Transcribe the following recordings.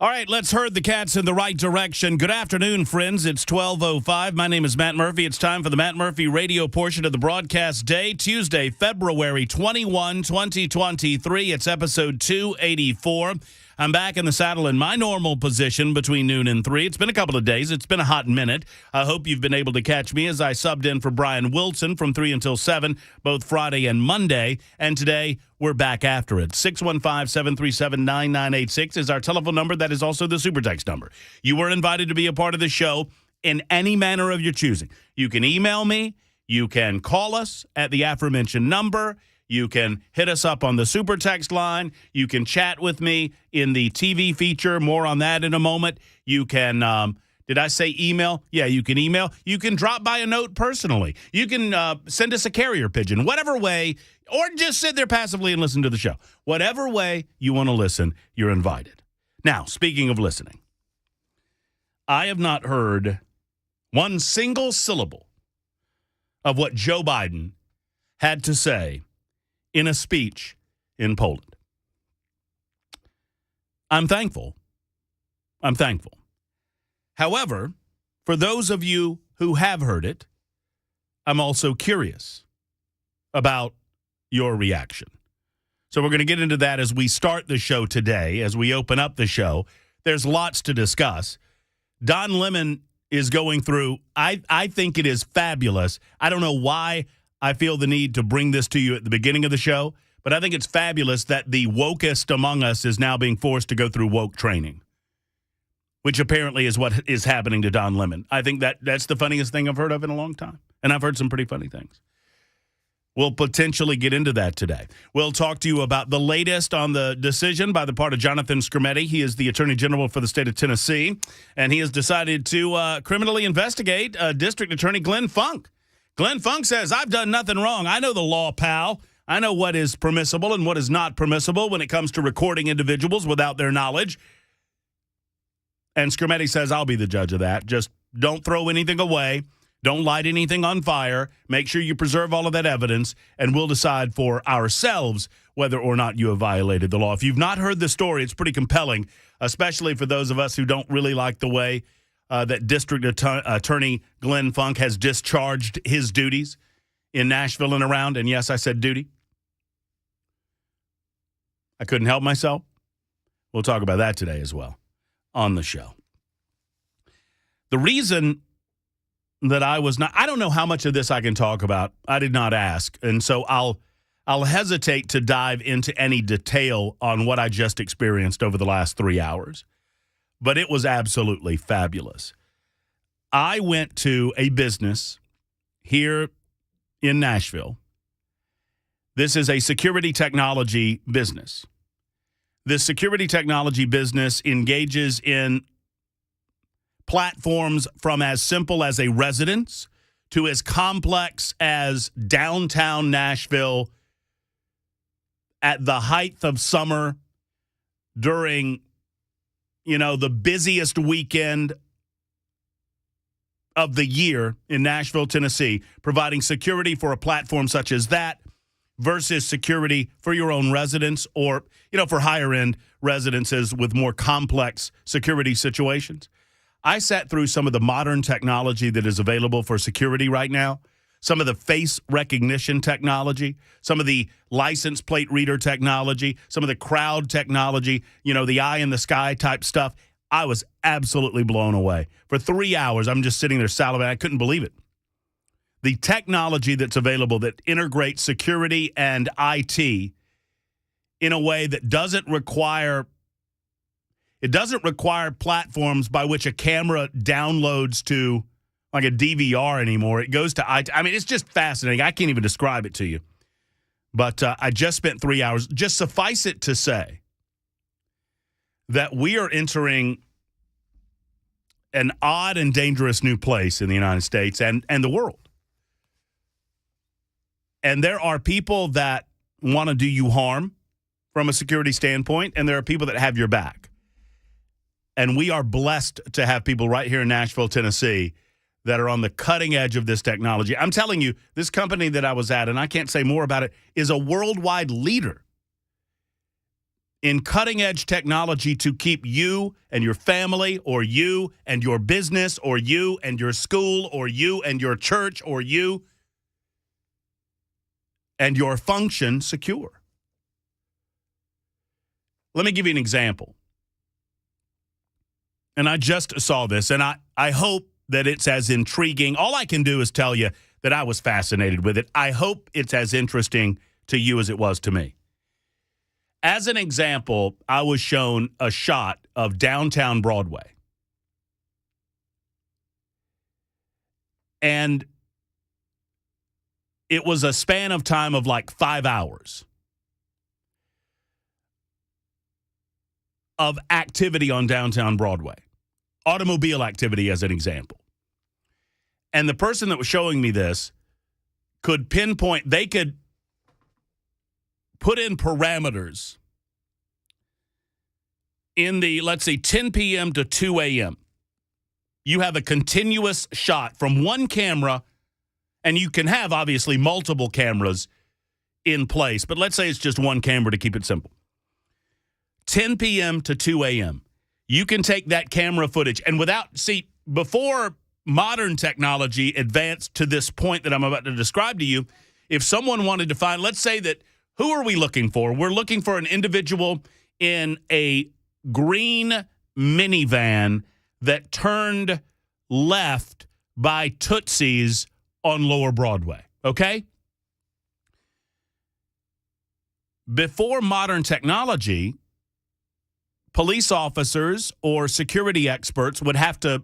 All right, let's herd the cats in the right direction. Good afternoon, friends. It's 12:05. My name is Matt Murphy. It's time for the Matt Murphy radio portion of the broadcast day, Tuesday, February 21, 2023. It's episode 284. I'm back in the saddle in my normal position between noon and 3. It's been a couple of days. It's been a hot minute. I hope you've been able to catch me as I subbed in for Brian Wilson from 3 until 7, both Friday and Monday. And today, we're back after it. 615-737-9986 is our telephone number. That is also the super text number. You were invited to be a part of the show in any manner of your choosing. You can email me. You can call us at the aforementioned number. You can hit us up on the super text line. You can chat with me in the TV feature. More on that in a moment. You can, did I say email? Yeah, you can email. You can drop by a note personally. You can send us a carrier pigeon. Whatever way, or just sit there passively and listen to the show. Whatever way you want to listen, you're invited. Now, speaking of listening, I have not heard one single syllable of what Joe Biden had to say in a speech in Poland. I'm thankful. However, for those of you who have heard it, I'm also curious about your reaction. So we're going to get into that as we start the show today, as we open up the show. There's lots to discuss. Don Lemon is going through, I think it is fabulous. I don't know why I feel the need to bring this to you at the beginning of the show, but I think it's fabulous that the wokest among us is now being forced to go through woke training, which apparently is what is happening to Don Lemon. I think that's the funniest thing I've heard of in a long time, and I've heard some pretty funny things. We'll potentially get into that today. We'll talk to you about the latest on the decision by the part of Jonathan Skrmetti. He is the Attorney General for the state of Tennessee, and he has decided to criminally investigate District Attorney Glenn Funk. Glenn Funk says, I've done nothing wrong. I know the law, pal. I know what is permissible and what is not permissible when it comes to recording individuals without their knowledge. And Skrmetti says, I'll be the judge of that. Just don't throw anything away. Don't light anything on fire. Make sure you preserve all of that evidence, and we'll decide for ourselves whether or not you have violated the law. If you've not heard the story, it's pretty compelling, especially for those of us who don't really like the way that District Attorney Glenn Funk has discharged his duties in Nashville and around. And yes, I said duty. I couldn't help myself. We'll talk about that today as well on the show. The reason that I don't know how much of this I can talk about. I did not ask. And so I'll hesitate to dive into any detail on what I just experienced over the last 3 hours. But it was absolutely fabulous. I went to a business here in Nashville. This is a security technology business. This security technology business engages in platforms from as simple as a residence to as complex as downtown Nashville at the height of summer during the busiest weekend of the year in Nashville, Tennessee, providing security for a platform such as that versus security for your own residence or, for higher-end residences with more complex security situations. I sat through some of the modern technology that is available for security right now, some of the face recognition technology, some of the license plate reader technology, some of the crowd technology, the eye in the sky type stuff. I was absolutely blown away. For 3 hours, I'm just sitting there salivating. I couldn't believe it. The technology that's available that integrates security and IT in a way that doesn't require platforms by which a camera downloads to like a DVR anymore. It goes to IT. I mean, it's just fascinating. I can't even describe it to you. But I just spent 3 hours. Just suffice it to say that we are entering an odd and dangerous new place in the United States and the world. And there are people that want to do you harm from a security standpoint, and there are people that have your back. And we are blessed to have people right here in Nashville, Tennessee, that are on the cutting edge of this technology. I'm telling you, this company that I was at, and I can't say more about it, is a worldwide leader in cutting-edge technology to keep you and your family, or you and your business, or you and your school, or you and your church, or you and your function secure. Let me give you an example. And I just saw this, and I hope that it's as intriguing. All I can do is tell you that I was fascinated with it. I hope it's as interesting to you as it was to me. As an example, I was shown a shot of downtown Broadway. And it was a span of time of like 5 hours of activity on downtown Broadway. Automobile activity, as an example. And the person that was showing me this could pinpoint, they could put in parameters in the, let's say, 10 p.m. to 2 a.m. You have a continuous shot from one camera, and you can have, obviously, multiple cameras in place. But let's say it's just one camera to keep it simple. 10 p.m. to 2 a.m. You can take that camera footage, and before modern technology advanced to this point that I'm about to describe to you, if someone wanted to find, let's say that, who are we looking for? We're looking for an individual in a green minivan that turned left by Tootsie's on Lower Broadway, okay? Before modern technology, police officers or security experts would have to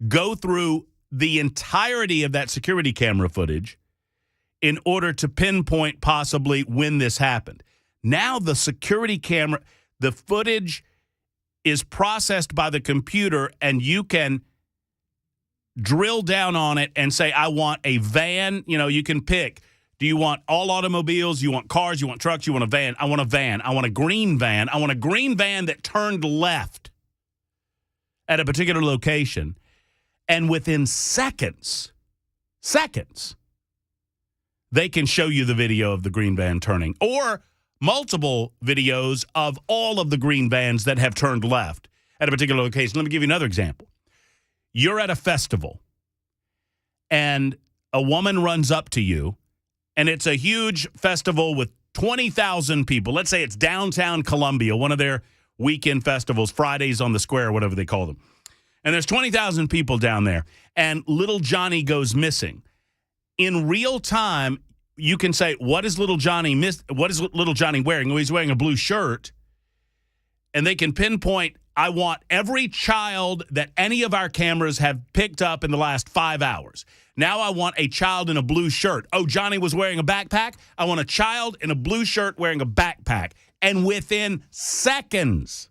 go through the entirety of that security camera footage in order to pinpoint possibly when this happened. Now the security camera, the footage is processed by the computer, and you can drill down on it and say, I want a van. You know, you can pick. Do you want all automobiles? You want cars? You want trucks? You want a van? I want a van. I want a green van. I want a green van that turned left at a particular location. And within seconds, they can show you the video of the green van turning, or multiple videos of all of the green vans that have turned left at a particular location. Let me give you another example. You're at a festival, and a woman runs up to you, and it's a huge festival with 20,000 people. Let's say it's downtown Columbia, one of their weekend festivals, Fridays on the Square, whatever they call them. And there's 20,000 people down there, and little Johnny goes missing. In real time, you can say, what is little Johnny wearing? Well, he's wearing a blue shirt. And they can pinpoint, I want every child that any of our cameras have picked up in the last 5 hours. Now I want a child in a blue shirt. Oh, Johnny was wearing a backpack? I want a child in a blue shirt wearing a backpack. And within seconds,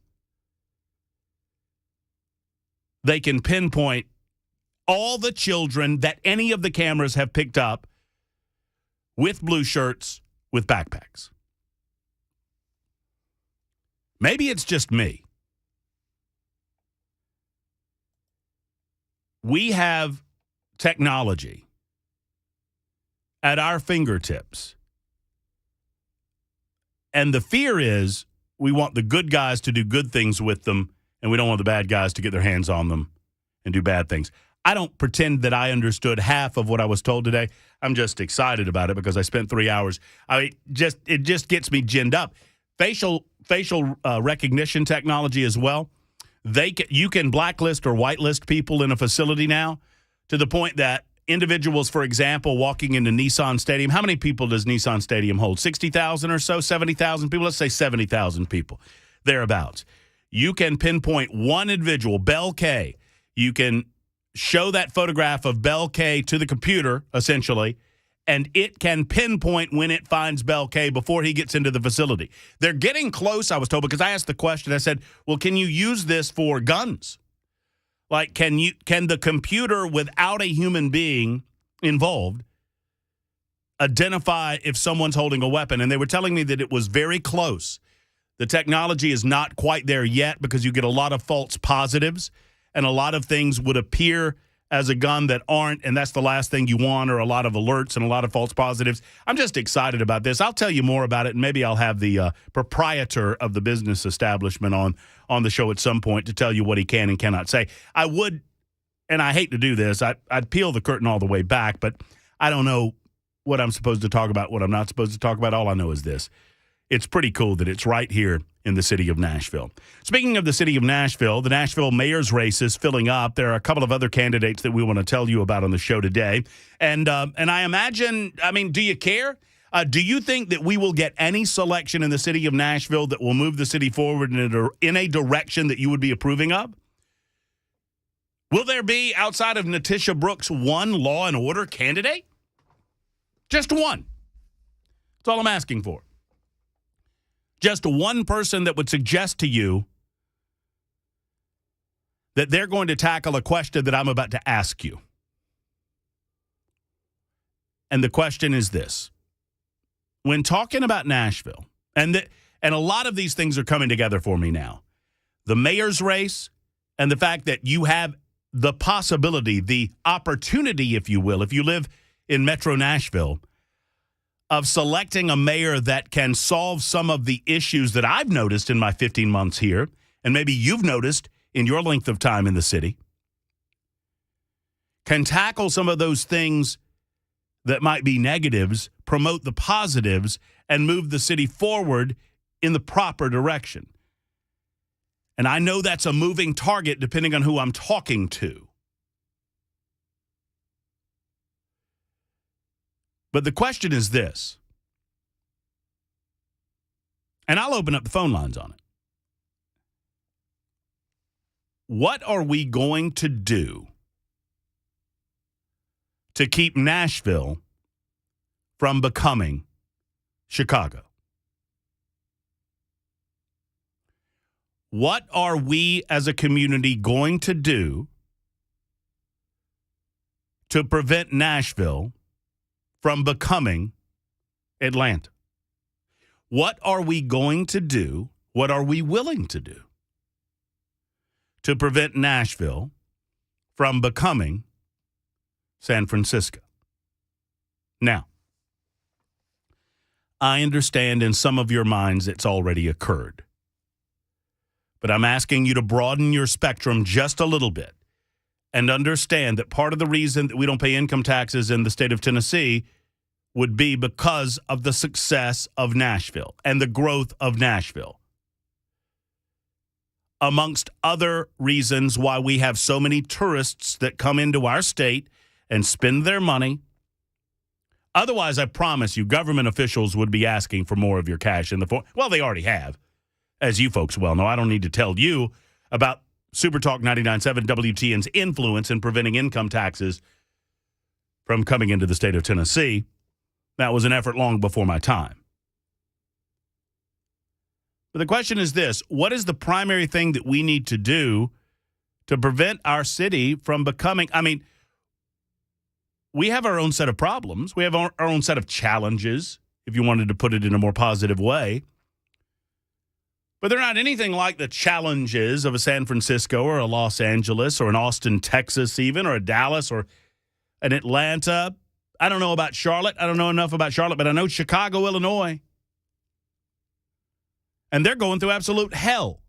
they can pinpoint all the children that any of the cameras have picked up with blue shirts with backpacks. Maybe it's just me. We have technology at our fingertips. And the fear is we want the good guys to do good things with them, and we don't want the bad guys to get their hands on them and do bad things. I don't pretend that I understood half of what I was told today. I'm just excited about it because I spent 3 hours. It just gets me ginned up. Facial recognition technology as well. You can blacklist or whitelist people in a facility now, to the point that individuals, for example, walking into Nissan Stadium. How many people does Nissan Stadium hold? 60,000 or so, 70,000 people? Let's say 70,000 people, thereabouts. You can pinpoint one individual, Bell K. You can show that photograph of Bell K to the computer, essentially, and it can pinpoint when it finds Bell K before he gets into the facility. They're getting close, I was told, because I asked the question. I said, well, can you use this for guns? Like, can the computer, without a human being involved, identify if someone's holding a weapon? And they were telling me that it was very close. The technology is not quite there yet because you get a lot of false positives, and a lot of things would appear as a gun that aren't, and that's the last thing you want, or a lot of alerts and a lot of false positives. I'm just excited about this. I'll tell you more about it, and maybe I'll have the proprietor of the business establishment on the show at some point to tell you what he can and cannot say. I would, and I hate to do this, I'd peel the curtain all the way back, but I don't know what I'm supposed to talk about, what I'm not supposed to talk about. All I know is this. It's pretty cool that it's right here in the city of Nashville. Speaking of the city of Nashville, the Nashville mayor's race is filling up. There are a couple of other candidates that we want to tell you about on the show today. And I imagine, do you care? Do you think that we will get any selection in the city of Nashville that will move the city forward in a direction that you would be approving of? Will there be, outside of Natisha Brooks, one law and order candidate? Just one. That's all I'm asking for. Just one person that would suggest to you that they're going to tackle a question that I'm about to ask you. And the question is this. When talking about Nashville, and a lot of these things are coming together for me now, the mayor's race and the fact that you have the possibility, the opportunity, if you will, if you live in Metro Nashville, of selecting a mayor that can solve some of the issues that I've noticed in my 15 months here, and maybe you've noticed in your length of time in the city, can tackle some of those things that might be negatives, promote the positives, and move the city forward in the proper direction. And I know that's a moving target depending on who I'm talking to. But the question is this, and I'll open up the phone lines on it. What are we going to do to keep Nashville from becoming Chicago? What are we as a community going to do to prevent Nashville from becoming Atlanta? What are we going to do? What are we willing to do to prevent Nashville from becoming San Francisco? Now, I understand in some of your minds it's already occurred. But I'm asking you to broaden your spectrum just a little bit and understand that part of the reason that we don't pay income taxes in the state of Tennessee would be because of the success of Nashville and the growth of Nashville. Amongst other reasons why we have so many tourists that come into our state and spend their money. Otherwise, I promise you, government officials would be asking for more of your cash in the form. Well, they already have. As you folks well know, I don't need to tell you about Super Talk 99.7 WTN's influence in preventing income taxes from coming into the state of Tennessee. That was an effort long before my time. But the question is this: what is the primary thing that we need to do to prevent our city from becoming, we have our own set of problems. We have our own set of challenges, if you wanted to put it in a more positive way. But they're not anything like the challenges of a San Francisco or a Los Angeles or an Austin, Texas even, or a Dallas or an Atlanta. I don't know about Charlotte. I don't know enough about Charlotte, but I know Chicago, Illinois. And they're going through absolute hell.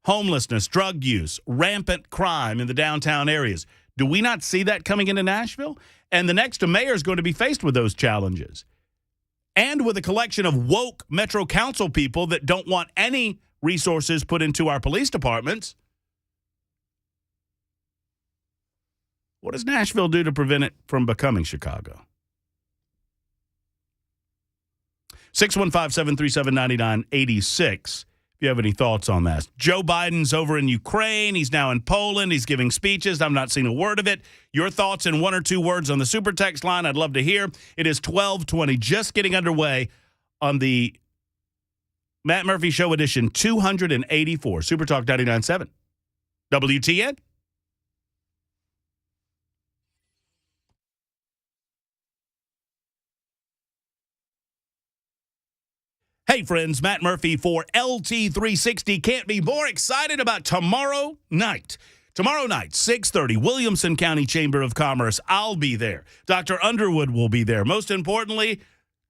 Homelessness, drug use, rampant crime in the downtown areas. Do we not see that coming into Nashville? And the next mayor is going to be faced with those challenges. And with a collection of woke Metro Council people that don't want any resources put into our police departments. What does Nashville do to prevent it from becoming Chicago? 615-737-9986. If you have any thoughts on that. Joe Biden's over in Ukraine. He's now in Poland. He's giving speeches. I've not seen a word of it. Your thoughts in one or two words on the super text line, I'd love to hear. It is 12:20, just getting underway on the Matt Murphy Show edition 284, Super Talk 99.7. WTN. Hey, friends, Matt Murphy for LT360. Can't be more excited about tomorrow night. Tomorrow night, 6:30, Williamson County Chamber of Commerce. I'll be there. Dr. Underwood will be there. Most importantly,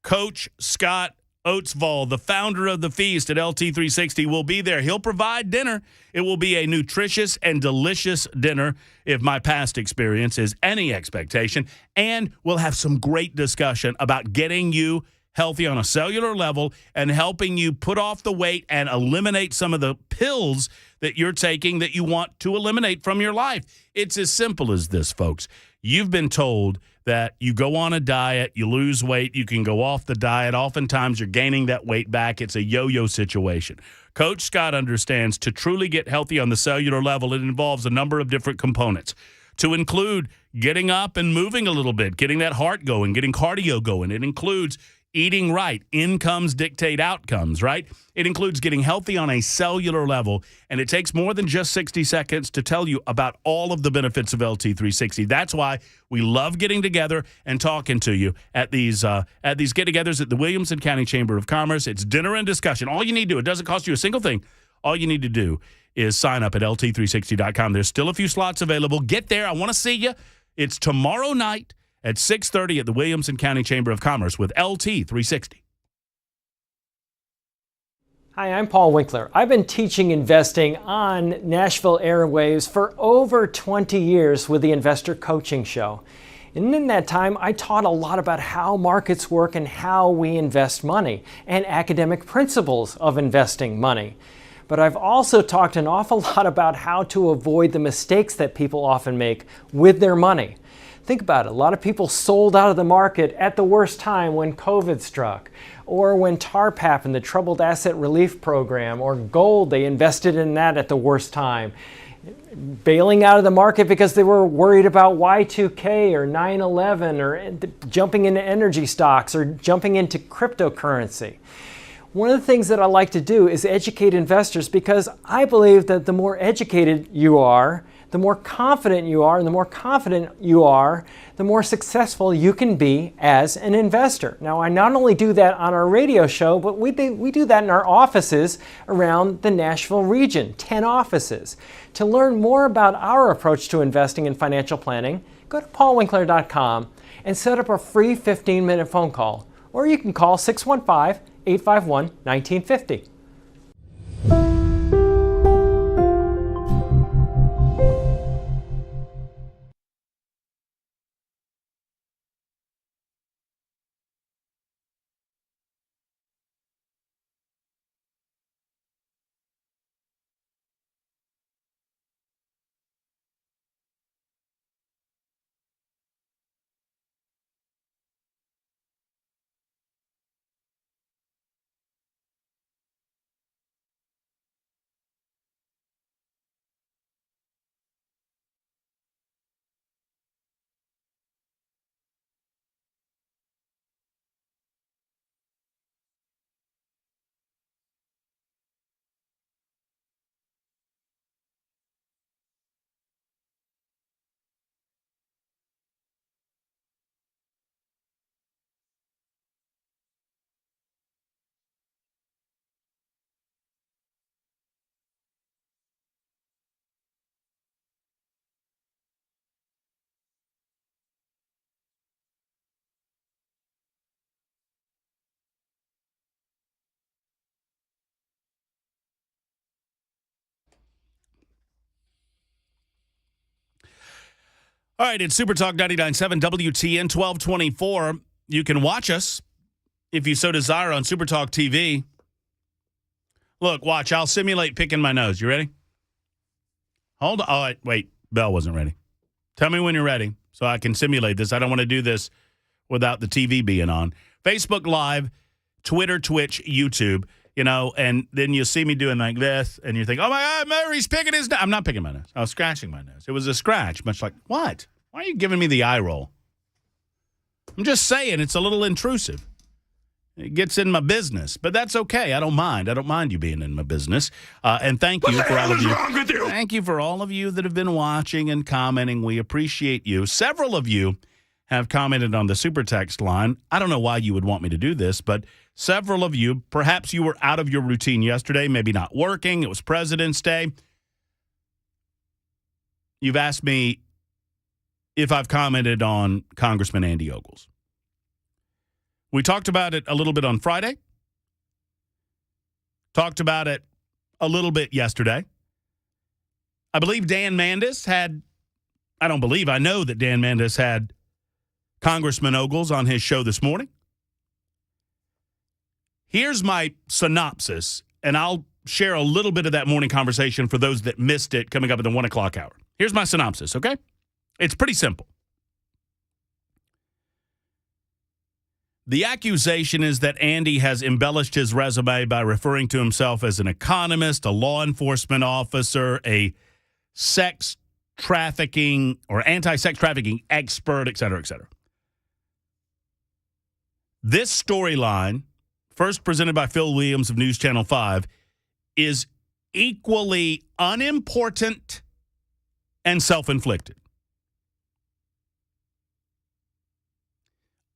Coach Scott Oatsvall, the founder of the feast at LT360, will be there. He'll provide dinner. It will be a nutritious and delicious dinner, if my past experience is any expectation. And we'll have some great discussion about getting you healthy on a cellular level and helping you put off the weight and eliminate some of the pills that you're taking that you want to eliminate from your life. It's as simple as this, folks. You've been told that you go on a diet, you lose weight, you can go off the diet. Oftentimes, you're gaining that weight back. It's a yo-yo situation. Coach Scott understands to truly get healthy on the cellular level, it involves a number of different components, to include getting up and moving a little bit, getting that heart going, getting cardio going. It includes eating right. Incomes dictate outcomes, right? It includes getting healthy on a cellular level, and it takes more than just 60 seconds to tell you about all of the benefits of LT360. That's why we love getting together and talking to you at these get-togethers at the Williamson County Chamber of Commerce. It's dinner and discussion. All you need to do, it doesn't cost you a single thing. All you need to do is sign up at LT360.com. There's still a few slots available. Get there. I want to see you. It's tomorrow night at 6:30 at the Williamson County Chamber of Commerce with LT360. Hi, I'm Paul Winkler. I've been teaching investing on Nashville airwaves for over 20 years with the Investor Coaching Show. And in that time, I taught a lot about how markets work and how we invest money and academic principles of investing money. But I've also talked an awful lot about how to avoid the mistakes that people often make with their money. Think about it. A lot of people sold out of the market at the worst time when COVID struck, or when TARP happened, the Troubled Asset Relief Program, or gold, they invested in that at the worst time. Bailing out of the market because they were worried about Y2K or 9/11 or jumping into energy stocks or jumping into cryptocurrency. One of the things that I like to do is educate investors, because I believe that the more educated you are, the more confident you are, and the more confident you are, the more successful you can be as an investor. Now, I not only do that on our radio show, but we do that in our offices around the Nashville region, 10 offices. To learn more about our approach to investing and financial planning, go to paulwinkler.com and set up a free 15-minute phone call. Or you can call 615-851-1950. All right, it's Super Talk 99.7 WTN 1224. You can watch us if you so desire on Super Talk TV. Look, watch. I'll simulate picking my nose. You ready? Hold on. Oh, wait. Bell wasn't ready. Tell me when you're ready so I can simulate this. I don't want to do this without the TV being on. Facebook Live, Twitter, Twitch, YouTube, and then you see me doing like this, and you think, oh, my God, Mary's picking his nose. I'm not picking my nose. I was scratching my nose. It was a scratch, much like, what? Why are you giving me the eye roll? I'm just saying it's a little intrusive. It gets in my business, but that's okay. I don't mind. I don't mind you being in my business. And thank you for all of you. Wrong with you. Thank you for all of you that have been watching and commenting. We appreciate you. Several of you have commented on the super text line. I don't know why you would want me to do this, but several of you, perhaps you were out of your routine yesterday, maybe not working. It was President's Day. you've asked me if I've commented on Congressman Andy Ogles. We talked about it a little bit on Friday. Talked about it a little bit yesterday. I believe Dan Mandis had, I know that Dan Mandis had Congressman Ogles on his show this morning. Here's my synopsis, and I'll share a little bit of that morning conversation for those that missed it coming up at the 1 o'clock hour. Here's my synopsis, okay? It's pretty simple. The accusation is that Andy has embellished his resume by referring to himself as an economist, a law enforcement officer, a sex trafficking or anti-sex trafficking expert, et cetera, et cetera. This storyline, first presented by Phil Williams of News Channel 5, is equally unimportant and self-inflicted.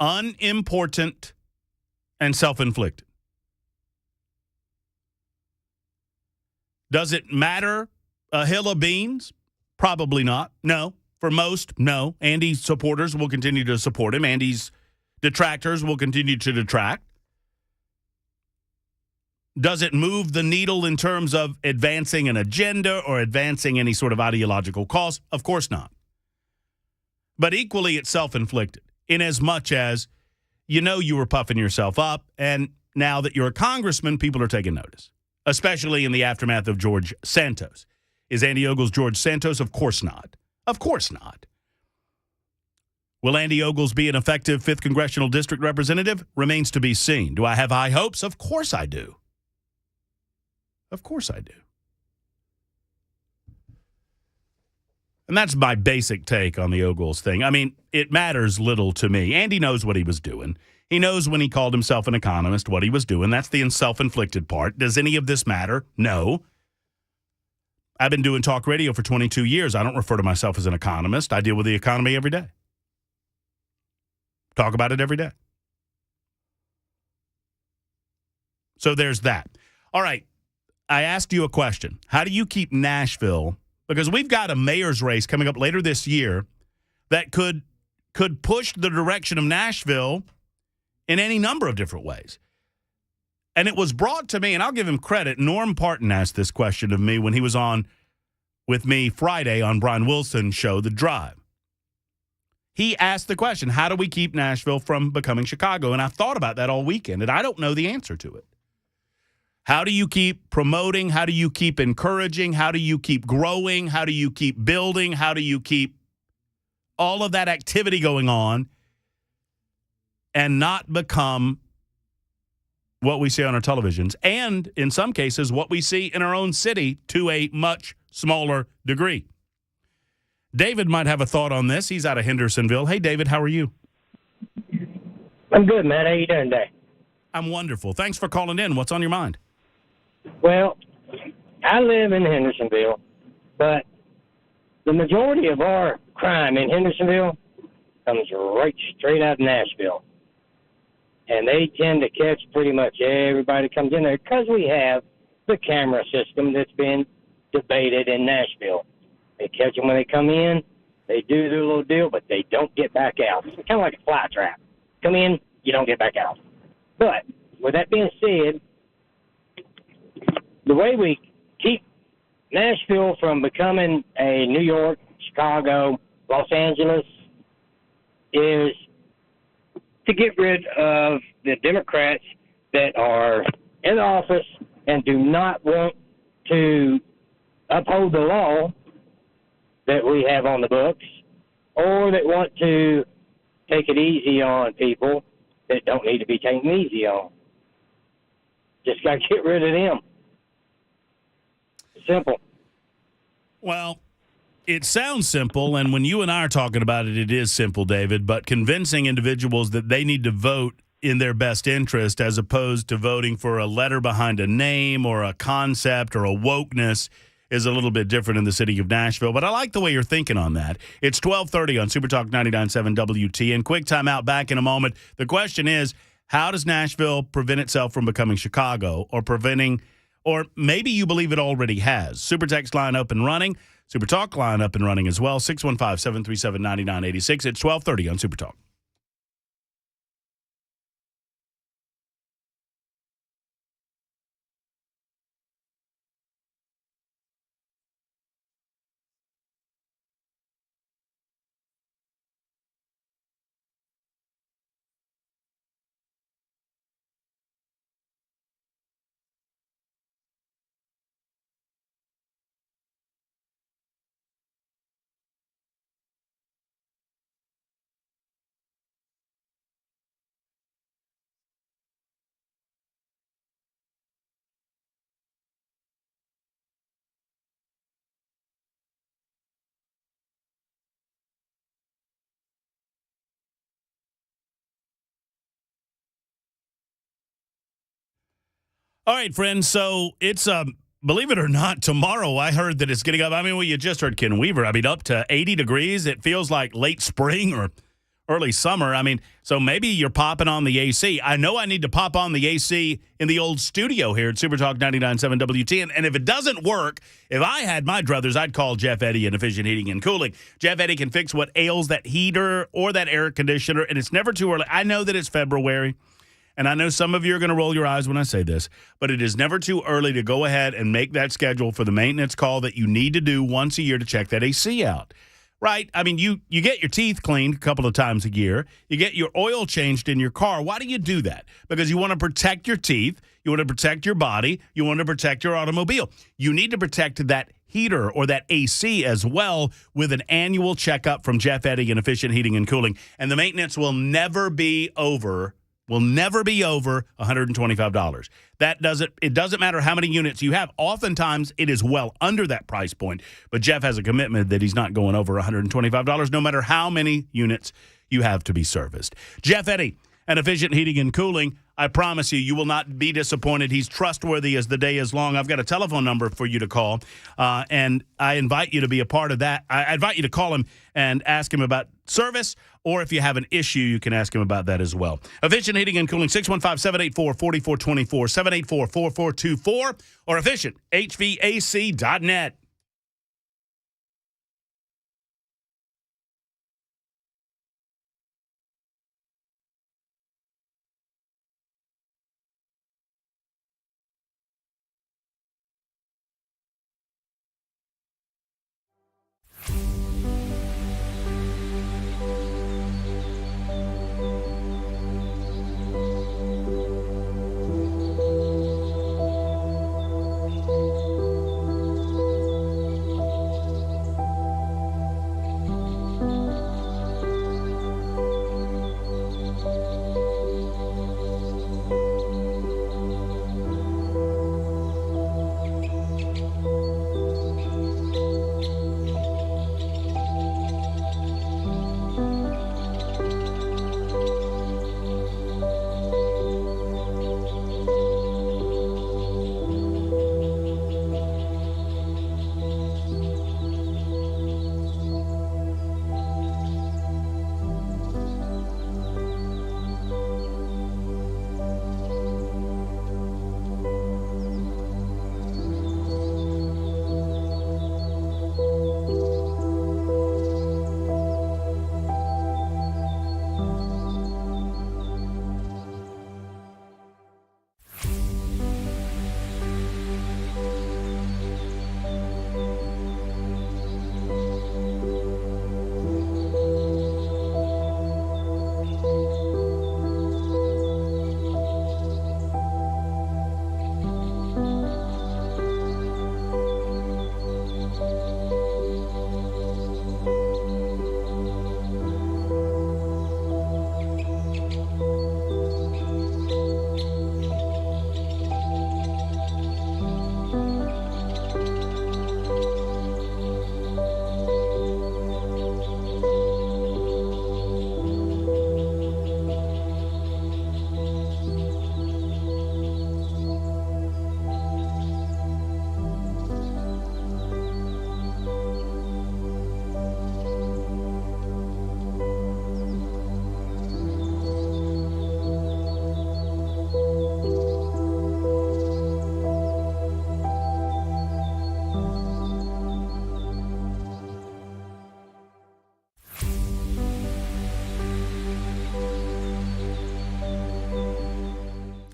Unimportant and self-inflicted. Does it matter a hill of beans? Probably not. No. For most, no. Andy's supporters will continue to support him. Andy's detractors will continue to detract. Does it move the needle in terms of advancing an agenda or advancing any sort of ideological cause? Of course not. But equally, it's self-inflicted, in as much as you were puffing yourself up, and now that you're a congressman, people are taking notice, especially in the aftermath of George Santos. Is Andy Ogles George Santos? Of course not. Of course not. Will Andy Ogles be an effective 5th Congressional District representative? Remains to be seen. Do I have high hopes? Of course I do. Of course I do. And that's my basic take on the Ogles thing. I mean, it matters little to me. Andy knows what he was doing. He knows when he called himself an economist what he was doing. That's the self-inflicted part. Does any of this matter? No. I've been doing talk radio for 22 years. I don't refer to myself as an economist. I deal with the economy every day. Talk about it every day. So there's that. All right. I asked you a question. How do you keep Nashville? Because we've got a mayor's race coming up later this year that could push the direction of Nashville in any number of different ways. And it was brought to me, and I'll give him credit. Norm Parton asked this question of me when he was on with me Friday on Brian Wilson's show, The Drive. He asked the question, how do we keep Nashville from becoming Chicago? And I thought about that all weekend, and I don't know the answer to it. How do you keep promoting? How do you keep encouraging? How do you keep growing? How do you keep building? How do you keep all of that activity going on and not become what we see on our televisions and, in some cases, what we see in our own city to a much smaller degree? David might have a thought on this. He's out of Hendersonville. Hey, David, how are you? I'm good, man. How you doing today? I'm wonderful. Thanks for calling in. What's on your mind? Well, I live in Hendersonville, but the majority of our crime in Hendersonville comes right straight out of Nashville. And they tend to catch pretty much everybody that comes in there because we have the camera system that's been debated in Nashville. They catch them when they come in, they do their little deal, but they don't get back out. It's kind of like a fly trap. Come in, you don't get back out. But with that being said, the way we keep Nashville from becoming a New York, Chicago, Los Angeles is to get rid of the Democrats that are in office and do not want to uphold the law that we have on the books, or that want to take it easy on people that don't need to be taken easy on. Just got to get rid of them. Simple. Well, it sounds simple, and when you and I are talking about it, it is simple, David, but convincing individuals that they need to vote in their best interest as opposed to voting for a letter behind a name or a concept or a wokeness is a little bit different in the city of Nashville. But I like the way you're thinking on that. It's 12:30 on Super Talk 99.7 WT, quick timeout back in a moment. The question is, how does Nashville prevent itself from becoming Chicago or preventing Or maybe you believe it already has. Super text line up and running. Super Talk line up and running as well. 615-737-9986. It's 1230 on Super Talk. All right, friends. So it's, believe it or not, tomorrow I heard that it's getting up. I mean, well, you just heard Ken Weaver. I mean, up to 80 degrees. It feels like late spring or early summer. I mean, so maybe you're popping on the AC. I know I need to pop on the AC in the old studio here at Super Talk 99.7 WT. And if it doesn't work, if I had my druthers, I'd call Jeff Eddy in Efficient Heating and Cooling. Jeff Eddy can fix what ails that heater or that air conditioner, and it's never too early. I know that it's February. And I know some of you are going to roll your eyes when I say this, but it is never too early to go ahead and make that schedule for the maintenance call that you need to do once a year to check that AC out. Right? I mean, you get your teeth cleaned a couple of times a year. You get your oil changed in your car. Why do you do that? Because you want to protect your teeth. You want to protect your body. You want to protect your automobile. You need to protect that heater or that AC as well with an annual checkup from Jeff Eddy and Efficient Heating and Cooling. And the maintenance will never be over $125. It doesn't matter how many units you have. Oftentimes it is well under that price point, but Jeff has a commitment that he's not going over $125 no matter how many units you have to be serviced. Jeff Eddy and Efficient Heating and Cooling, I promise you will not be disappointed. He's trustworthy as the day is long. I've got a telephone number for you to call, and I invite you to be a part of that. I invite you to call him and ask him about service, or if you have an issue, you can ask him about that as well. Efficient Heating and Cooling, 615-784-4424, 784-4424, or efficienthvac.net.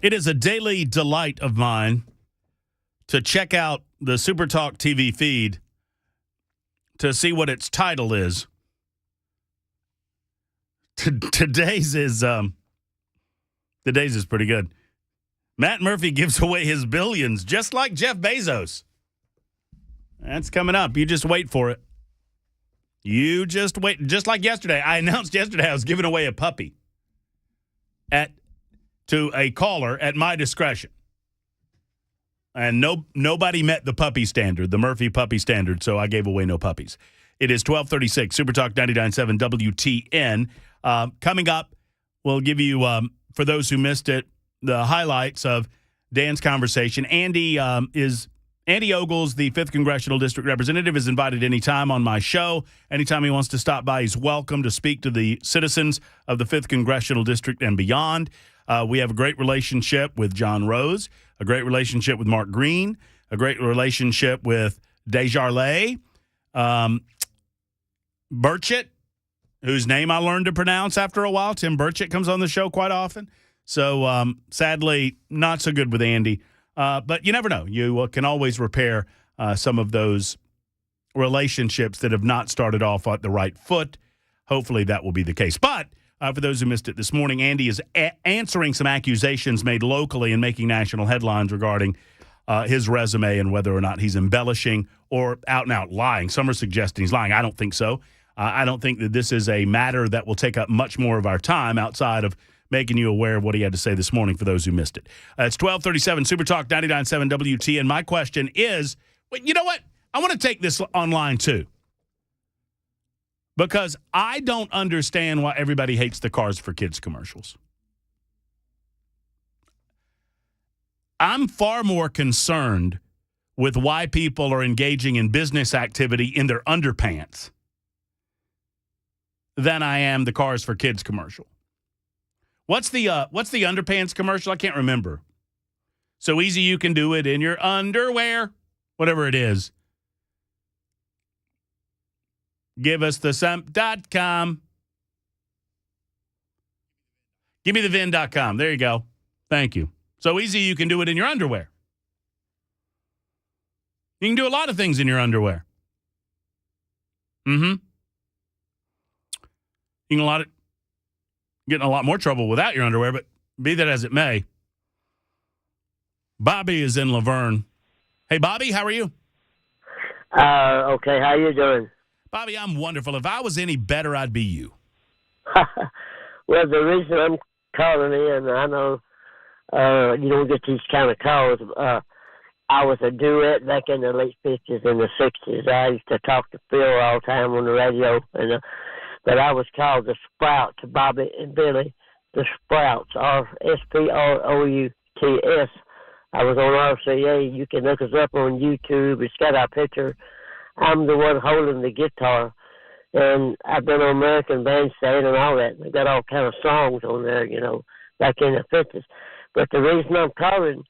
It is a daily delight of mine to check out the SuperTalk TV feed to see what its title is. Today's is pretty good. Matt Murphy gives away his billions, just like Jeff Bezos. That's coming up. You just wait for it. You just wait. Just like yesterday. I announced yesterday I was giving away a puppy to a caller at my discretion. And nobody met the puppy standard, the Murphy puppy standard, so I gave away no puppies. It is 12:36, SuperTalk 99.7 WTN. Coming up, we'll give you, for those who missed it, the highlights of Dan's conversation. Andy Ogles, the 5th Congressional District Representative, is invited anytime on my show. Anytime he wants to stop by, he's welcome to speak to the citizens of the 5th Congressional District and beyond. We have a great relationship with John Rose, a great relationship with Mark Green, a great relationship with Desjardins, Burchett, whose name I learned to pronounce after a while. Tim Burchett comes on the show quite often. So, sadly, not so good with Andy. But you never know. You can always repair some of those relationships that have not started off at the right foot. Hopefully that will be the case. But for those who missed it this morning, Andy is answering some accusations made locally and making national headlines regarding his resume and whether or not he's embellishing or out and out lying. Some are suggesting he's lying. I don't think so. I don't think that this is a matter that will take up much more of our time outside of making you aware of what he had to say this morning for those who missed it. It's 12:37, SuperTalk 99.7 WT, and my question is, you know what? I want to take this online too, because I don't understand why everybody hates the Cars for Kids commercials. I'm far more concerned with why people are engaging in business activity in their underpants than I am the Cars for Kids commercial. What's the underpants commercial? I can't remember. So easy you can do it in your underwear, whatever it is. Give us the sump.com. Give me the VIN.com. There you go. Thank you. So easy you can do it in your underwear. You can do a lot of things in your underwear. You can get in a lot more trouble without your underwear, but be that as it may. Bobby is in Laverne. Hey, Bobby, how are you? Okay, how you doing? Bobby, I'm wonderful. If I was any better, I'd be you. Well, the reason I'm calling in, I know you don't get these kind of calls. I was a duet back in the late 50s and the 60s. I used to talk to Phil all the time on the radio, and but I was called the Sprouts, Bobby and Billy, the Sprouts, SPROUTS. I was on RCA. You can look us up on YouTube. It's got our picture. I'm the one holding the guitar, and I've been on American Bandstand and all that. They got all kind of songs on there, back in the 50s. But the reason I'm calling,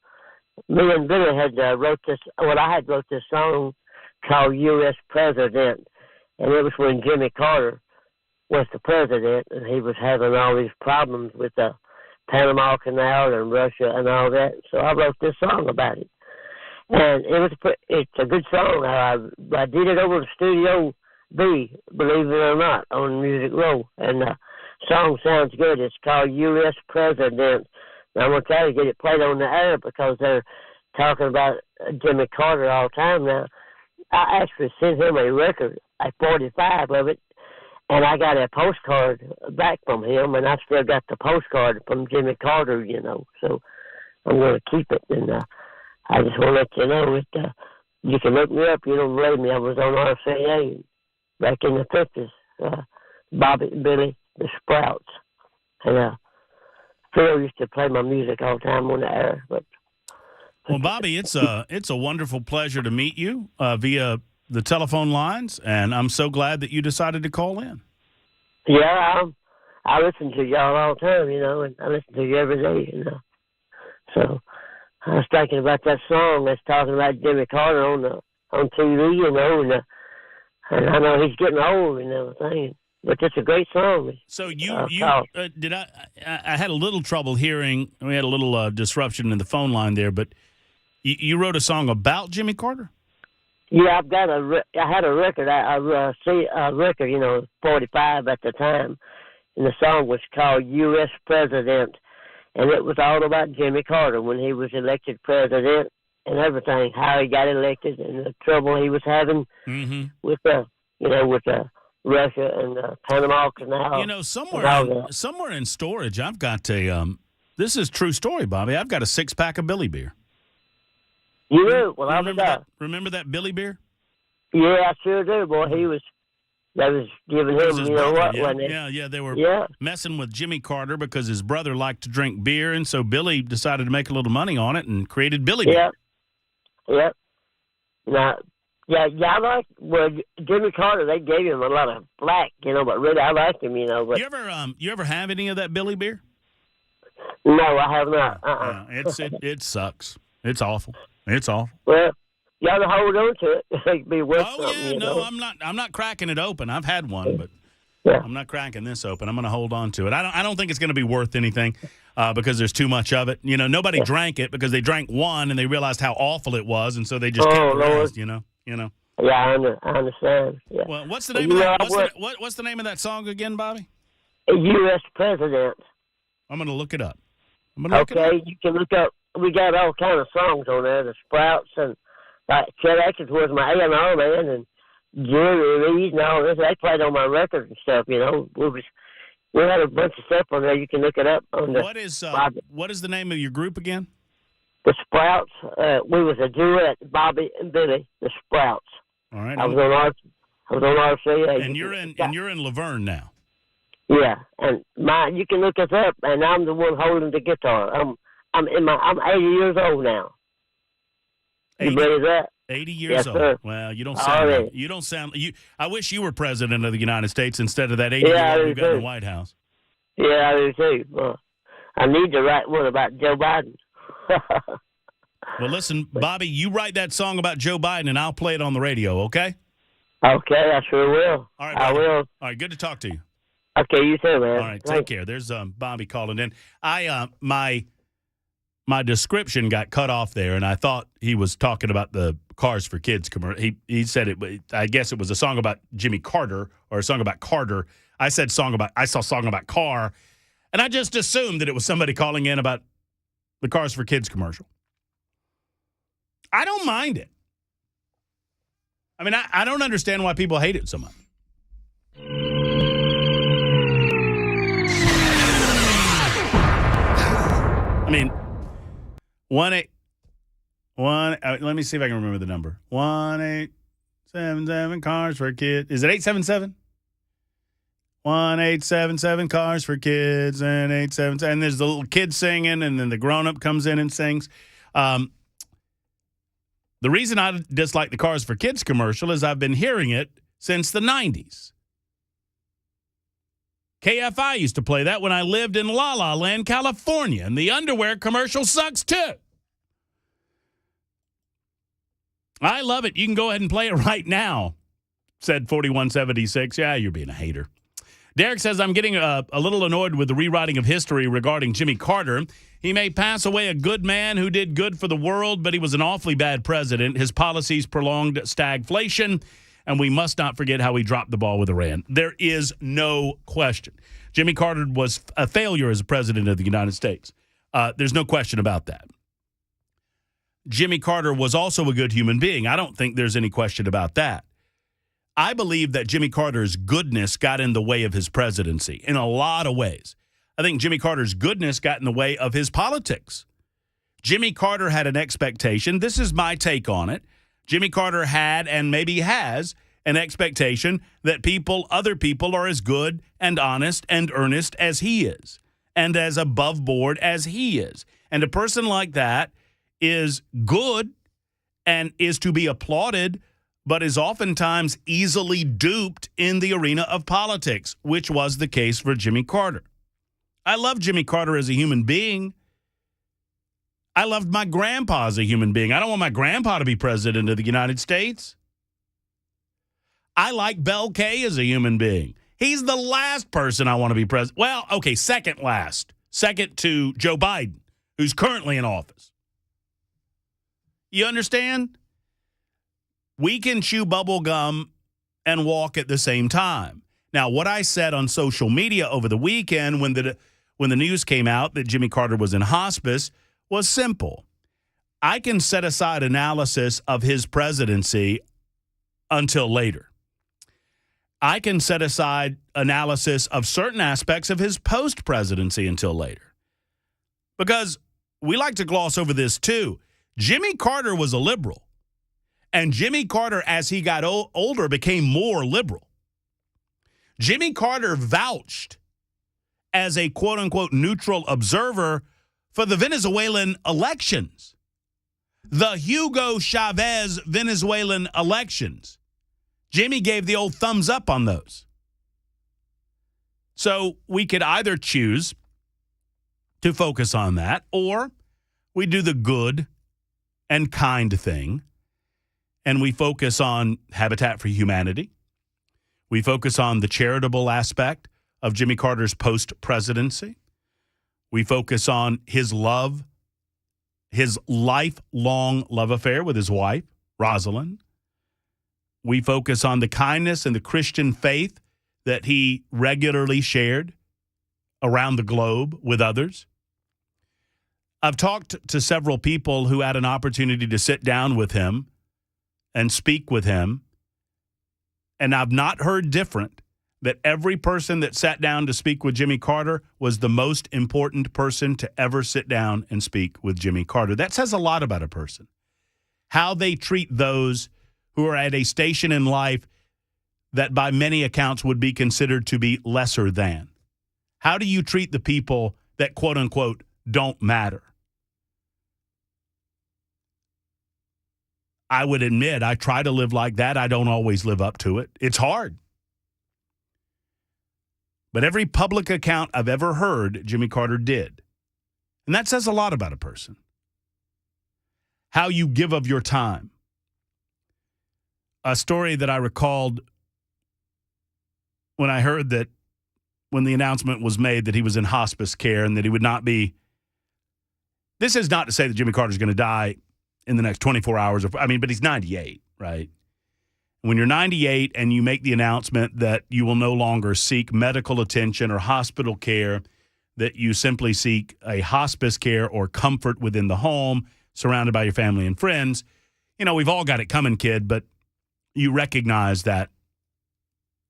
me and Billy had wrote this. Well, I had wrote this song called U.S. President, and it was when Jimmy Carter was the president, and he was having all these problems with the Panama Canal and Russia and all that. So I wrote this song about it. And it's a good song. I did it over the Studio B, believe it or not, on Music Row. And the song sounds good. It's called U.S. President. And I'm going to try to get it played on the air because they're talking about Jimmy Carter all the time now. I actually sent him a record, 45 of it, and I got a postcard back from him, and I still got the postcard from Jimmy Carter, So I'm going to keep it. And I just want to let you know that you can look me up. You don't believe me. I was on RCA back in the 50s. Bobby and Billy, the Sprouts. And Phil used to play my music all the time on the air. Well, Bobby, it's a wonderful pleasure to meet you via the telephone lines, and I'm so glad that you decided to call in. Yeah, I listen to y'all all the time, and I listen to you every day, So I was thinking about that song that's talking about Jimmy Carter on TV, and I know he's getting old and everything. but it's a great song. So Called- did I had a little trouble hearing. We had a little disruption in the phone line there, but you wrote a song about Jimmy Carter? Yeah, I've got I had a record. I see a record, 45 at the time, and the song was called U.S. President, and it was all about Jimmy Carter when he was elected president and everything, how he got elected and the trouble he was having with Russia and Panama Canal. Somewhere in storage, I've got a. This is true story, Bobby. I've got a 6-pack of Billy beer. You do? Well, remember that Billy beer? Yeah, I sure do, boy. That was giving him, wasn't it? Yeah. They were messing with Jimmy Carter because his brother liked to drink beer, and so Billy decided to make a little money on it and created Billy beer. Yep. Now, Jimmy Carter, they gave him a lot of flack, but really I liked him, But you ever have any of that Billy beer? No, I have not. It sucks. It's awful. It's awful. Well, you got to hold on to it. It'd be worth something. No, I'm not cracking it open. I've had one, but I'm not cracking this open. I'm going to hold on to it. I don't think it's going to be worth anything because there's too much of it. Nobody drank it because they drank one and they realized how awful it was, and so they just kept the rest. Yeah, I understand. Yeah. Well, what's the name of that? What's the name of that song again, Bobby? U.S. President. I'm going to look it up. Okay, you can look up. We got all kind of songs on there. The Sprouts and Chet Atkins was my A&R man, and Jerry Reed and all this. They played on my record and stuff. We had a bunch of stuff on there. You can look it up on the. What is the name of your group again? The Sprouts. We was a duet, Bobby and Billy. The Sprouts. All right. I was on RCA. And you're in Laverne now. Yeah, and you can look us up, and I'm the one holding the guitar. I'm 80 years old now. 80, you believe that? 80 years old. Sir. Well, you don't sound. I wish you were president of the United States instead of that 80-year-old you got in the White House. Yeah, I do too. Well, I need to write one about Joe Biden. Well, listen, Bobby, you write that song about Joe Biden, and I'll play it on the radio. Okay? Okay, I sure will. All right, I will. All right, good to talk to you. Okay, you too, man. All right, take care. There's Bobby calling in. My description got cut off there, and I thought he was talking about the Cars for Kids commercial. He said it. I guess it was a song about Jimmy Carter or a song about Carter. I said I saw a song about car, and I just assumed that it was somebody calling in about the Cars for Kids commercial. I don't mind it. I mean, I don't understand why people hate it so much. I mean, let me see if I can remember the number. 1-877 Cars for Kids. Is it 877? 1-877 Cars for Kids and 877. And there's the little kid singing, and then the grown-up comes in and sings. The reason I dislike the Cars for Kids commercial is I've been hearing it since the 90s. KFI used to play that when I lived in La La Land, California, and the underwear commercial sucks too. I love it. You can go ahead and play it right now, said 4176. Yeah, you're being a hater. Derek says, I'm getting a little annoyed with the rewriting of history regarding Jimmy Carter. He may pass away a good man who did good for the world, but he was an awfully bad president. His policies prolonged stagflation, and we must not forget how he dropped the ball with Iran. There is no question. Jimmy Carter was a failure as a president of the United States. There's no question about that. Jimmy Carter was also a good human being. I don't think there's any question about that. I believe that Jimmy Carter's goodness got in the way of his presidency in a lot of ways. I think Jimmy Carter's goodness got in the way of his politics. Jimmy Carter had an expectation. This is my take on it. Jimmy Carter had and maybe has an expectation that other people are as good and honest and earnest as he is and as above board as he is. And a person like that is good and is to be applauded, but is oftentimes easily duped in the arena of politics, which was the case for Jimmy Carter. I love Jimmy Carter as a human being. I loved my grandpa as a human being. I don't want my grandpa to be president of the United States. I like Bel Kay as a human being. He's the last person I want to be president. Well, okay, second last. Second to Joe Biden, who's currently in office. You understand? We can chew bubble gum and walk at the same time. Now, what I said on social media over the weekend when the news came out that Jimmy Carter was in hospice was simple. I can set aside analysis of his presidency until later. I can set aside analysis of certain aspects of his post-presidency until later. Because we like to gloss over this too. Jimmy Carter was a liberal. And Jimmy Carter, as he got older, became more liberal. Jimmy Carter vouched as a quote-unquote neutral observer for the Venezuelan elections. The Hugo Chavez Venezuelan elections. Jimmy gave the old thumbs up on those. So we could either choose to focus on that, or we do the good and kind thing, and we focus on Habitat for Humanity. We focus on the charitable aspect of Jimmy Carter's post-presidency. We focus on his love, his lifelong love affair with his wife, Rosalind. We focus on the kindness and the Christian faith that he regularly shared around the globe with others. I've talked to several people who had an opportunity to sit down with him and speak with him, and I've not heard different, that every person that sat down to speak with Jimmy Carter was the most important person to ever sit down and speak with Jimmy Carter. That says a lot about a person. How they treat those who are at a station in life that by many accounts would be considered to be lesser than. How do you treat the people that, quote unquote, don't matter? I would admit I try to live like that. I don't always live up to it. It's hard. But every public account I've ever heard, Jimmy Carter did. And that says a lot about a person. How you give of your time. A story that I recalled when I heard that when the announcement was made that he was in hospice care and that he would not be. This is not to say that Jimmy Carter's going to die in the next 24 hours. But he's 98, right? When you're 98 and you make the announcement that you will no longer seek medical attention or hospital care, that you simply seek a hospice care or comfort within the home, surrounded by your family and friends, we've all got it coming, kid, but you recognize that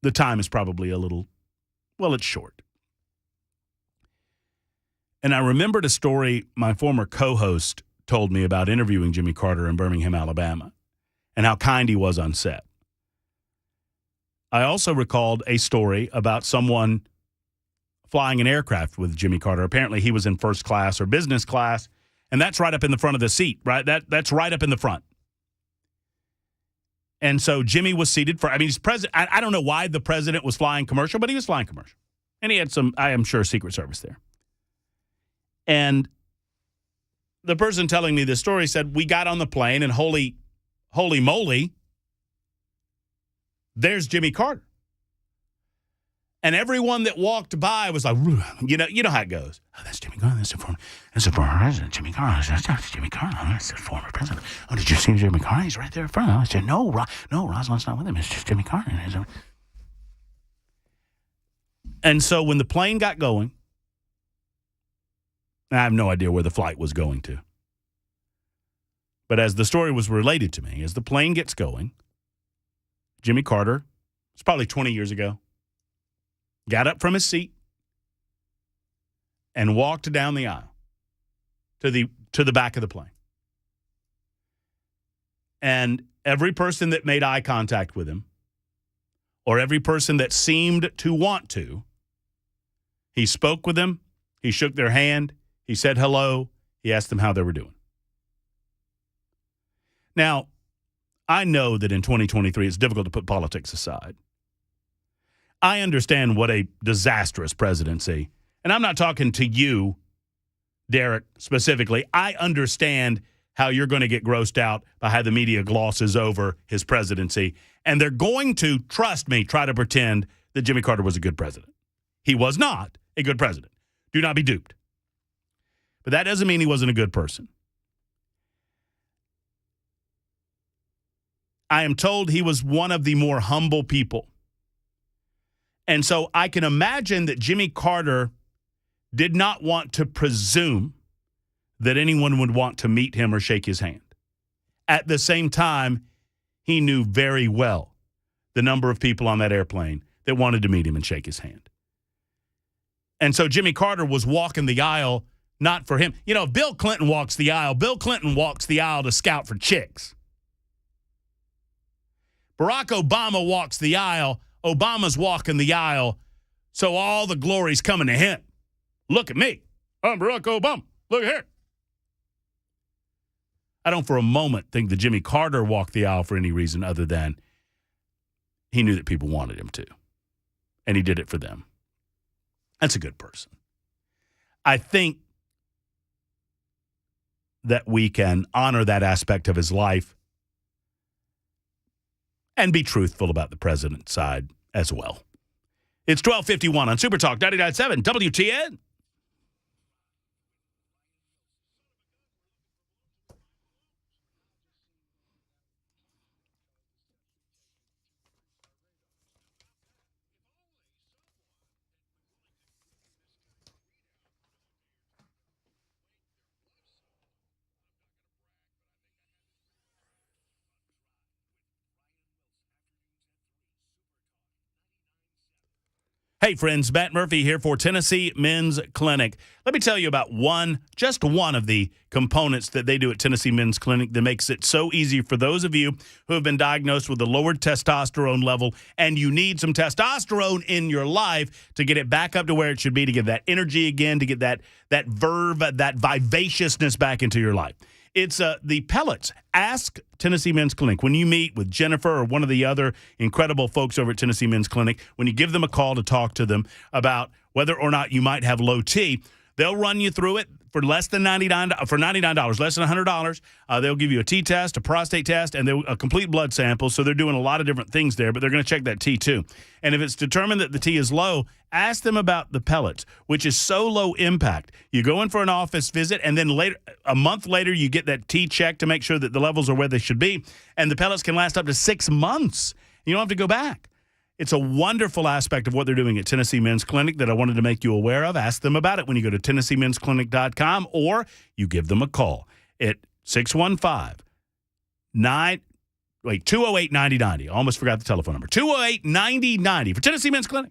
the time is probably it's short. And I remembered a story my former co-host told me about interviewing Jimmy Carter in Birmingham, Alabama, and how kind he was on set. I also recalled a story about someone flying an aircraft with Jimmy Carter. Apparently he was in first class or business class, and that's right up in the front of the seat, right? That's right up in the front. And so Jimmy was seated he's president. I don't know why the president was flying commercial, but he was flying commercial. And he had some, I am sure, Secret Service there. And the person telling me this story said, we got on the plane and holy moly, there's Jimmy Carter. And everyone that walked by was like, you know how it goes. Oh, that's Jimmy Carter. That's the former president, Jimmy Carter. That's Jimmy Carter. That's the former president. Oh, did you see Jimmy Carter? He's right there in front. I said, no, Rosalind's not with him. It's just Jimmy Carter. And so when the plane got going, I have no idea where the flight was going to. But as the story was related to me, as the plane gets going, Jimmy Carter, it's probably 20 years ago, got up from his seat and walked down the aisle to the back of the plane. And every person that made eye contact with him, or every person that seemed to want to, he spoke with them, he shook their hand, he said hello, he asked them how they were doing. Now, I know that in 2023 it's difficult to put politics aside. I understand what a disastrous presidency, and I'm not talking to you, Derek, specifically. I understand how you're going to get grossed out by how the media glosses over his presidency, and they're going to, trust me, try to pretend that Jimmy Carter was a good president. He was not a good president. Do not be duped. But that doesn't mean he wasn't a good person. I am told he was one of the more humble people. And so I can imagine that Jimmy Carter did not want to presume that anyone would want to meet him or shake his hand. At the same time, he knew very well the number of people on that airplane that wanted to meet him and shake his hand. And so Jimmy Carter was walking the aisle not for him. You know, if Bill Clinton walks the aisle, Bill Clinton walks the aisle to scout for chicks. Barack Obama walks the aisle, Obama's walking the aisle, so all the glory's coming to him. Look at me. I'm Barack Obama. Look here. I don't for a moment think that Jimmy Carter walked the aisle for any reason other than he knew that people wanted him to. And he did it for them. That's a good person. I think that we can honor that aspect of his life and be truthful about the president's side as well. It's 12:51 on Super Talk 99.7 WTN. Hey, friends, Matt Murphy here for Tennessee Men's Clinic. Let me tell you about just one of the components that they do at Tennessee Men's Clinic that makes it so easy for those of you who have been diagnosed with a lowered testosterone level and you need some testosterone in your life to get it back up to where it should be, to get that energy again, to get that verve, that vivaciousness back into your life. It's the pellets. Ask Tennessee Men's Clinic. When you meet with Jennifer or one of the other incredible folks over at Tennessee Men's Clinic, when you give them a call to talk to them about whether or not you might have low T, they'll run you through it for less than $99, less than $100. They'll give you a T test, a prostate test, and a complete blood sample. So they're doing a lot of different things there, but they're going to check that T too. And if it's determined that the T is low, ask them about the pellets, which is so low impact. You go in for an office visit, and then later, a month later, you get that T checked to make sure that the levels are where they should be. And the pellets can last up to 6 months. You don't have to go back. It's a wonderful aspect of what they're doing at Tennessee Men's Clinic that I wanted to make you aware of. Ask them about it when you go to TennesseeMen'sClinic.com or you give them a call at 208-9090. Almost forgot the telephone number. 208-9090 for Tennessee Men's Clinic.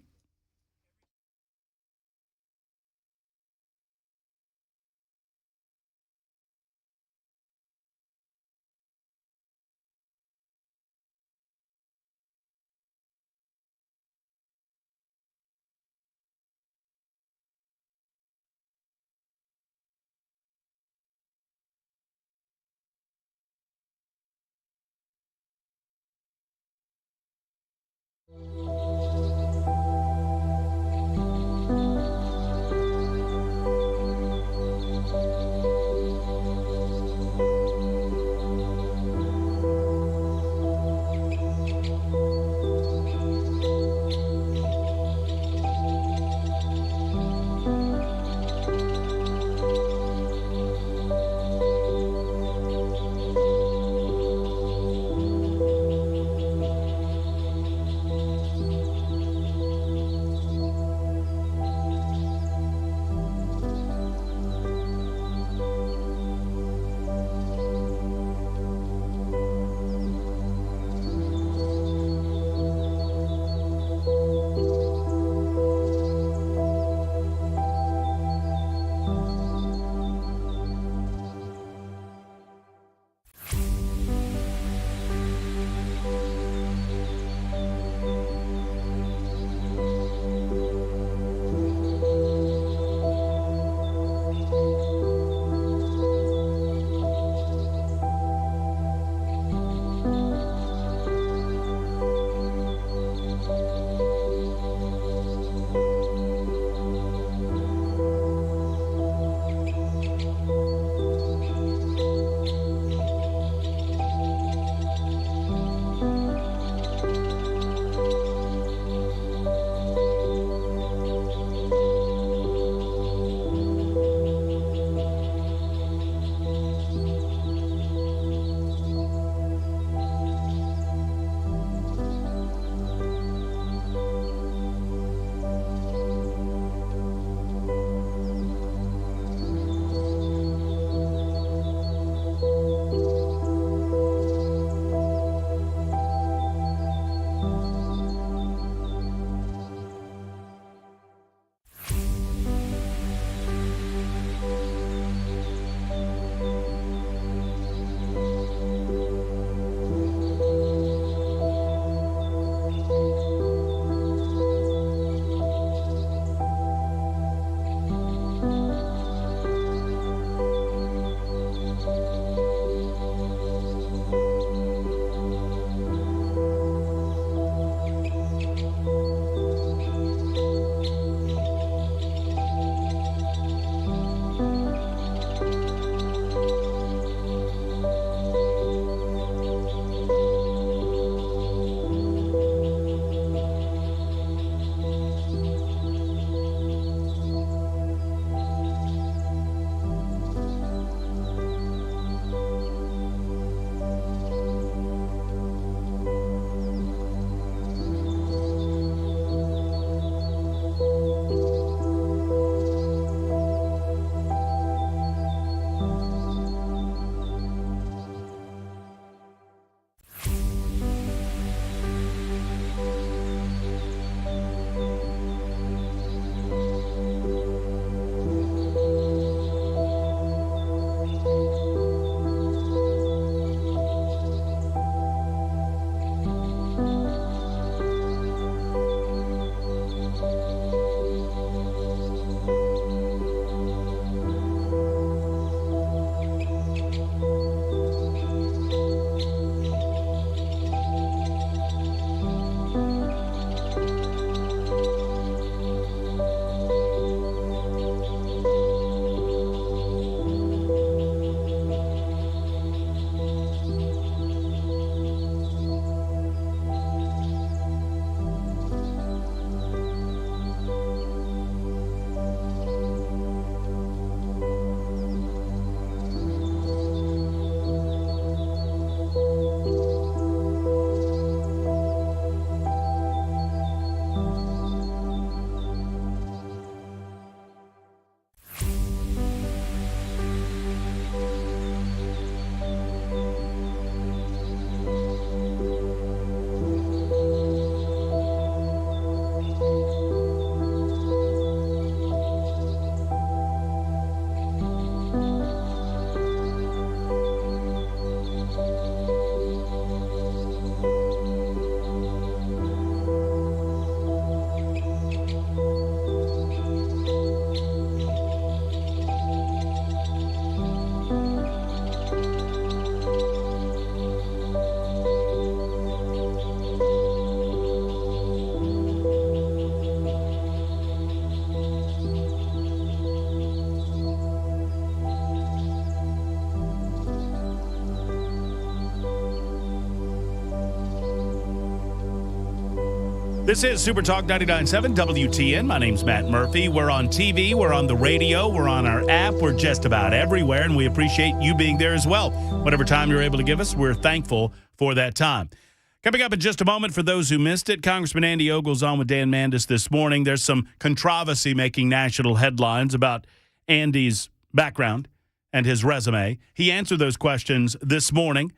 This is Super Talk 99.7 WTN. My name's Matt Murphy. We're on TV, we're on the radio, we're on our app, we're just about everywhere, and we appreciate you being there as well. Whatever time you're able to give us, we're thankful for that time. Coming up in just a moment, for those who missed it, Congressman Andy Ogles on with Dan Mandis this morning. There's some controversy making national headlines about Andy's background and his resume. He answered those questions this morning,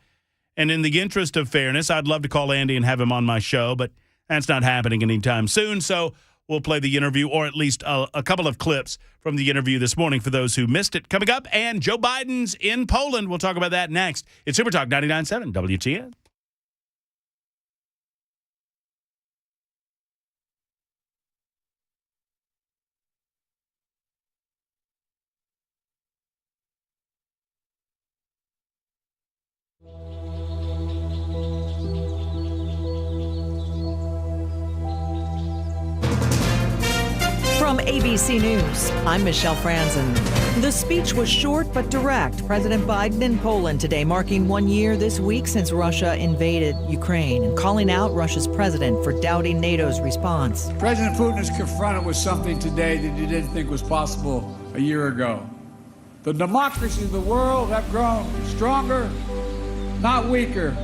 and in the interest of fairness, I'd love to call Andy and have him on my show, but that's not happening anytime soon, so we'll play the interview, or at least a couple of clips from the interview this morning for those who missed it. Coming up, and Joe Biden's in Poland. We'll talk about that next. It's Super Talk 99.7 WTN. From ABC News, I'm Michelle Franzen. The speech was short but direct. President Biden in Poland today, marking 1 year this week since Russia invaded Ukraine and calling out Russia's president for doubting NATO's response. President Putin is confronted with something today that he didn't think was possible a year ago. The democracies of the world have grown stronger, not weaker.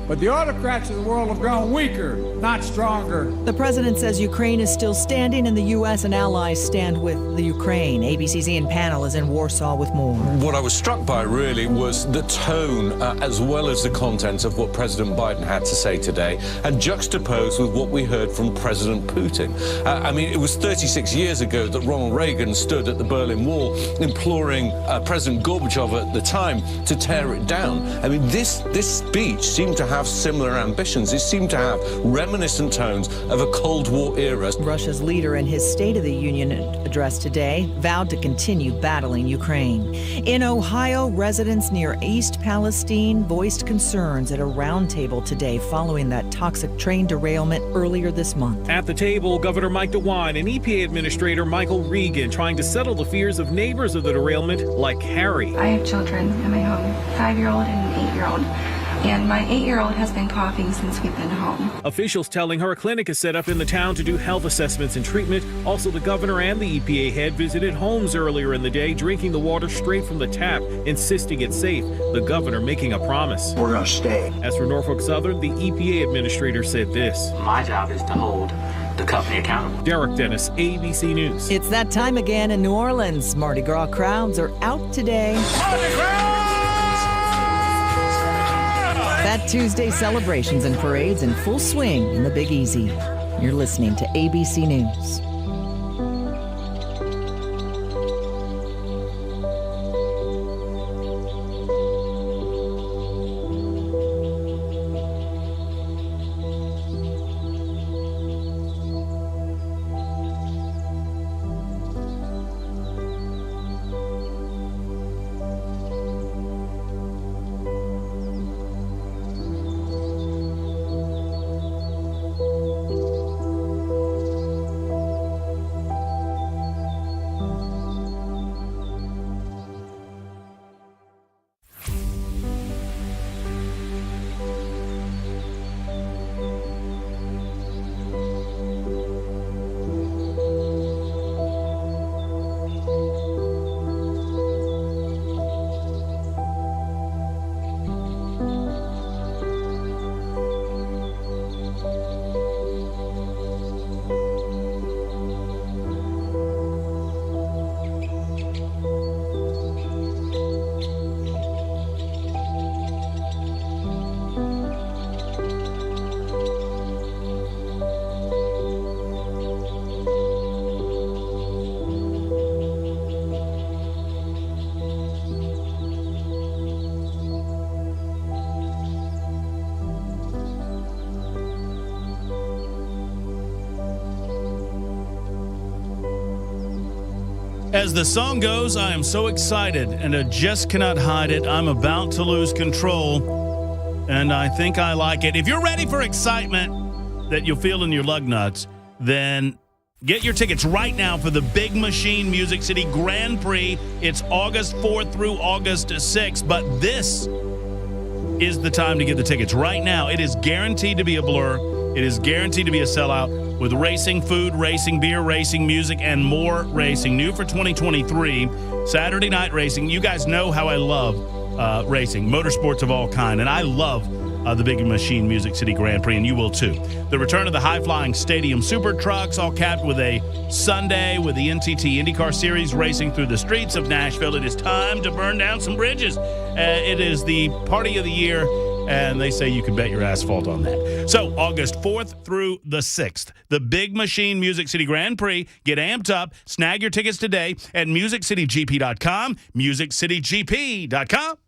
But the autocrats of the world have grown weaker, not stronger. The president says Ukraine is still standing and the U.S. and allies stand with the Ukraine. ABC's Ian Pannell is in Warsaw with more. What I was struck by really was the tone as well as the content of what President Biden had to say today, and juxtaposed with what we heard from President Putin. I mean, it was 36 years ago that Ronald Reagan stood at the Berlin Wall imploring President Gorbachev at the time to tear it down. I mean, this speech seemed to have similar ambitions. It seemed to have reminiscent tones of a Cold War era. Russia's leader in his State of the Union address today vowed to continue battling Ukraine. In Ohio, residents near East Palestine voiced concerns at a roundtable today following that toxic train derailment earlier this month. At the table, Governor Mike DeWine and EPA Administrator Michael Reagan trying to settle the fears of neighbors of the derailment like Harry. I have children in my home, 5-year-old and an 8-year-old. And my 8-year-old has been coughing since we've been home. Officials telling her a clinic is set up in the town to do health assessments and treatment. Also, the governor and the EPA head visited homes earlier in the day, drinking the water straight from the tap, insisting it's safe. The governor making a promise. We're going to stay. As for Norfolk Southern, the EPA administrator said this. My job is to hold the company accountable. Derek Dennis, ABC News. It's that time again in New Orleans. Mardi Gras crowds are out today. Mardi Gras! Fat Tuesday celebrations and parades in full swing in the Big Easy. You're listening to ABC News. As the song goes, I am so excited, and I just cannot hide it. I'm about to lose control, and I think I like it. If you're ready for excitement that you'll feel in your lug nuts, then get your tickets right now for the Big Machine Music City Grand Prix. It's August 4th through August 6th, but this is the time to get the tickets right now. It is guaranteed to be a blur. It is guaranteed to be a sellout with racing, food, racing, beer, racing, music, and more racing. New for 2023, Saturday night racing. You guys know how I love racing, motorsports of all kind, and I love the Big Machine Music City Grand Prix, and you will too. The return of the high-flying stadium super trucks, all capped with a Sunday with the NTT IndyCar Series racing through the streets of Nashville. It is time to burn down some bridges. It is the party of the year, and they say you can bet your asphalt on that. So, August 4th through the 6th, the Big Machine Music City Grand Prix. Get amped up. Snag your tickets today at MusicCityGP.com, MusicCityGP.com.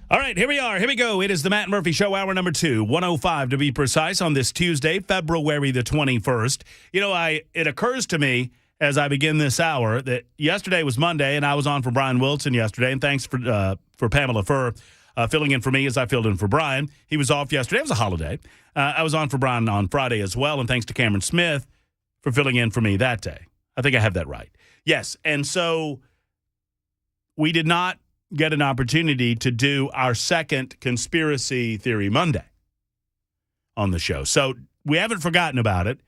All right, here we are. Here we go. It is the Matt Murphy Show, hour number 2, 105 to be precise, on this Tuesday, February the 21st. You know, it occurs to me as I begin this hour that yesterday was Monday, and I was on for Brian Wilson yesterday, and thanks for Pamela Furr filling in for me as I filled in for Brian. He was off yesterday. It was a holiday. I was on for Brian on Friday as well, and thanks to Cameron Smith for filling in for me that day. I think I have that right. Yes, and so we did not get an opportunity to do our second Conspiracy Theory Monday on the show. So we haven't forgotten about it.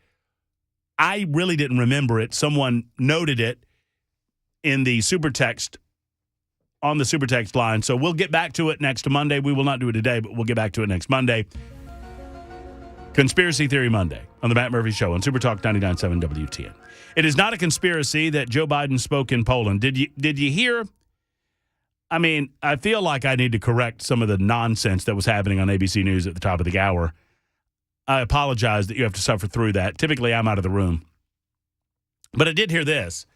I really didn't remember it. Someone noted it in the super text, on the super text line. So we'll get back to it next Monday. We will not do it today, but we'll get back to it next Monday. Conspiracy Theory Monday on the Matt Murphy Show on Super Talk 99.7 WTN. It is not a conspiracy that Joe Biden spoke in Poland. Did you hear? I mean, I feel like I need to correct some of the nonsense that was happening on ABC News at the top of the hour. I apologize that you have to suffer through that. Typically, I'm out of the room. But I did hear this,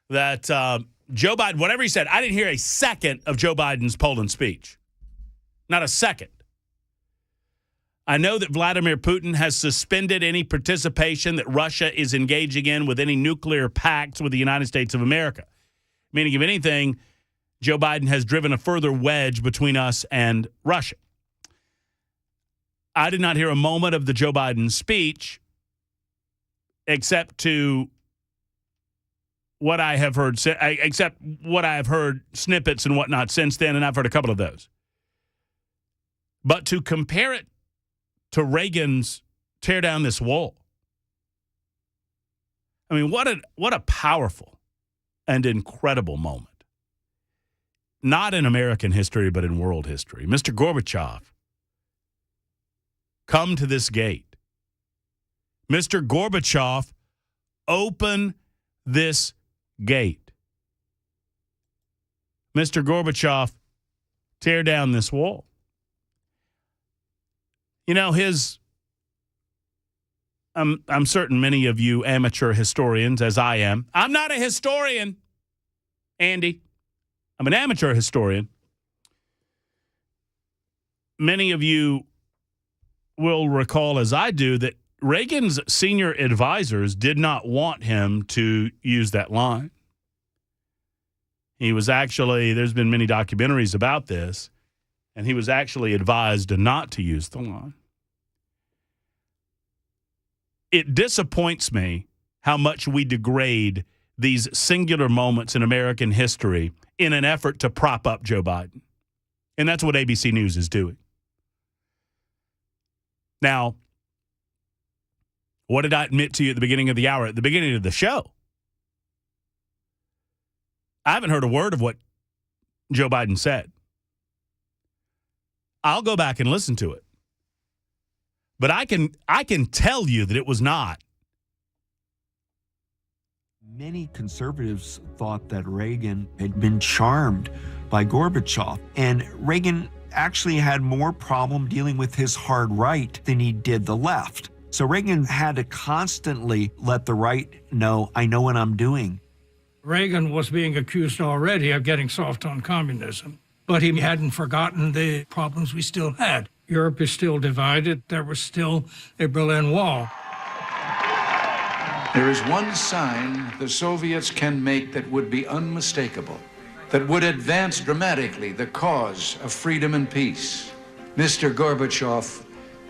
that Joe Biden, whatever he said, I didn't hear a second of Joe Biden's Poland speech. Not a second. I know that Vladimir Putin has suspended any participation that Russia is engaging in with any nuclear pacts with the United States of America. Meaning, if anything, Joe Biden has driven a further wedge between us and Russia. I did not hear a moment of the Joe Biden speech except to what I have heard, except what I have heard snippets and whatnot since then, and I've heard a couple of those. But to compare it to Reagan's tear down this wall, I mean, what a powerful and incredible moment. Not in American history, but in world history. Mr. Gorbachev, come to this gate. Mr. Gorbachev, open this gate. Mr. Gorbachev, tear down this wall. You know, I'm certain many of you amateur historians, as I am. I'm not a historian, Andy. I'm an amateur historian. Many of you will recall, as I do, that Reagan's senior advisors did not want him to use that line. He was actually, there's been many documentaries about this, and he was actually advised not to use the line. It disappoints me how much we degrade these singular moments in American history in an effort to prop up Joe Biden. And that's what ABC News is doing. Now, what did I admit to you at the beginning of the hour, at the beginning of the show? I haven't heard a word of what Joe Biden said. I'll go back and listen to it. But I can tell you that it was not. Many conservatives thought that Reagan had been charmed by Gorbachev, and Reagan actually had more problem dealing with his hard right than he did the left. So Reagan had to constantly let the right know, I know what I'm doing. Reagan was being accused already of getting soft on communism, but he hadn't forgotten the problems we still had. Europe is still divided. There was still a Berlin Wall. There is one sign the Soviets can make that would be unmistakable. that would advance dramatically the cause of freedom and peace. Mr. Gorbachev,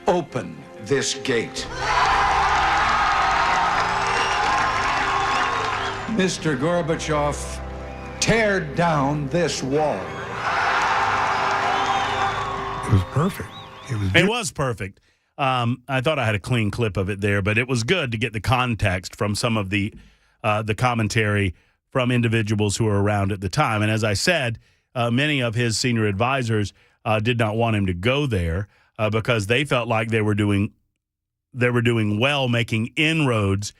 open this gate. Mr. Gorbachev, tear down this wall. It was perfect. It was perfect. I thought I had a clean clip of it there, but it was good to get the context from some of the commentary from individuals who were around at the time. And as I said, many of his senior advisors did not want him to go there because they felt like they were doing well making inroads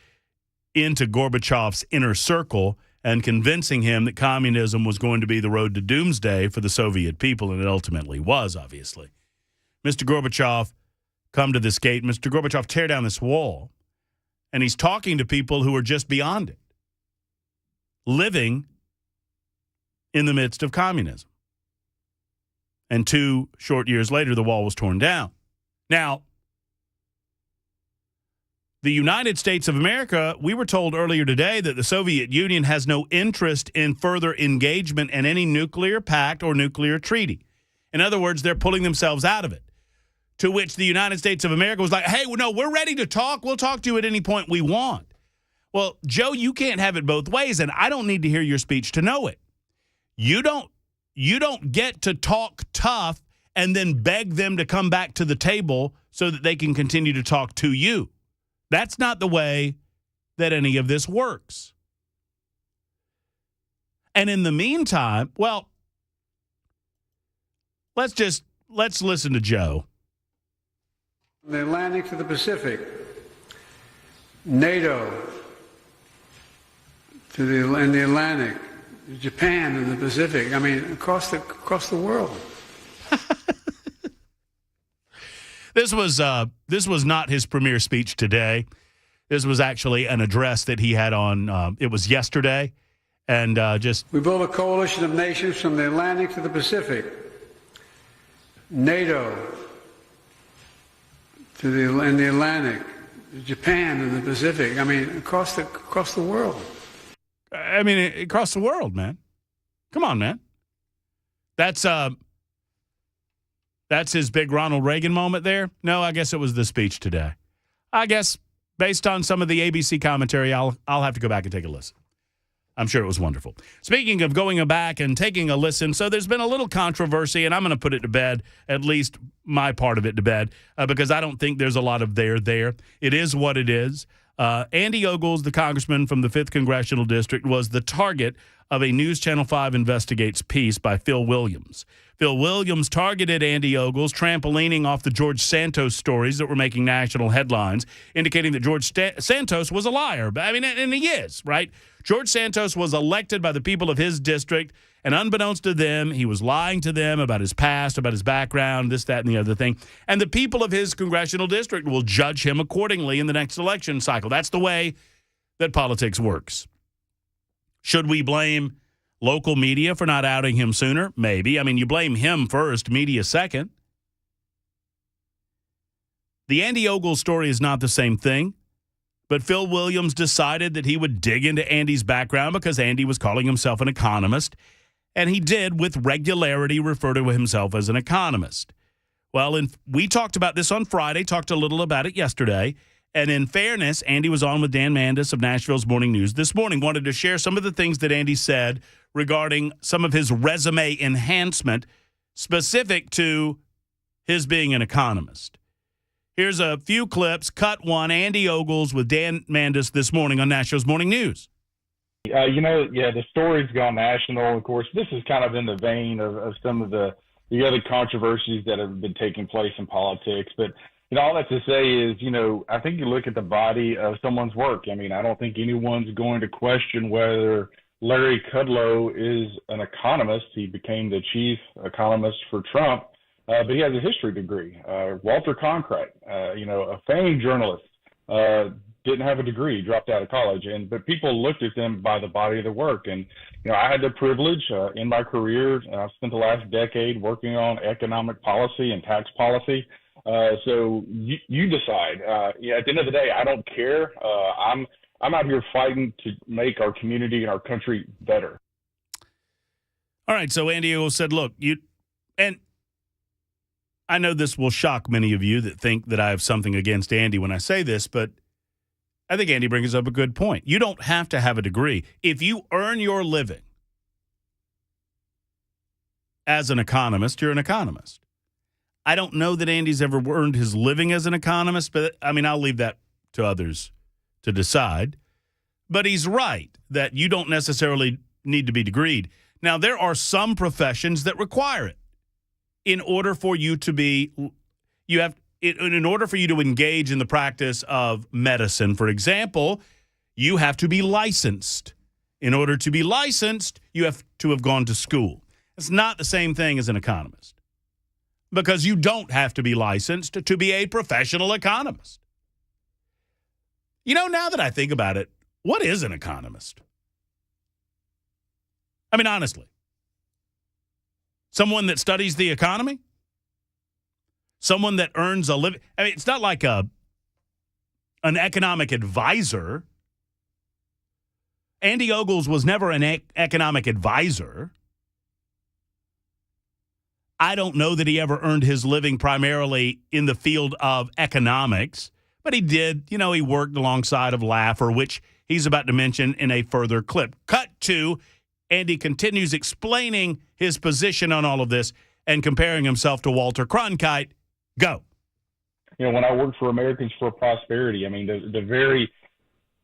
into Gorbachev's inner circle and convincing him that communism was going to be the road to doomsday for the Soviet people, and it ultimately was, obviously. Mr. Gorbachev, come to this gate. Mr. Gorbachev, tear down this wall. And he's talking to people who are just beyond it, living in the midst of communism. And 2 short years later, the wall was torn down. Now, the United States of America, we were told earlier today that the Soviet Union has no interest in further engagement in any nuclear pact or nuclear treaty. In other words, they're pulling themselves out of it. To which the United States of America was like, hey, no, we're ready to talk. We'll talk to you at any point we want. Well, Joe, you can't have it both ways, and I don't need to hear your speech to know it. You don't get to talk tough and then beg them to come back to the table so that they can continue to talk to you. That's not the way that any of this works. And in the meantime, well, let's listen to Joe. From the Atlantic to the Pacific, NATO in the Atlantic, Japan in the Pacific. I mean, across the world. This was not his premier speech today. This was actually an address that he had on. It was yesterday, and we built a coalition of nations from the Atlantic to the Pacific. NATO in the Atlantic, Japan in the Pacific. I mean, across the world. I mean, across the world, man. Come on, man. That's his big Ronald Reagan moment there. No, I guess it was the speech today. I guess based on some of the ABC commentary, I'll have to go back and take a listen. I'm sure it was wonderful. Speaking of going back and taking a listen, so there's been a little controversy, and I'm going to put it to bed, at least my part of it to bed, because I don't think there's a lot of there. It is what it is. Andy Ogles, the congressman from the 5th Congressional District, was the target of a News Channel 5 Investigates piece by Phil Williams. Phil Williams targeted Andy Ogles, trampolining off the George Santos stories that were making national headlines, indicating that George Santos was a liar. I mean, and he is, right? George Santos was elected by the people of his district, and unbeknownst to them, he was lying to them about his past, about his background, this, that, and the other thing. And the people of his congressional district will judge him accordingly in the next election cycle. That's the way that politics works. Should we blame local media for not outing him sooner? Maybe. I mean, you blame him first, media second. The Andy Ogles story is not the same thing, but Phil Williams decided that he would dig into Andy's background because Andy was calling himself an economist, and he did with regularity refer to himself as an economist. Well, we talked about this on Friday, talked a little about it yesterday. And in fairness, Andy was on with Dan Mandis of Nashville's Morning News this morning, wanted to share some of the things that Andy said regarding some of his resume enhancement specific to his being an economist. Here's a few clips. Cut one, Andy Ogles with Dan Mandis this morning on Nashville's Morning News. The story's gone national. Of course, this is kind of in the vein of some of the other controversies that have been taking place in politics. But all that to say is, I think you look at the body of someone's work. I mean, I don't think anyone's going to question whether Larry Kudlow is an economist. He became the chief economist for Trump, but he has a history degree. Walter Cronkite, a famed journalist, didn't have a degree, dropped out of college, but people looked at them by the body of the work. And I had the privilege in my career. I spent the last decade working on economic policy and tax policy. So you decide. At the end of the day, I don't care. I'm out here fighting to make our community and our country better. All right, so Andy Ogles said, look, and I know this will shock many of you that think that I have something against Andy when I say this, but I think Andy brings up a good point. You don't have to have a degree. If you earn your living as an economist, you're an economist. I don't know that Andy's ever earned his living as an economist, but I mean, I'll leave that to others to decide. But he's right that you don't necessarily need to be degreed. Now, there are some professions that require it. In order for you to be, in order for you to engage in the practice of medicine, for example, you have to be licensed. In order to be licensed, you have to have gone to school. It's not the same thing as an economist because you don't have to be licensed to be a professional economist. You know, now that I think about it, what is an economist? I mean, honestly. Someone that studies the economy? Someone that earns a living? I mean, it's not like an economic advisor. Andy Ogles was never an economic advisor. I don't know that he ever earned his living primarily in the field of economics, but he did. You know, he worked alongside of Laffer, which he's about to mention in a further clip. Cut to Andy continues explaining his position on all of this and comparing himself to Walter Cronkite. Go. You know, when I worked for Americans for Prosperity, I mean, the very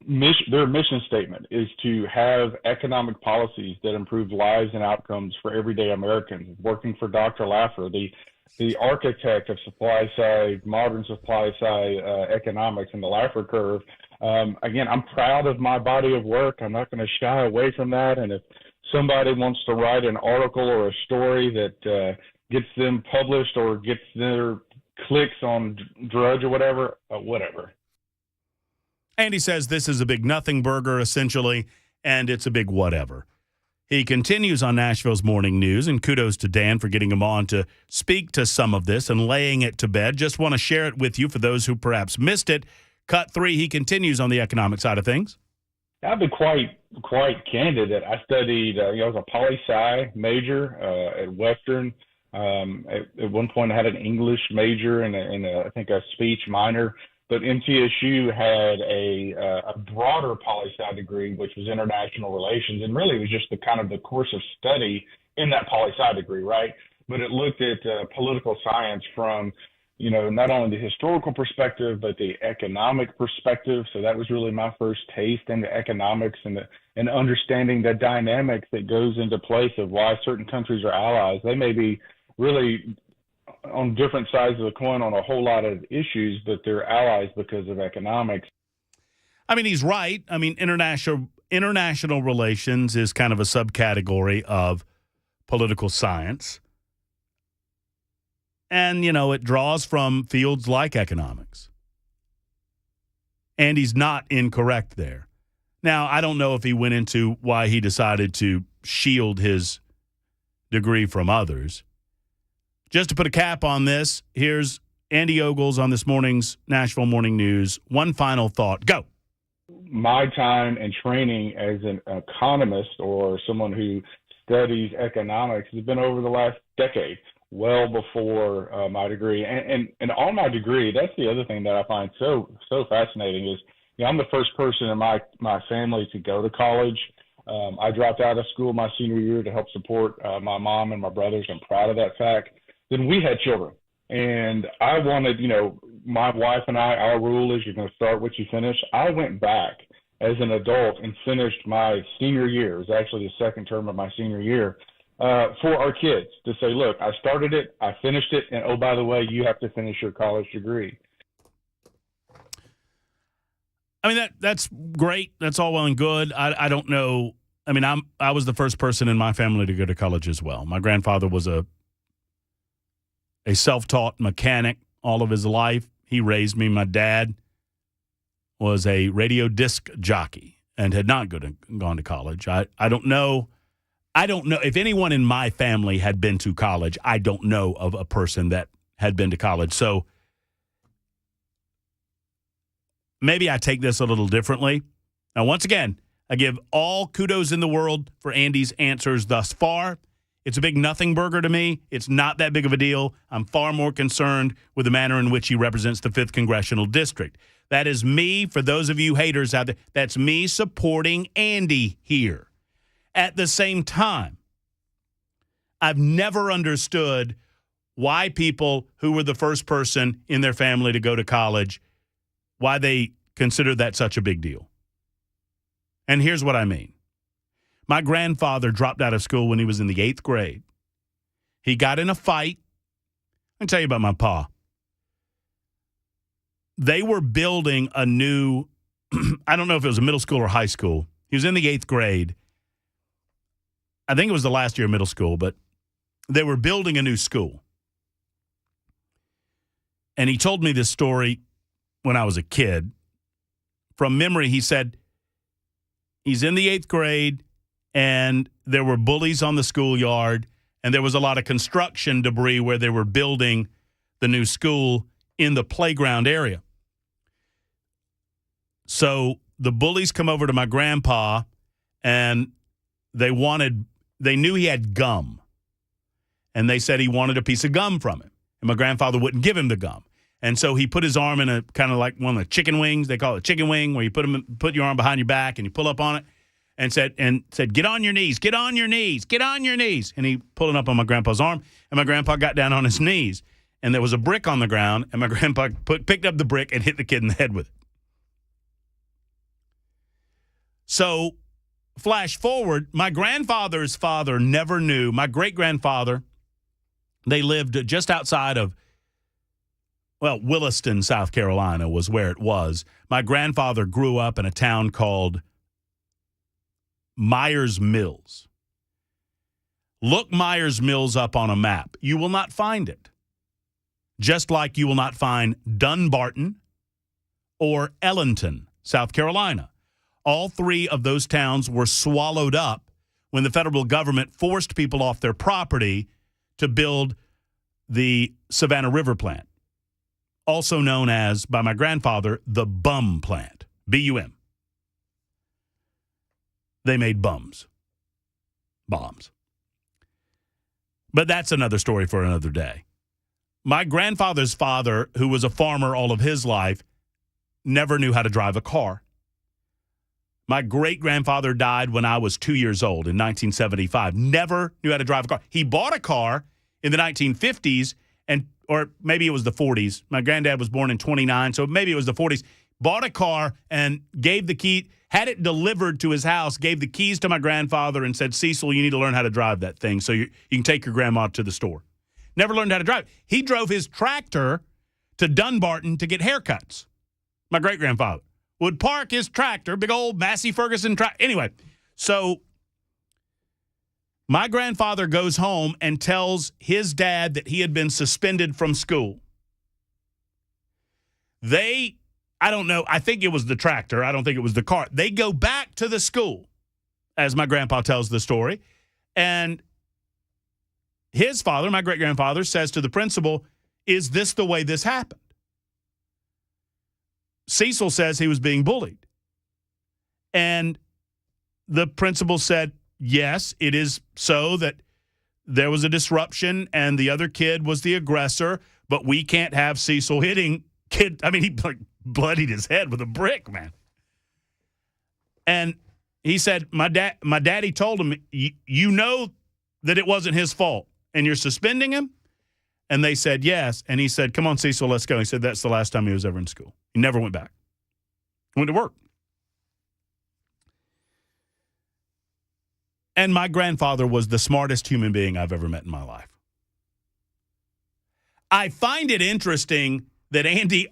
mission, their mission statement is to have economic policies that improve lives and outcomes for everyday Americans. Working for Dr. Laffer, the architect of supply side, modern supply side economics and the Laffer curve. Again, I'm proud of my body of work. I'm not going to shy away from that. And if somebody wants to write an article or a story that gets them published or gets their clicks on Drudge or whatever, whatever. Andy says this is a big nothing burger, essentially, and it's a big whatever. He continues on Nashville's Morning News, and kudos to Dan for getting him on to speak to some of this and laying it to bed. Just want to share it with you for those who perhaps missed it. Cut 3, he continues on the economic side of things. I've been quite candid that I studied, I was a poli-sci major at Western. At one point, I had an English major and I think a speech minor. But MTSU had a broader poli-sci degree, which was international relations, and really it was just the course of study in that poli-sci degree, right? But it looked at political science from, you know, not only the historical perspective, but the economic perspective. So that was really my first taste into economics and understanding the dynamic that goes into place of why certain countries are allies. They may be really on different sides of the coin on a whole lot of issues, but they're allies because of economics. I mean, he's right. I mean, international relations is kind of a subcategory of political science. And, you know, it draws from fields like economics. And he's not incorrect there. Now, I don't know if he went into why he decided to shield his degree from others. Just to put a cap on this, here's Andy Ogles on this morning's Nashville Morning News. One final thought. Go. My time and training as an economist or someone who studies economics has been over the last decade, well before my degree. And on my degree, that's the other thing that I find so fascinating is, you know, I'm the first person in my family to go to college. I dropped out of school my senior year to help support my mom and my brothers. I'm proud of that fact. Then we had children. And I wanted, you know, my wife and I, our rule is you're going to start what you finish. I went back as an adult and finished my senior year. It was actually the second term of my senior year for our kids to say, look, I started it, I finished it, and oh, by the way, you have to finish your college degree. I mean, that's great. That's all well and good. I don't know. I mean, I was the first person in my family to go to college as well. My grandfather was a self-taught mechanic all of his life. He raised me. My dad was a radio disc jockey and had not gone to college. I don't know. I don't know if anyone in my family had been to college. I don't know of a person that had been to college. So maybe I take this a little differently. Now, once again, I give all kudos in the world for Andy's answers thus far. It's a big nothing burger to me. It's not that big of a deal. I'm far more concerned with the manner in which he represents the 5th Congressional District. That is me, for those of you haters out there, that's me supporting Andy here. At the same time, I've never understood why people who were the first person in their family to go to college, why they consider that such a big deal. And here's what I mean. My grandfather dropped out of school when he was in the 8th grade. He got in a fight. Let me tell you about my pa. They were building a new, I don't know if it was a middle school or high school. He was in the 8th grade. I think it was the last year of middle school, but they were building a new school. And he told me this story when I was a kid. From memory, he said he's in the 8th grade, and there were bullies on the schoolyard, and there was a lot of construction debris where they were building the new school in the playground area. So the bullies come over to my grandpa, and they knew he had gum. And they said he wanted a piece of gum from him. And my grandfather wouldn't give him the gum. And so he put his arm in a kind of like one of the chicken wings. They call it a chicken wing, where you put your arm behind your back and you pull up on it. And said, get on your knees, get on your knees, get on your knees. And he pulled up on my grandpa's arm, and my grandpa got down on his knees. And there was a brick on the ground, and my grandpa picked up the brick and hit the kid in the head with it. So, flash forward, my grandfather's father never knew. My great-grandfather, they lived just outside of, Williston, South Carolina was where it was. My grandfather grew up in a town called Myers Mills. Look Myers Mills up on a map. You will not find it. Just like you will not find Dunbarton or Ellenton, South Carolina. All three of those towns were swallowed up when the federal government forced people off their property to build the Savannah River plant, also known as, by my grandfather, the Bum plant, B-U-M. They made bombs. But that's another story for another day. My grandfather's father, who was a farmer all of his life, never knew how to drive a car. My great-grandfather died when I was 2 years old in 1975. Never knew how to drive a car. He bought a car in the 1950s, or maybe it was the 40s. My granddad was born in 29, so maybe it was the 40s. Bought a car and gave the key, had it delivered to his house, gave the keys to my grandfather and said, Cecil, you need to learn how to drive that thing so you can take your grandma to the store. Never learned how to drive. He drove his tractor to Dunbarton to get haircuts. My great-grandfather would park his tractor, big old Massey Ferguson tractor. Anyway, so my grandfather goes home and tells his dad that he had been suspended from school. I don't know, I think it was the tractor. I don't think it was the car. They go back to the school, as my grandpa tells the story, and his father, my great-grandfather, says to the principal, is this the way this happened? Cecil says he was being bullied. And the principal said, yes, it is so that there was a disruption and the other kid was the aggressor, but we can't have Cecil hitting kid. I mean, he bloodied his head with a brick, man. And he said, my daddy told him, you know that it wasn't his fault and you're suspending him? And they said, yes. And he said, come on, Cecil, let's go. He said, that's the last time he was ever in school. He never went back. He went to work. And my grandfather was the smartest human being I've ever met in my life. I find it interesting that Andy,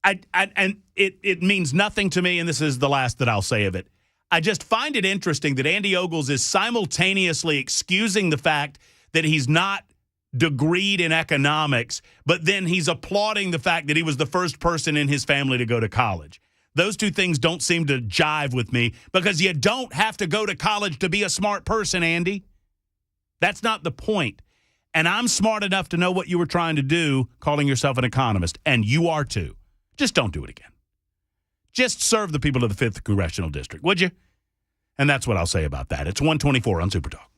and it means nothing to me, and this is the last that I'll say of it. I just find it interesting that Andy Ogles is simultaneously excusing the fact that he's not degreed in economics, but then he's applauding the fact that he was the first person in his family to go to college. Those two things don't seem to jive with me because you don't have to go to college to be a smart person, Andy. That's not the point. And I'm smart enough to know what you were trying to do, calling yourself an economist, and you are too. Just don't do it again. Just serve the people of the 5th Congressional District, would you? And that's what I'll say about that. It's 124 on Super Talk.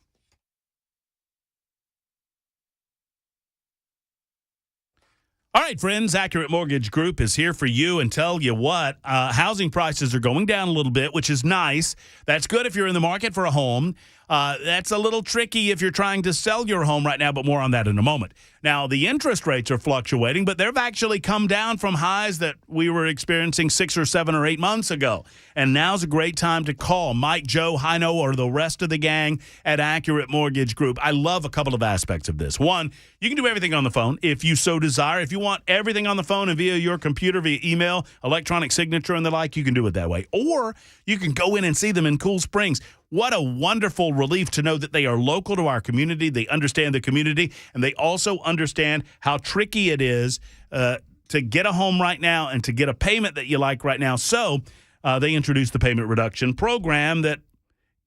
All right, friends, Accurate Mortgage Group is here for you, and tell you what, housing prices are going down a little bit, which is nice. That's good if you're in the market for a home. That's a little tricky if you're trying to sell your home right now, but more on that in a moment. Now, the interest rates are fluctuating, but they've actually come down from highs that we were experiencing 6 or 7 or 8 months ago. And now's a great time to call Mike, Joe, Hino, or the rest of the gang at Accurate Mortgage Group. I love a couple of aspects of this. One, you can do everything on the phone if you so desire. If you want everything on the phone and via your computer, via email, electronic signature, and the like, you can do it that way. Or you can go in and see them in Cool Springs. What a wonderful relief to know that they are local to our community. They understand the community, and they also understand how tricky it is to get a home right now and to get a payment that you like right now. So they introduced the payment reduction program that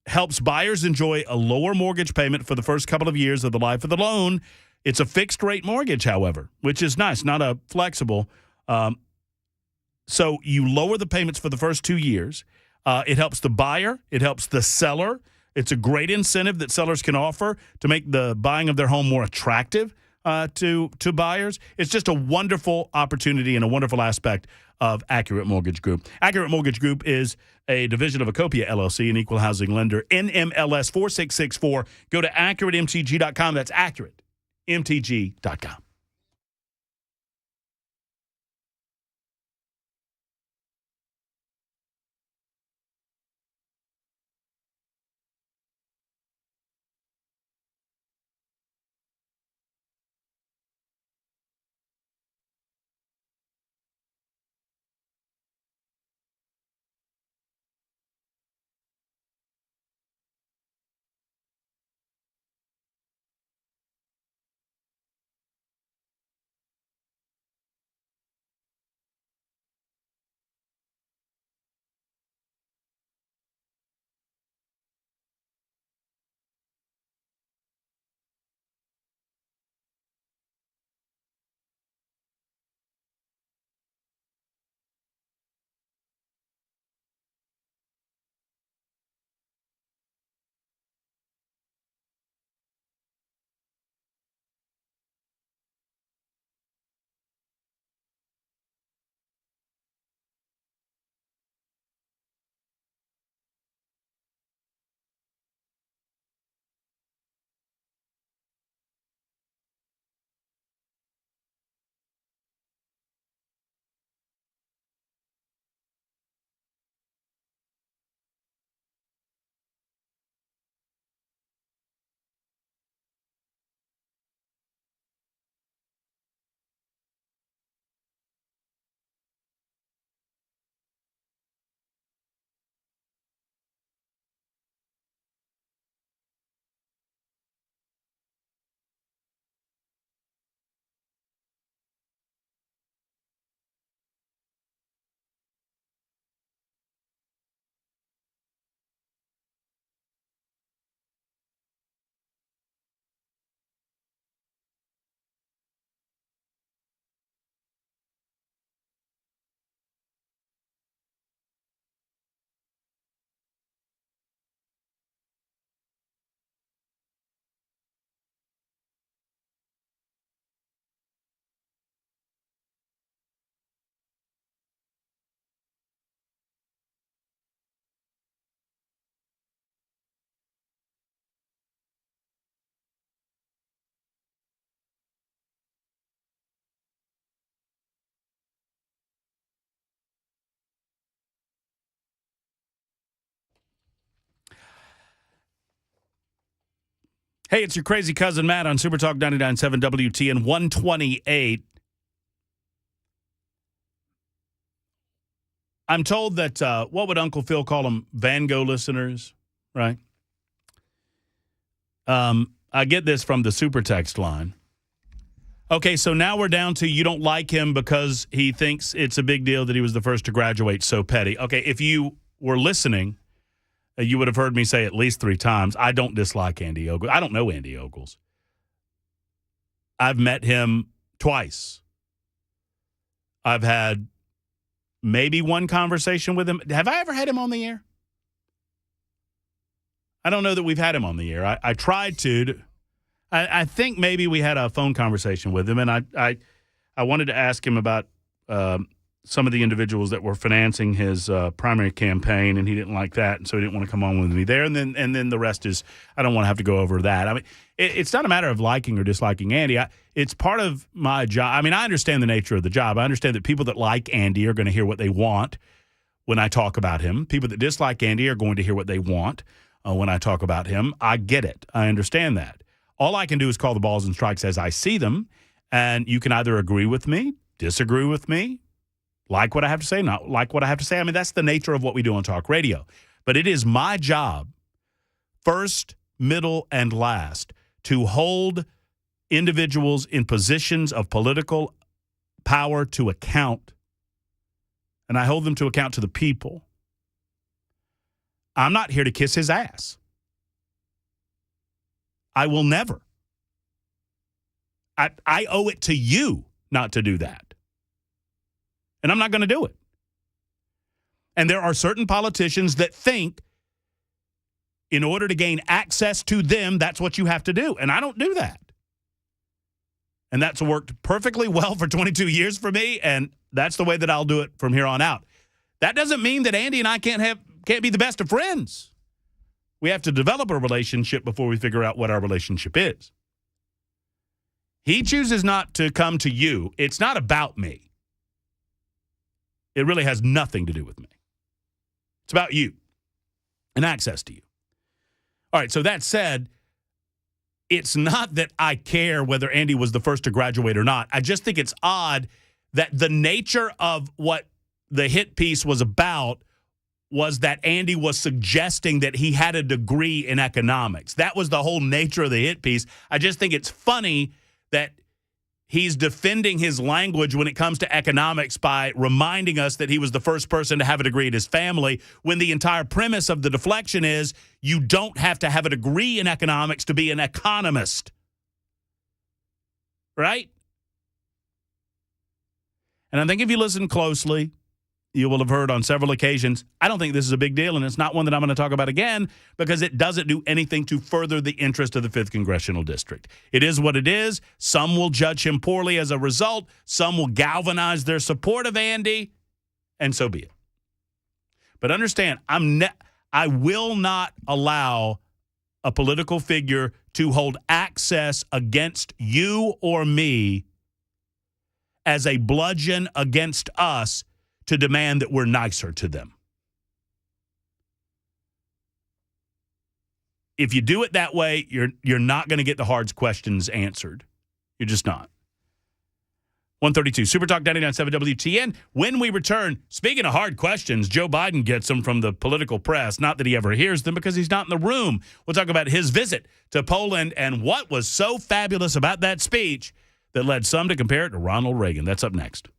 helps buyers enjoy a lower mortgage payment for the first couple of years of the life of the loan. It's a fixed rate mortgage, however, which is nice, not a flexible. So you lower the payments for the first 2 years. It helps the buyer. It helps the seller. It's a great incentive that sellers can offer to make the buying of their home more attractive to buyers. It's just a wonderful opportunity and a wonderful aspect of Accurate Mortgage Group. Accurate Mortgage Group is a division of Acopia LLC, an equal housing lender, NMLS 4664. Go to AccurateMTG.com. That's AccurateMTG.com. Hey, it's your crazy cousin Matt on Super Talk 99.7 WTN 128. I'm told that, what would Uncle Phil call them? Van Gogh listeners, right? I get this from the super text line. Okay, so now we're down to you don't like him because he thinks it's a big deal that he was the first to graduate, so petty. Okay, if you were listening, you would have heard me say at least 3 times, I don't dislike Andy Ogles. I don't know Andy Ogles. I've met him twice. I've had maybe one conversation with him. Have I ever had him on the air? I don't know that we've had him on the air. I tried to. I think maybe we had a phone conversation with him, and I wanted to ask him about some of the individuals that were financing his primary campaign, and he didn't like that, and so he didn't want to come on with me there. And then the rest is, I don't want to have to go over that. I mean, it's not a matter of liking or disliking Andy. It's part of my job. I mean, I understand the nature of the job. I understand that people that like Andy are going to hear what they want when I talk about him. People that dislike Andy are going to hear what they want when I talk about him. I get it. I understand that. All I can do is call the balls and strikes as I see them, and you can either agree with me, disagree with me, like what I have to say, not like what I have to say. I mean, that's the nature of what we do on talk radio. But it is my job, first, middle, and last, to hold individuals in positions of political power to account. And I hold them to account to the people. I'm not here to kiss his ass. I will never. I owe it to you not to do that. And I'm not going to do it. And there are certain politicians that think in order to gain access to them, that's what you have to do. And I don't do that. And that's worked perfectly well for 22 years for me, and that's the way that I'll do it from here on out. That doesn't mean that Andy and I can't be the best of friends. We have to develop a relationship before we figure out what our relationship is. He chooses not to come to you. It's not about me. It really has nothing to do with me. It's about you and access to you. All right, so that said, it's not that I care whether Andy was the first to graduate or not. I just think it's odd that the nature of what the hit piece was about was that Andy was suggesting that he had a degree in economics. That was the whole nature of the hit piece. I just think it's funny that he's defending his language when it comes to economics by reminding us that he was the first person to have a degree in his family, when the entire premise of the deflection is you don't have to have a degree in economics to be an economist. Right? And I think if you listen closely, you will have heard on several occasions, I don't think this is a big deal, and it's not one that I'm going to talk about again because it doesn't do anything to further the interest of the 5th Congressional District. It is what it is. Some will judge him poorly as a result. Some will galvanize their support of Andy, and so be it. But understand, I will not allow a political figure to hold access against you or me as a bludgeon against us to demand that we're nicer to them. If you do it that way, you're not going to get the hard questions answered. You're just not. 132, Super Talk 99.7 WTN. When we return, speaking of hard questions, Joe Biden gets them from the political press. Not that he ever hears them because he's not in the room. We'll talk about his visit to Poland and what was so fabulous about that speech that led some to compare it to Ronald Reagan. That's up next.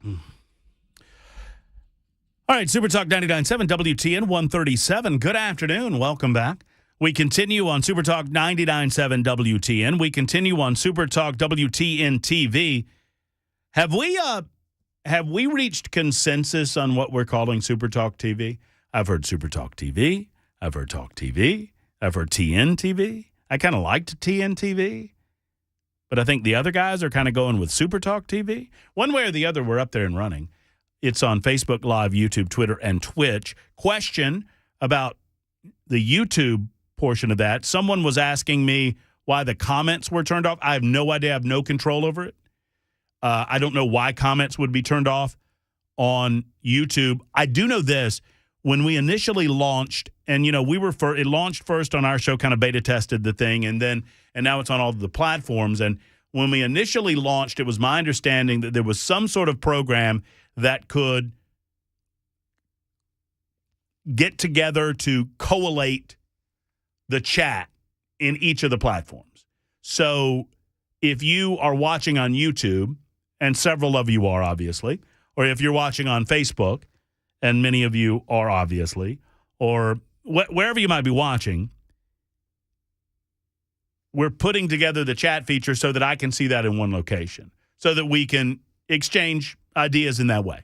All right, Super Talk 99.7 WTN 137. Good afternoon. Welcome back. We continue on Super Talk 99.7 WTN. We continue on Super Talk WTN TV. Have we reached consensus on what we're calling Super Talk TV? I've heard Super Talk TV. I've heard Talk TV. I've heard TN TV. I kind of liked TN TV. But I think the other guys are kind of going with Super Talk TV. One way or the other, we're up there and running. It's on Facebook Live, YouTube, Twitter, and Twitch. Question about the YouTube portion of that. Someone was asking me why the comments were turned off. I have no idea. I have no control over it. I don't know why comments would be turned off on YouTube. I do know this. When we initially launched, and, it launched first on our show, kind of beta tested the thing, and now it's on all of the platforms. And when we initially launched, it was my understanding that there was some sort of program that could get together to collate the chat in each of the platforms. So if you are watching on YouTube, and several of you are obviously, or if you're watching on Facebook, and many of you are obviously, or wherever you might be watching, we're putting together the chat feature so that I can see that in one location, so that we can exchange ideas in that way.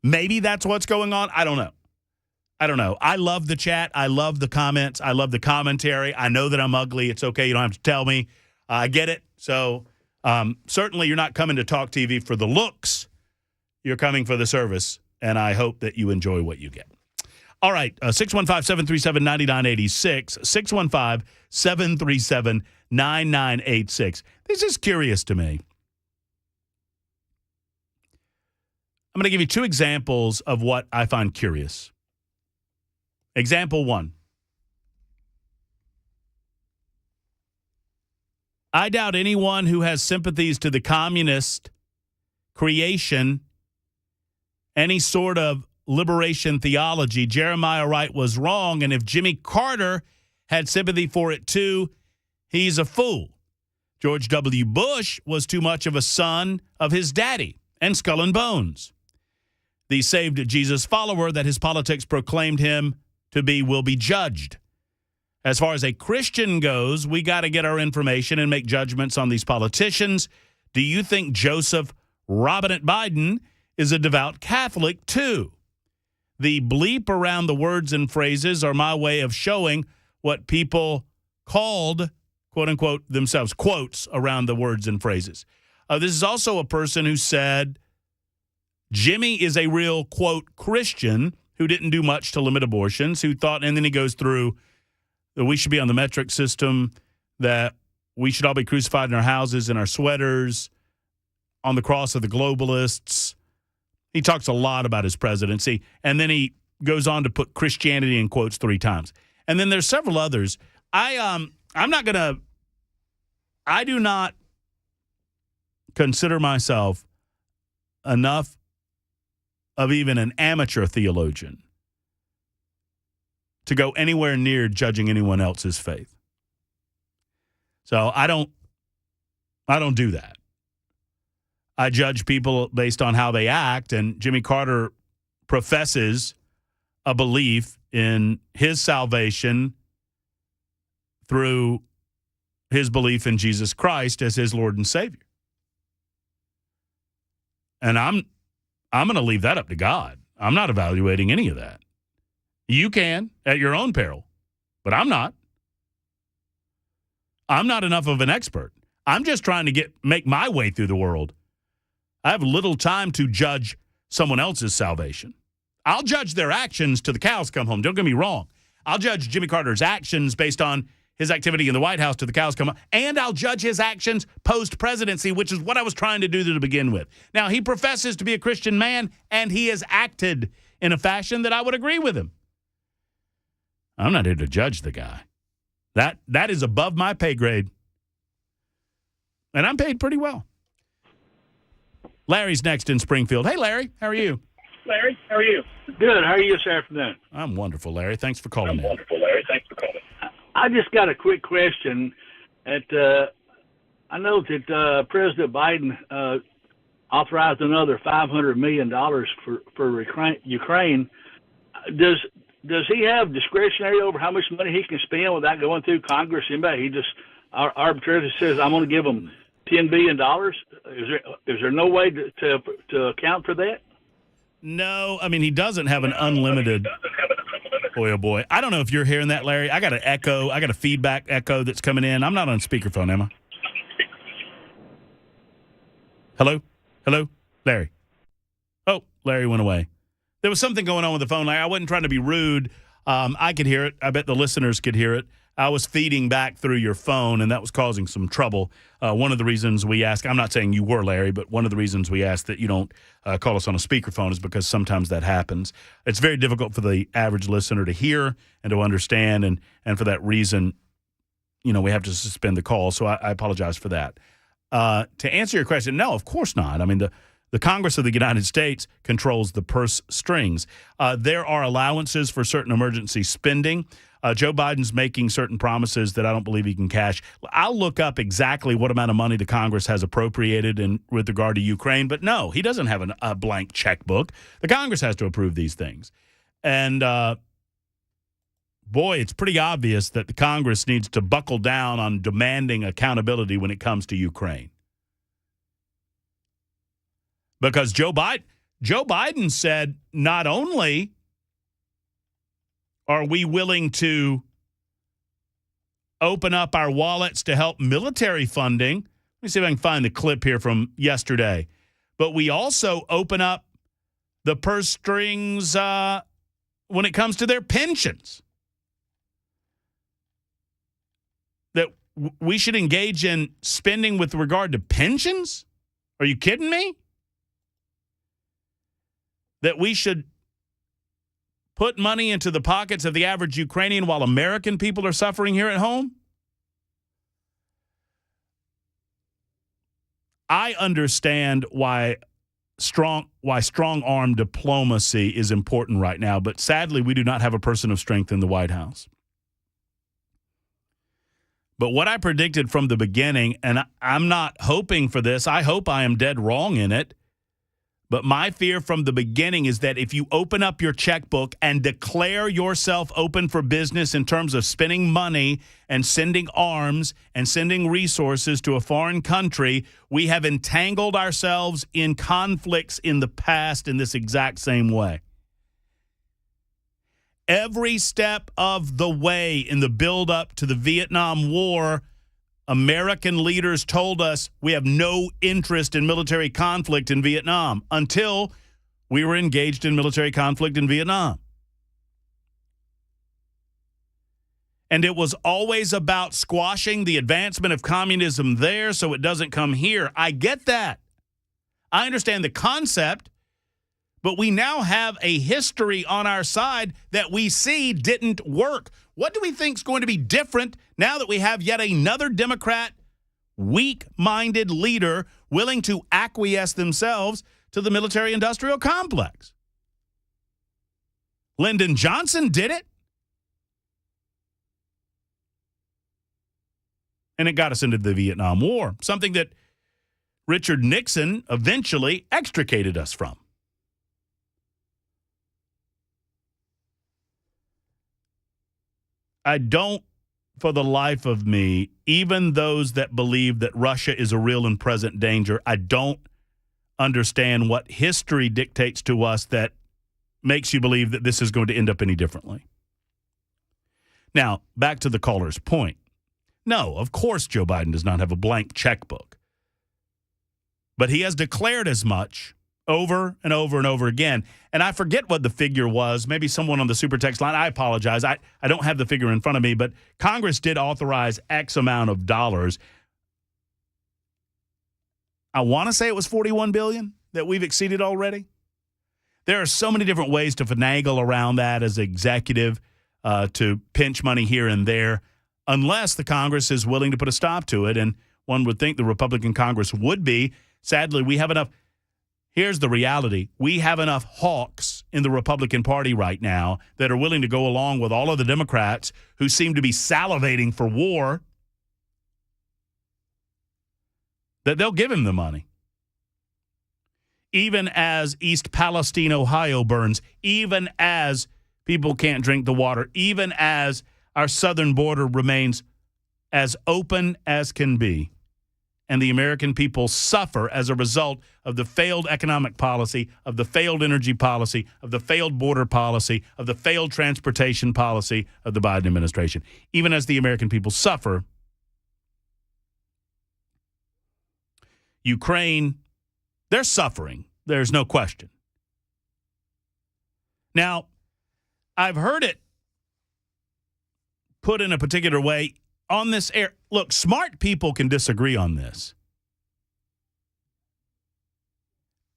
Maybe that's what's going on. I don't know. I love the chat. I love the comments. I love the commentary. I know that I'm ugly. It's okay. You don't have to tell me. I get it. So certainly you're not coming to Talk TV for the looks. You're coming for the service, and I hope that you enjoy what you get. All right, 615-737-9986, 615-737-9986. This is curious to me. I'm going to give you two examples of what I find curious. Example one. I doubt anyone who has sympathies to the communist creation, any sort of liberation theology. Jeremiah Wright was wrong, and if Jimmy Carter had sympathy for it too, he's a fool. George W. Bush was too much of a son of his daddy and Skull and Bones. The saved Jesus follower that his politics proclaimed him to be will be judged. As far as a Christian goes, we got to get our information and make judgments on these politicians. Do you think Joseph Robinette Biden is a devout Catholic too? The bleep around the words and phrases are my way of showing what people called, quote unquote, themselves, quotes around the words and phrases. This is also a person who said Jimmy is a real, quote, Christian who didn't do much to limit abortions, who thought, and then he goes through that we should be on the metric system, that we should all be crucified in our houses, in our sweaters, on the cross of the globalists. He talks a lot about his presidency, and then he goes on to put Christianity in quotes 3 times. And then there's several others. I do not consider myself enough of even an amateur theologian to go anywhere near judging anyone else's faith. So I don't do that. I judge people based on how they act, and Jimmy Carter professes a belief in his salvation through his belief in Jesus Christ as his Lord and Savior. And I'm going to leave that up to God. I'm not evaluating any of that. You can at your own peril, but I'm not. I'm not enough of an expert. I'm just trying to make my way through the world. I have little time to judge someone else's salvation. I'll judge their actions till the cows come home. Don't get me wrong. I'll judge Jimmy Carter's actions based on his activity in the White House till the cows come home. And I'll judge his actions post-presidency, which is what I was trying to do to begin with. Now, he professes to be a Christian man, and he has acted in a fashion that I would agree with him. I'm not here to judge the guy. That is above my pay grade. And I'm paid pretty well. Larry's next in Springfield. Hey, Larry. How are you? Larry, how are you? Good. How are you this afternoon? I'm wonderful, Larry. Thanks for calling in. I just got a quick question. I know that President Biden authorized another $500 million for Ukraine. Does he have discretionary over how much money he can spend without going through Congress? Anybody? He just arbitrarily says, "I'm going to give him $10 billion." Is there no way to account for that? No, I mean, he doesn't have an unlimited. Boy, oh boy. I don't know if you're hearing that, Larry. I got an echo. I got a feedback echo that's coming in. I'm not on speakerphone, am I? Hello? Hello? Larry. Oh, Larry went away. There was something going on with the phone, Larry. I wasn't trying to be rude. I could hear it. I bet the listeners could hear it. I was feeding back through your phone, and that was causing some trouble. One of the reasons we ask, I'm not saying you were, Larry, but one of the reasons we ask that you don't call us on a speakerphone is because sometimes that happens. It's very difficult for the average listener to hear and to understand, and for that reason, we have to suspend the call, so I apologize for that. To answer your question, no, of course not. I mean, the Congress of the United States controls the purse strings. There are allowances for certain emergency spending. Joe Biden's making certain promises that I don't believe he can cash. I'll look up exactly what amount of money the Congress has appropriated with regard to Ukraine, but no, he doesn't have a blank checkbook. The Congress has to approve these things. And, boy, it's pretty obvious that the Congress needs to buckle down on demanding accountability when it comes to Ukraine. Because Joe Biden said not only are we willing to open up our wallets to help military funding? Let me see if I can find the clip here from yesterday. But we also open up the purse strings when it comes to their pensions. That we should engage in spending with regard to pensions? Are you kidding me? That we should put money into the pockets of the average Ukrainian while American people are suffering here at home? I understand why strong-arm diplomacy is important right now, but sadly we do not have a person of strength in the White House. But what I predicted from the beginning, and I'm not hoping for this, I hope I am dead wrong in it, but my fear from the beginning is that if you open up your checkbook and declare yourself open for business in terms of spending money and sending arms and sending resources to a foreign country, we have entangled ourselves in conflicts in the past in this exact same way. Every step of the way in the buildup to the Vietnam War, American leaders told us we have no interest in military conflict in Vietnam until we were engaged in military conflict in Vietnam. And it was always about squashing the advancement of communism there so it doesn't come here. I get that. I understand the concept, but we now have a history on our side that we see didn't work. What do we think is going to be different now that we have yet another Democrat, weak-minded leader willing to acquiesce themselves to the military-industrial complex? Lyndon Johnson did it. And it got us into the Vietnam War, something that Richard Nixon eventually extricated us from. I don't, for the life of me, even those that believe that Russia is a real and present danger, I don't understand what history dictates to us that makes you believe that this is going to end up any differently. Now, back to the caller's point. No, of course Joe Biden does not have a blank checkbook. But he has declared as much over and over and over again. And I forget what the figure was. Maybe someone on the super text line. I apologize. I don't have the figure in front of me, but Congress did authorize X amount of dollars. I want to say it was $41 billion that we've exceeded already. There are so many different ways to finagle around that as executive, to pinch money here and there, unless the Congress is willing to put a stop to it. And one would think the Republican Congress would be. Sadly, we have enough. Here's the reality. We have enough hawks in the Republican Party right now that are willing to go along with all of the Democrats who seem to be salivating for war, that they'll give him the money. even as East Palestine, Ohio burns, even as people can't drink the water, even as our southern border remains as open as can be, and the American people suffer as a result of the failed economic policy, of the failed energy policy, of the failed border policy, of the failed transportation policy of the Biden administration. Even as the American people suffer, Ukraine, they're suffering. There's no question. Now, I've heard it put in a particular way on this air. Look, smart people can disagree on this.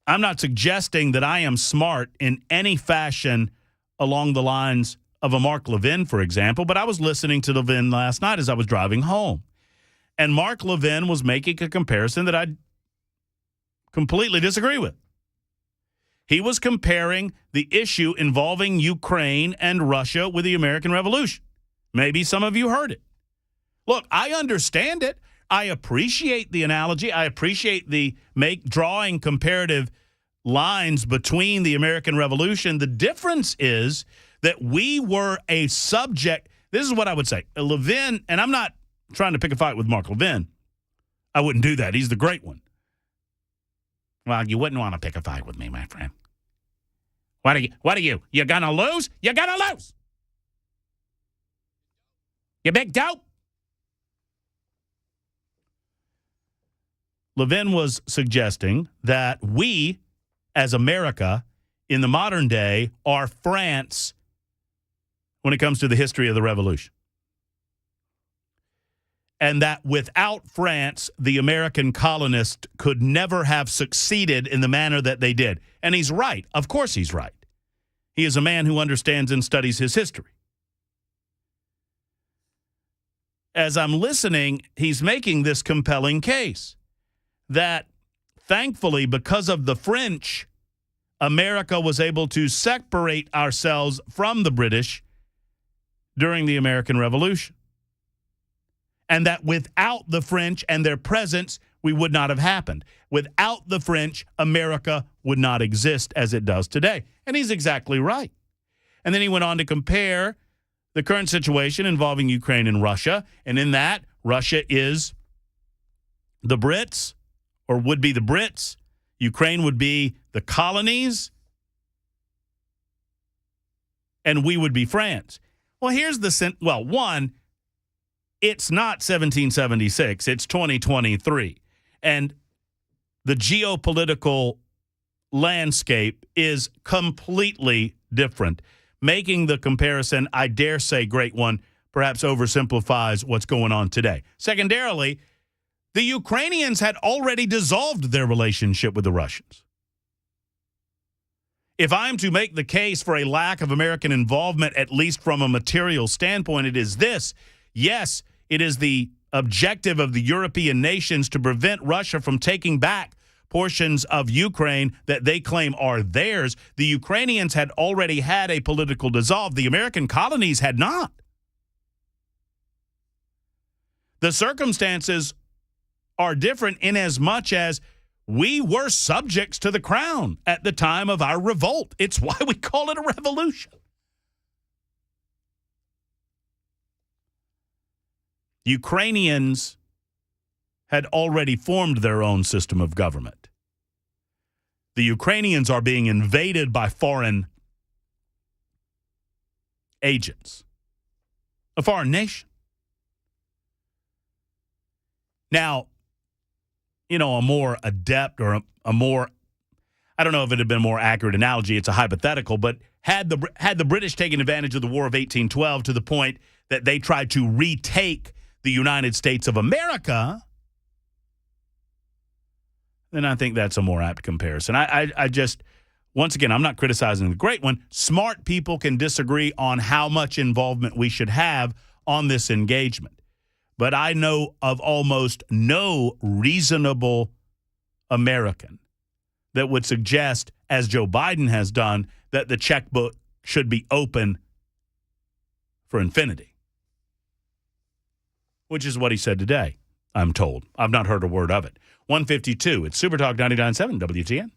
I'm not suggesting that I am smart in any fashion along the lines of a Mark Levin, for example, but I was listening to Levin last night as I was driving home. And Mark Levin was making a comparison that I completely disagree with. He was comparing the issue involving Ukraine and Russia with the American Revolution. Maybe some of you heard it. Look, I understand it. I appreciate the analogy. I appreciate the drawing comparative lines between the American Revolution. The difference is that we were a subject. This is what I would say. Levin, and I'm not trying to pick a fight with Mark Levin. I wouldn't do that. He's the great one. Well, you wouldn't want to pick a fight with me, my friend. What are you? You're going to lose? You're going to lose. You big dope. Levin was suggesting that we, as America, in the modern day, are France when it comes to the history of the revolution. And that without France, the American colonists could never have succeeded in the manner that they did. And he's right. Of course he's right. He is a man who understands and studies his history. As I'm listening, he's making this compelling case that thankfully, because of the French, America was able to separate ourselves from the British during the American Revolution. And that without the French and their presence, we would not have happened. Without the French, America would not exist as it does today. And he's exactly right. And then he went on to compare the current situation involving Ukraine and Russia. And in that, Russia is the Brits, or would be the Brits. Ukraine would be the colonies. And we would be France. Well, here's the one, it's not 1776, it's 2023. And the geopolitical landscape is completely different. Making the comparison, I dare say, great one, perhaps oversimplifies what's going on today. Secondarily, the Ukrainians had already dissolved their relationship with the Russians. If I'm to make the case for a lack of American involvement, at least from a material standpoint, it is this. Yes, it is the objective of the European nations to prevent Russia from taking back portions of Ukraine that they claim are theirs. The Ukrainians had already had a political dissolve. The American colonies had not. The circumstances are different in as much as we were subjects to the crown at the time of our revolt. It's why we call it a revolution. Ukrainians had already formed their own system of government. The Ukrainians are being invaded by foreign agents, a foreign nation. Now, a more adept or a more, I don't know if it had been a more accurate analogy, it's a hypothetical, but had the British taken advantage of the War of 1812 to the point that they tried to retake the United States of America, then I think that's a more apt comparison. I just, once again, I'm not criticizing the great one. Smart people can disagree on how much involvement we should have on this engagement. But I know of almost no reasonable American that would suggest, as Joe Biden has done, that the checkbook should be open for infinity. Which is what he said today, I'm told. I've not heard a word of it. 152, it's Super Talk 99.7 WTN.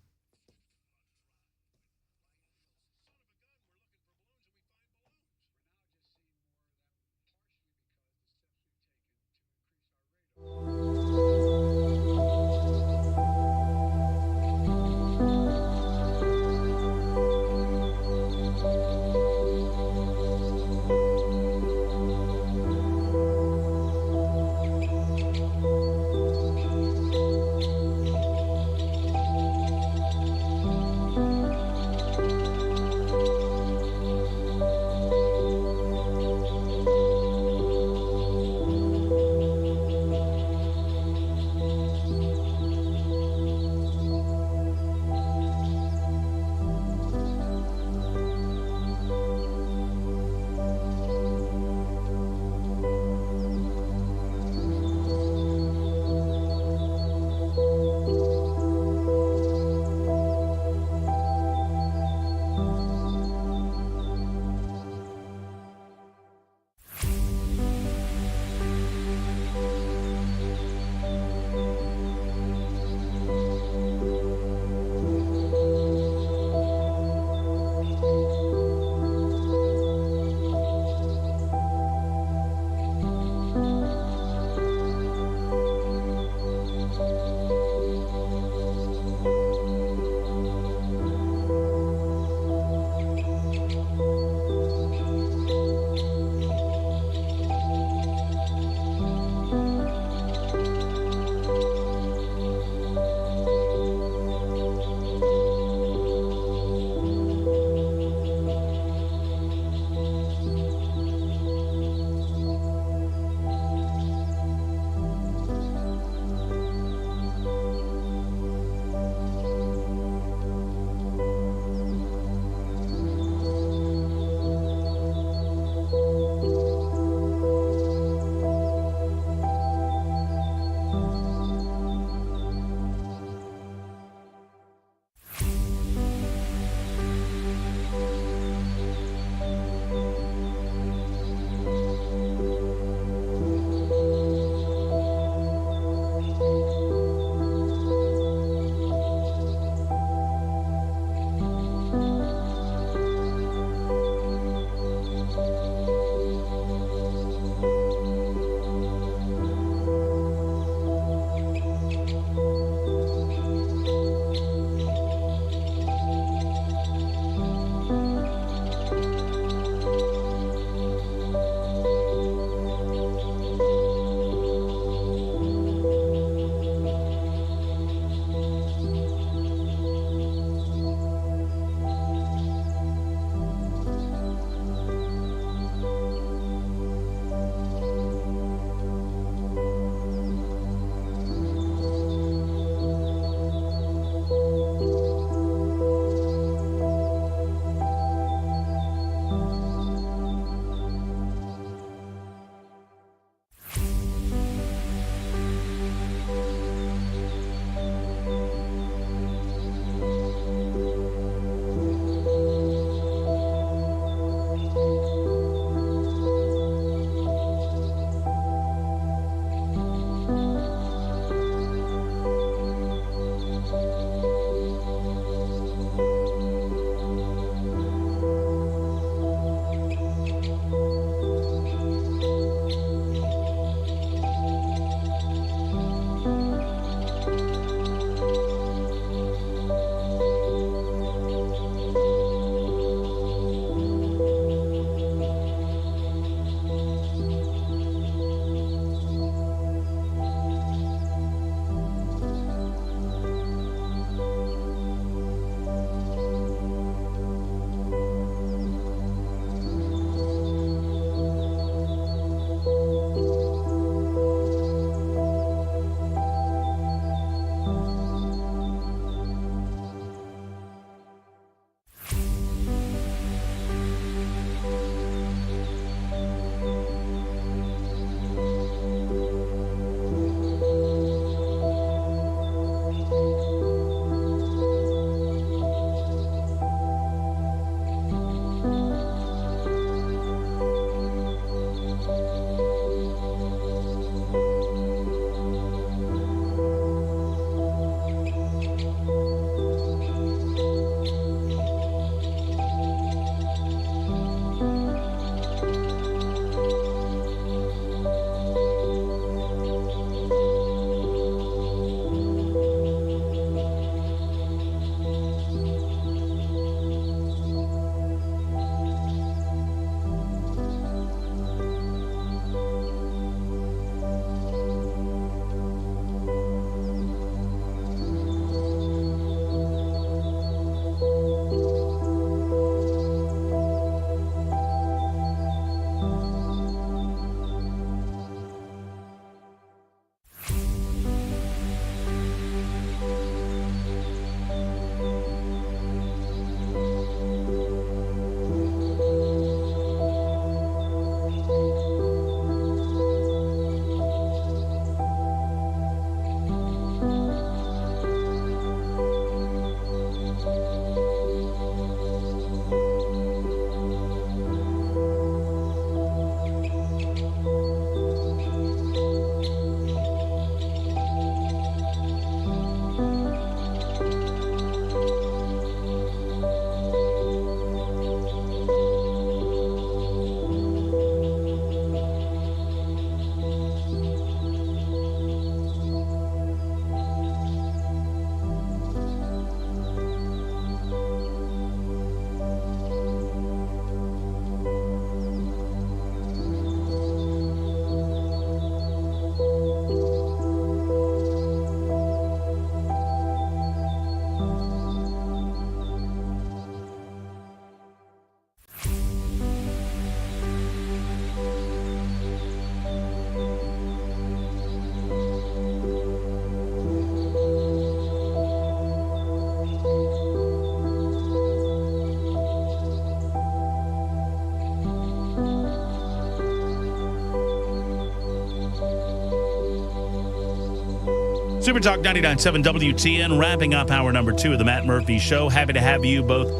Super Talk 99.7 WTN, wrapping up hour number 2 of the Matt Murphy Show. Happy to have you both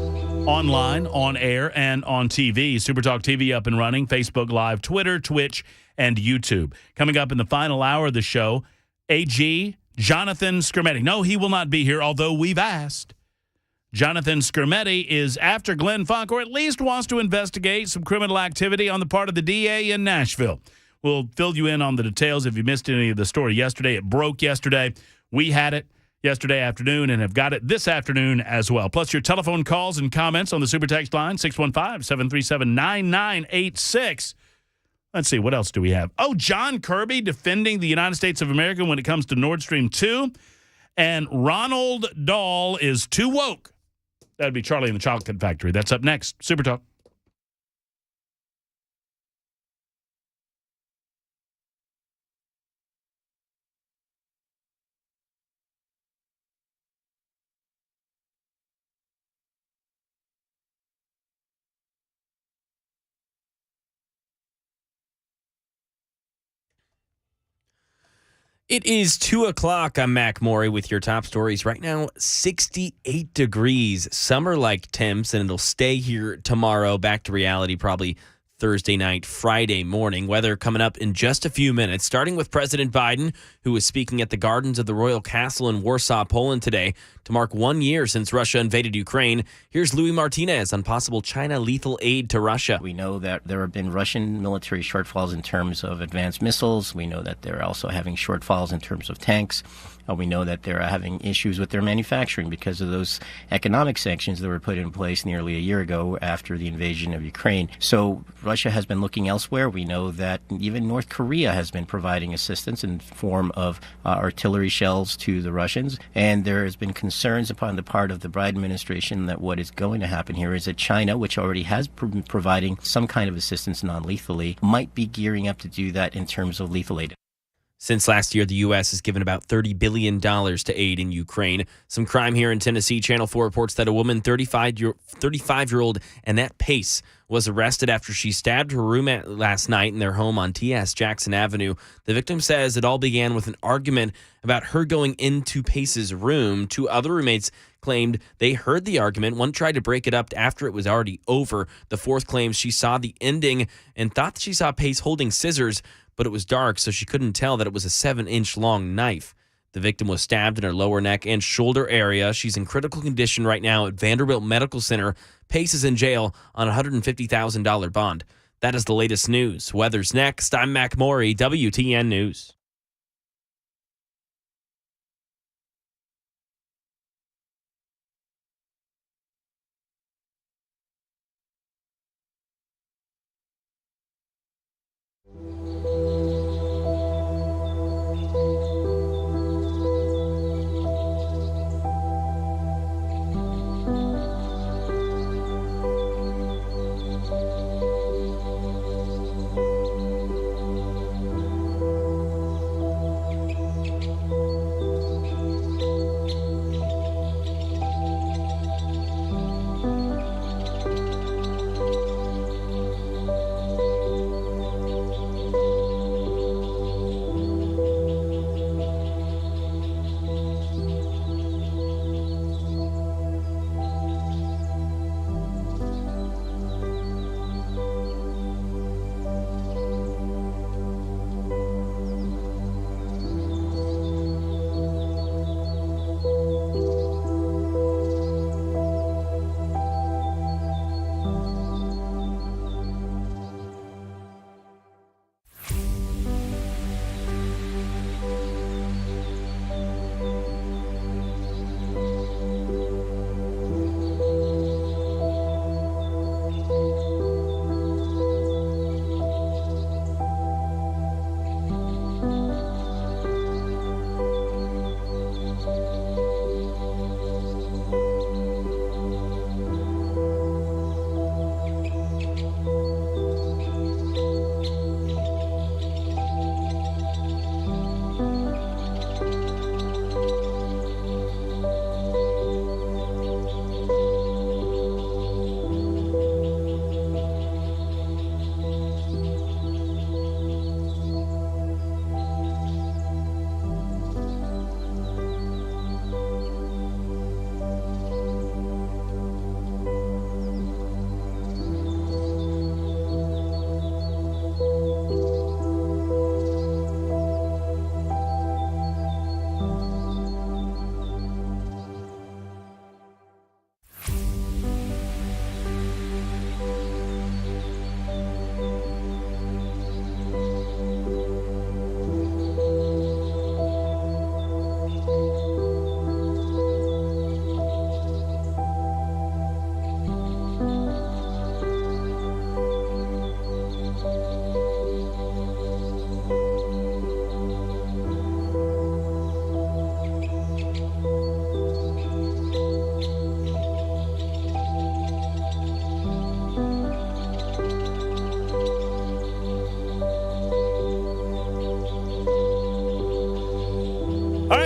online, on air, and on TV. Super Talk TV up and running, Facebook Live, Twitter, Twitch, and YouTube. Coming up in the final hour of the show, AG Jonathan Skrmetti. No, he will not be here, although we've asked. Jonathan Skrmetti is after Glenn Funk, or at least wants to investigate some criminal activity on the part of the DA in Nashville. We'll fill you in on the details if you missed any of the story yesterday. It broke yesterday. We had it yesterday afternoon and have got it this afternoon as well. Plus your telephone calls and comments on the Super Text line, 615-737-9986. Let's see, what else do we have? Oh, John Kirby defending the United States of America when it comes to Nord Stream 2. And Ronald Dahl is too woke. That'd be Charlie in the Chocolate Factory. That's up next. Super Talk. It is 2 o'clock. I'm Mac Morey with your top stories. Right now, 68 degrees, summer-like temps, and it'll stay here tomorrow. Back to reality probably Thursday night, Friday morning. Weather coming up in just a few minutes, starting with President Biden, who was speaking at the Gardens of the Royal Castle in Warsaw, Poland today to mark 1 year since Russia invaded Ukraine. Here's Louis Martinez on possible China lethal aid to Russia. We know that there have been Russian military shortfalls in terms of advanced missiles. We know that they're also having shortfalls in terms of tanks. We know that they're having issues with their manufacturing because of those economic sanctions that were put in place nearly a year ago after the invasion of Ukraine. So Russia has been looking elsewhere. We know that even North Korea has been providing assistance in form of artillery shells to the Russians. And there has been concerns upon the part of the Biden administration that what is going to happen here is that China, which already has been providing some kind of assistance non-lethally, might be gearing up to do that in terms of lethal aid. Since last year, the U.S. has given about $30 billion to aid in Ukraine. Some crime here in Tennessee. Channel 4 reports that a woman, 35-year-old Annette Pace, was arrested after she stabbed her roommate last night in their home on T.S. Jackson Avenue. The victim says it all began with an argument about her going into Pace's room. 2 other roommates claimed they heard the argument. One tried to break it up after it was already over. The 4th claims she saw the ending and thought that she saw Pace holding scissors, but it was dark, so she couldn't tell that it was a 7-inch long knife. The victim was stabbed in her lower neck and shoulder area. She's in critical condition right now at Vanderbilt Medical Center. Pace is in jail on a $150,000 bond. That is the latest news. Weather's next. I'm Mac Morey, WTN News.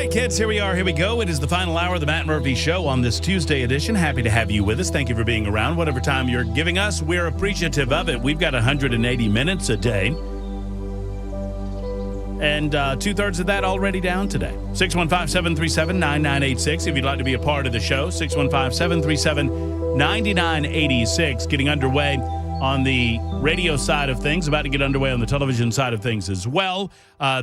right, kids, here we are. Here we go. It is the final hour of the Matt Murphy Show on this Tuesday edition. Happy to have you with us. Thank you for being around. Whatever time you're giving us, we're appreciative of it. We've got 180 minutes a day. And two-thirds of that already down today. 615-737-9986 if you'd like to be a part of the show. 615-737-9986. Getting underway on the radio side of things, about to get underway on the television side of things as well.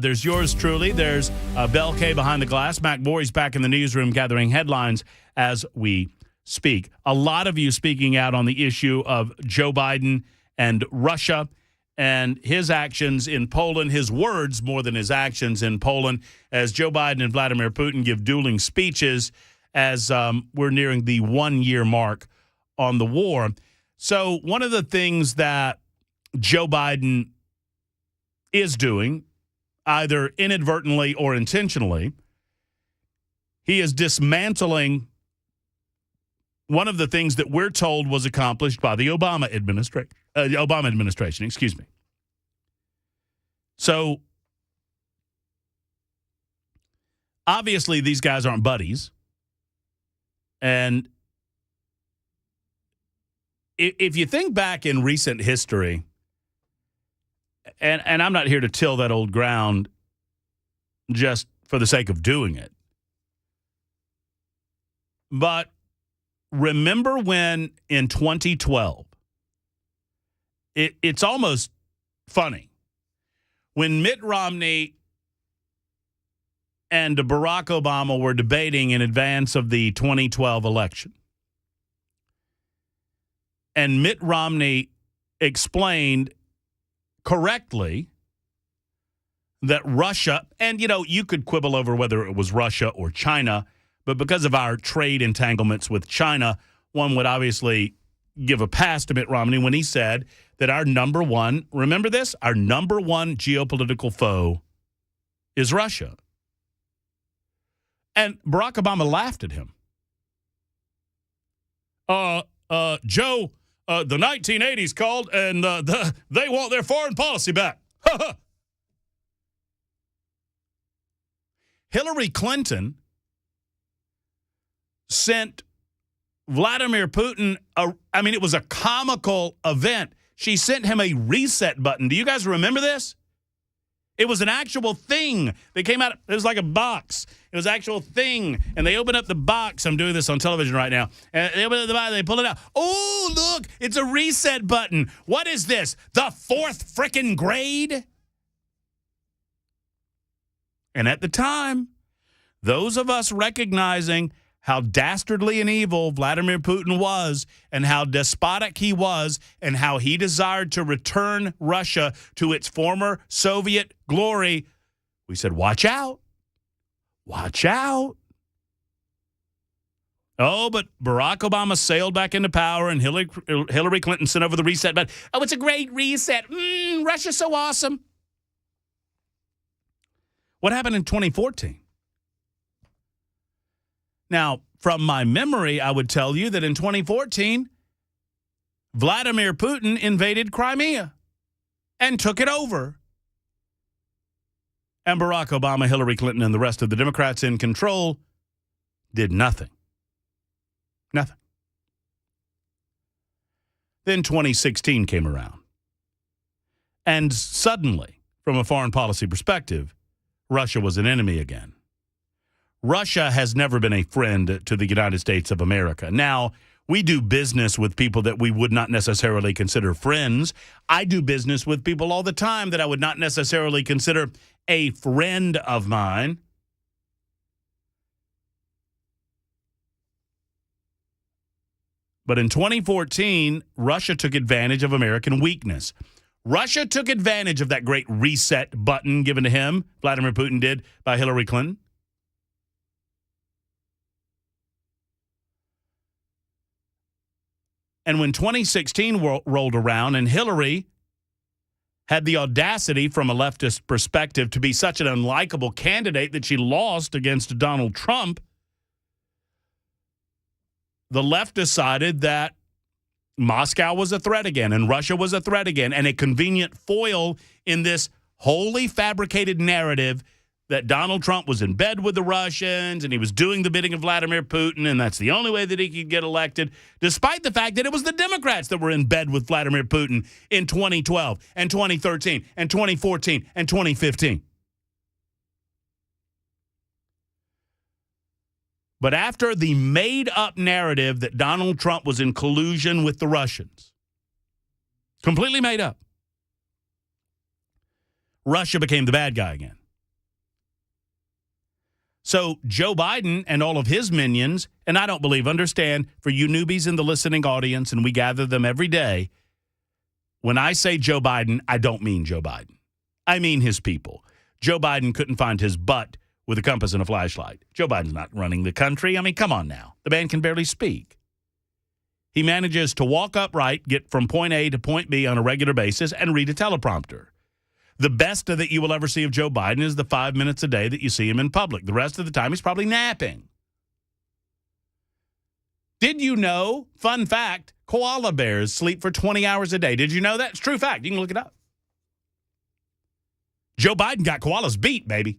There's yours truly. There's Bell K behind the glass. Mac Bory's back in the newsroom gathering headlines as we speak. A lot of you speaking out on the issue of Joe Biden and Russia and his actions in Poland, his words more than his actions in Poland, as Joe Biden and Vladimir Putin give dueling speeches as we're nearing the 1-year mark on the war. So one of the things that Joe Biden is doing, either inadvertently or intentionally, he is dismantling one of the things that we're told was accomplished by the Obama administration. Excuse me. So obviously these guys aren't buddies, and if you think back in recent history, and I'm not here to till that old ground just for the sake of doing it, but remember when in 2012, it's almost funny, when Mitt Romney and Barack Obama were debating in advance of the 2012 election. And Mitt Romney explained correctly that Russia, and, you know, you could quibble over whether it was Russia or China, but because of our trade entanglements with China, one would obviously give a pass to Mitt Romney when he said that our number one, remember this, our number one geopolitical foe is Russia. And Barack Obama laughed at him. Joe, the 1980s called, and they want their foreign policy back. Hillary Clinton sent Vladimir Putin, it was a comical event. She sent him a reset button. Do you guys remember this? It was an actual thing. They came out, it was like a box. It was an actual thing. And they opened up the box. I'm doing this on television right now. And they open up the box, they pull it out. Oh, look, it's a reset button. What is this? The fourth frickin' grade? And at the time, those of us recognizing how dastardly and evil Vladimir Putin was, and how despotic he was, and how he desired to return Russia to its former Soviet glory, we said, watch out. Watch out. Oh, but Barack Obama sailed back into power, and Hillary Clinton sent over the reset button. Oh, it's a great reset. Russia's so awesome. What happened in 2014? Now, from my memory, I would tell you that in 2014, Vladimir Putin invaded Crimea and took it over. And Barack Obama, Hillary Clinton, and the rest of the Democrats in control did nothing. Nothing. Then 2016 came around. And suddenly, from a foreign policy perspective, Russia was an enemy again. Russia has never been a friend to the United States of America. Now, we do business with people that we would not necessarily consider friends. I do business with people all the time that I would not necessarily consider a friend of mine. But in 2014, Russia took advantage of American weakness. Russia took advantage of that great reset button given to him, Vladimir Putin did, by Hillary Clinton. And when 2016 rolled around and Hillary had the audacity from a leftist perspective to be such an unlikable candidate that she lost against Donald Trump, the left decided that Moscow was a threat again and Russia was a threat again, and a convenient foil in this wholly fabricated narrative that Donald Trump was in bed with the Russians and he was doing the bidding of Vladimir Putin, and that's the only way that he could get elected, despite the fact that it was the Democrats that were in bed with Vladimir Putin in 2012 and 2013 and 2014 and 2015. But after the made-up narrative that Donald Trump was in collusion with the Russians, completely made up, Russia became the bad guy again. So Joe Biden and all of his minions, and I don't believe, understand, for you newbies in the listening audience, and we gather them every day, when I say Joe Biden, I don't mean Joe Biden. I mean his people. Joe Biden couldn't find his butt with a compass and a flashlight. Joe Biden's not running the country. I mean, come on now. The man can barely speak. He manages to walk upright, get from point A to point B on a regular basis, and read a teleprompter. The best that you will ever see of Joe Biden is the 5 minutes a day that you see him in public. The rest of the time, he's probably napping. Did you know, fun fact, koala bears sleep for 20 hours a day? Did you know that? It's a true fact. You can look it up. Joe Biden got koalas beat, baby.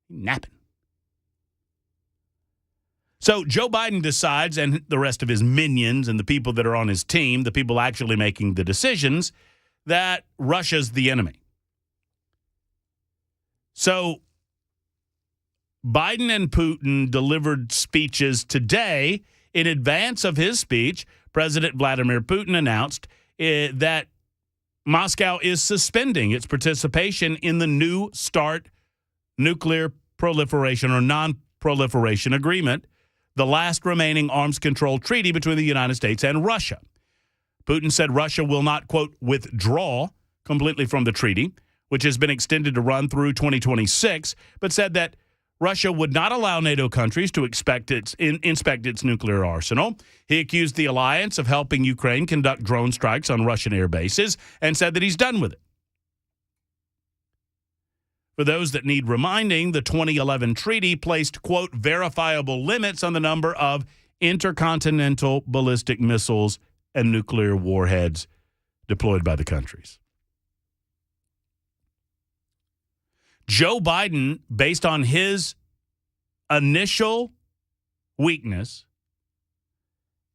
Napping. So Joe Biden decides, and the rest of his minions and the people that are on his team, the people actually making the decisions, that Russia's the enemy. So Biden and Putin delivered speeches today. In advance of his speech, President Vladimir Putin announced that Moscow is suspending its participation in the New START nuclear proliferation or non-proliferation agreement, the last remaining arms control treaty between the United States and Russia. Putin said Russia will not, quote, withdraw completely from the treaty, which has been extended to run through 2026, but said that Russia would not allow NATO countries to inspect its nuclear arsenal. He accused the alliance of helping Ukraine conduct drone strikes on Russian air bases and said that he's done with it. For those that need reminding, the 2011 treaty placed, quote, verifiable limits on the number of intercontinental ballistic missiles and nuclear warheads deployed by the countries. Joe Biden, based on his initial weakness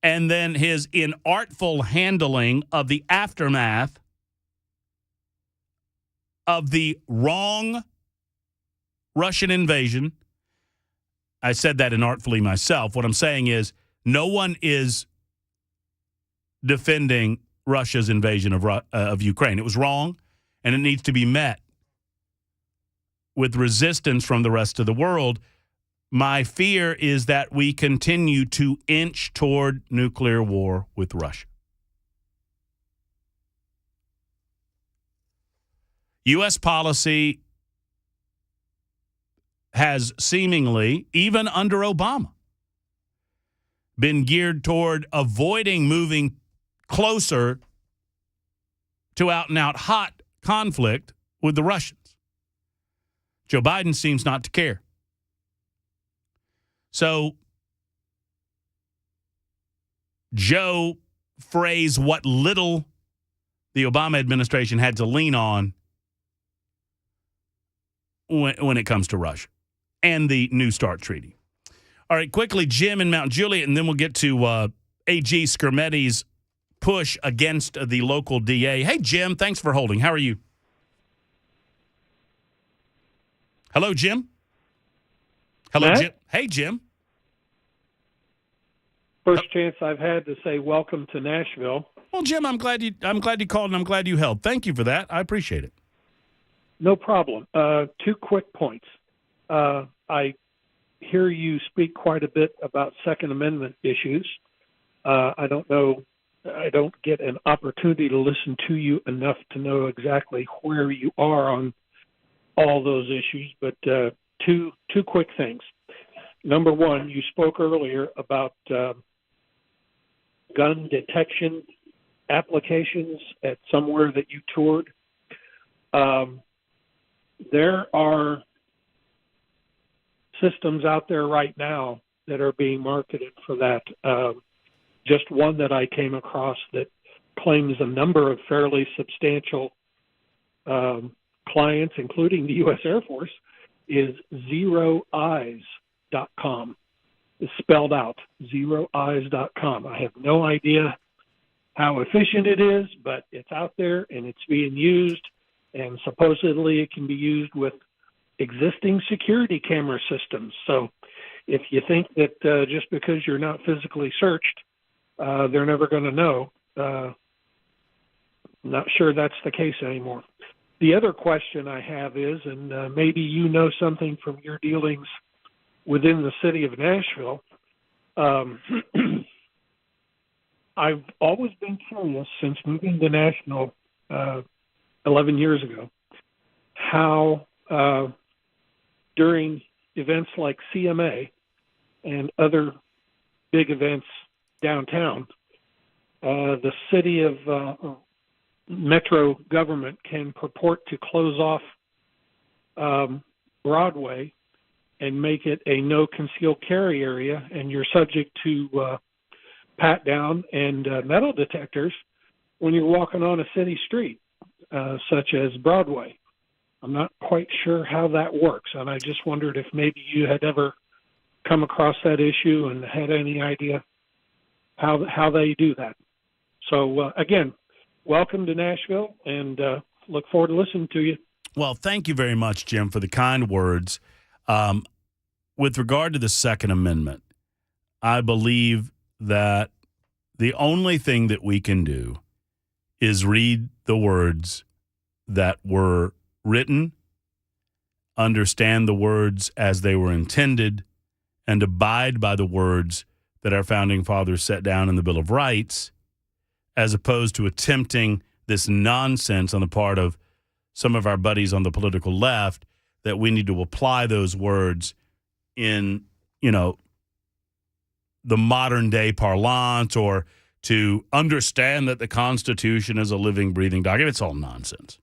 and then his inartful handling of the aftermath of the wrong Russian invasion, I said that inartfully myself. What I'm saying is no one is defending Russia's invasion of Ukraine. It was wrong, and it needs to be met with resistance from the rest of the world. My fear is that we continue to inch toward nuclear war with Russia. U.S. policy has seemingly, even under Obama, been geared toward avoiding moving closer to out-and-out hot conflict with the Russians. Joe Biden seems not to care. So Joe phrased what little the Obama administration had to lean on when it comes to Russia and the New START treaty. All right, quickly, Jim in Mount Juliet, and then we'll get to A.G. Skermetti's push against the local DA. Hey, Jim, thanks for holding. How are you? Hello, Jim. Hello, Matt? Jim. Hey, Jim. First chance I've had to say welcome to Nashville. Well, Jim, I'm glad you called, and I'm glad you held. Thank you for that. I appreciate it. No problem. 2 quick points. I hear you speak quite a bit about Second Amendment issues. I don't know. I don't get an opportunity to listen to you enough to know exactly where you are on all those issues. But two quick things. Number one, you spoke earlier about gun detection applications at somewhere that you toured. There are systems out there right now that are being marketed for that. Just one that I came across that claims a number of fairly substantial clients, including the U.S. Air Force, is zeroeyes.com. It's spelled out, zeroeyes.com. I have no idea how efficient it is, but it's out there and it's being used, and supposedly it can be used with existing security camera systems. So if you think that just because you're not physically searched, they're never going to know, not sure that's the case anymore. The other question I have is, and maybe you know something from your dealings within the city of Nashville, I've always been curious since moving to Nashville 11 years ago, how during events like CMA and other big events downtown, the city of metro government can purport to close off Broadway and make it a no concealed carry area, and you're subject to pat down and metal detectors when you're walking on a city street, such as Broadway. I'm not quite sure how that works, and I just wondered if maybe you had ever come across that issue and had any idea how they do that. So, again, welcome to Nashville, and look forward to listening to you. Well, thank you very much, Jim, for the kind words. With regard to the Second Amendment, I believe that the only thing that we can do is read the words that were written, understand the words as they were intended, and abide by the words that our founding fathers set down in the Bill of Rights, as opposed to attempting this nonsense on the part of some of our buddies on the political left that we need to apply those words in, the modern day parlance, or to understand that the Constitution is a living, breathing document. It's all nonsense.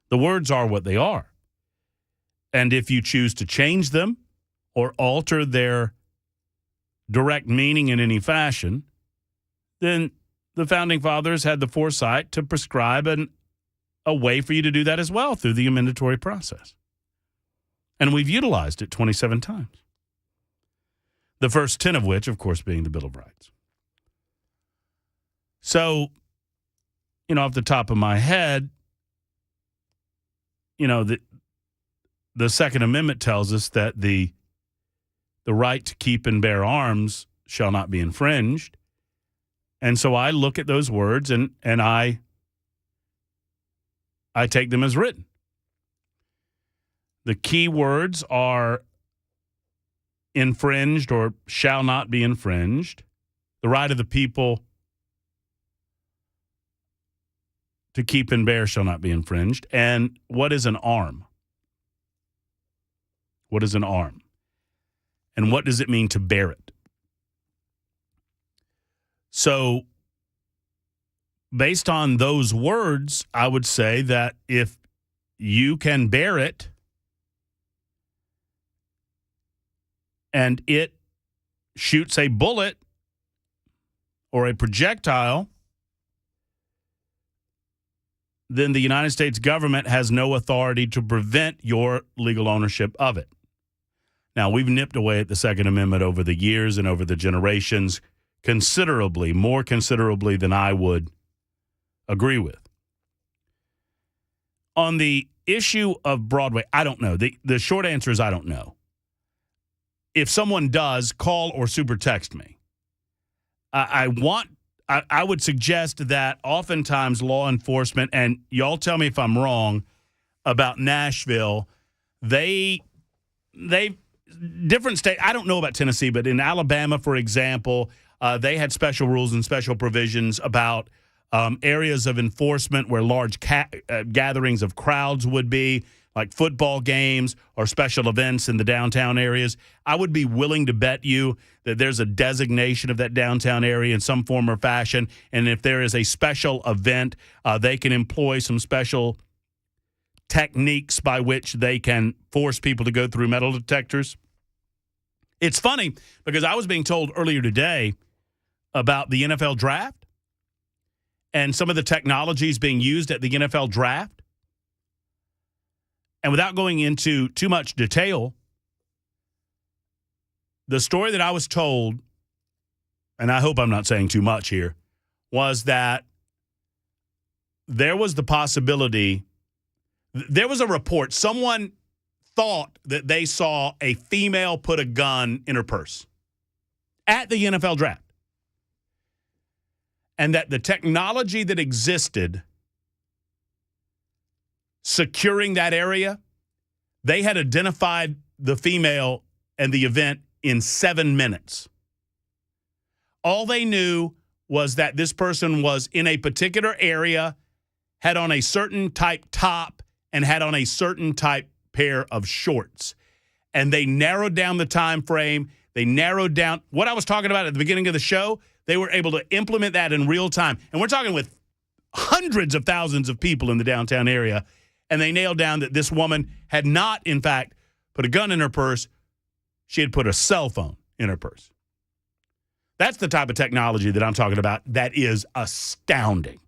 The words are what they are. And if you choose to change them or alter their direct meaning in any fashion, then the founding fathers had the foresight to prescribe a way for you to do that as well through the amendatory process. And we've utilized it 27 times. The first 10 of which, of course, being the Bill of Rights. So, off the top of my head, the Second Amendment tells us that the right to keep and bear arms shall not be infringed. And so I look at those words and I take them as written. The key words are infringed or shall not be infringed. The right of the people to keep and bear shall not be infringed. And what is an arm? What is an arm? And what does it mean to bear it? So, based on those words, I would say that if you can bear it and it shoots a bullet or a projectile, then the United States government has no authority to prevent your legal ownership of it. Now, we've nipped away at the Second Amendment over the years and over the generations considerably, more considerably than I would agree with. On the issue of Broadway, I don't know. The short answer is I don't know. If someone does, call or super text me. I would suggest that oftentimes law enforcement, and y'all tell me if I'm wrong about Nashville, they different state. I don't know about Tennessee, but in Alabama, for example, they had special rules and special provisions about areas of enforcement where large gatherings of crowds would be, like football games or special events in the downtown areas. I would be willing to bet you that there's a designation of that downtown area in some form or fashion, and if there is a special event, they can employ some special techniques by which they can force people to go through metal detectors. It's funny because I was being told earlier today about the NFL draft and some of the technologies being used at the NFL draft. And without going into too much detail, the story that I was told, and I hope I'm not saying too much here, was that there was the possibility, there was a report, someone thought that they saw a female put a gun in her purse at the NFL draft. And that the technology that existed securing that area, they had identified the female and the event in 7 minutes. All they knew was that this person was in a particular area, had on a certain type top, and had on a certain type pair of shorts. And they narrowed down the time frame. They narrowed down what I was talking about at the beginning of the show. They were able to implement that in real time. And we're talking with hundreds of thousands of people in the downtown area. And they nailed down that this woman had not, in fact, put a gun in her purse. She had put a cell phone in her purse. That's the type of technology that I'm talking about that is astounding,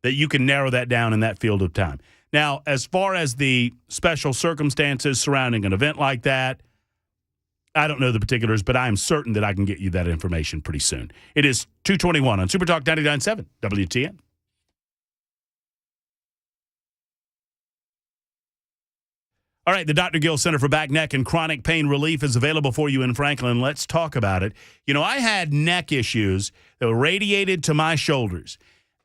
that you can narrow that down in that field of time. Now, as far as the special circumstances surrounding an event like that, I don't know the particulars, but I am certain that I can get you that information pretty soon. It is 2:21 on Super Talk 99.7 WTN. All right, the Dr. Gill Center for Back, Neck, and Chronic Pain Relief is available for you in Franklin. Let's talk about it. You know, I had neck issues that were radiated to my shoulders,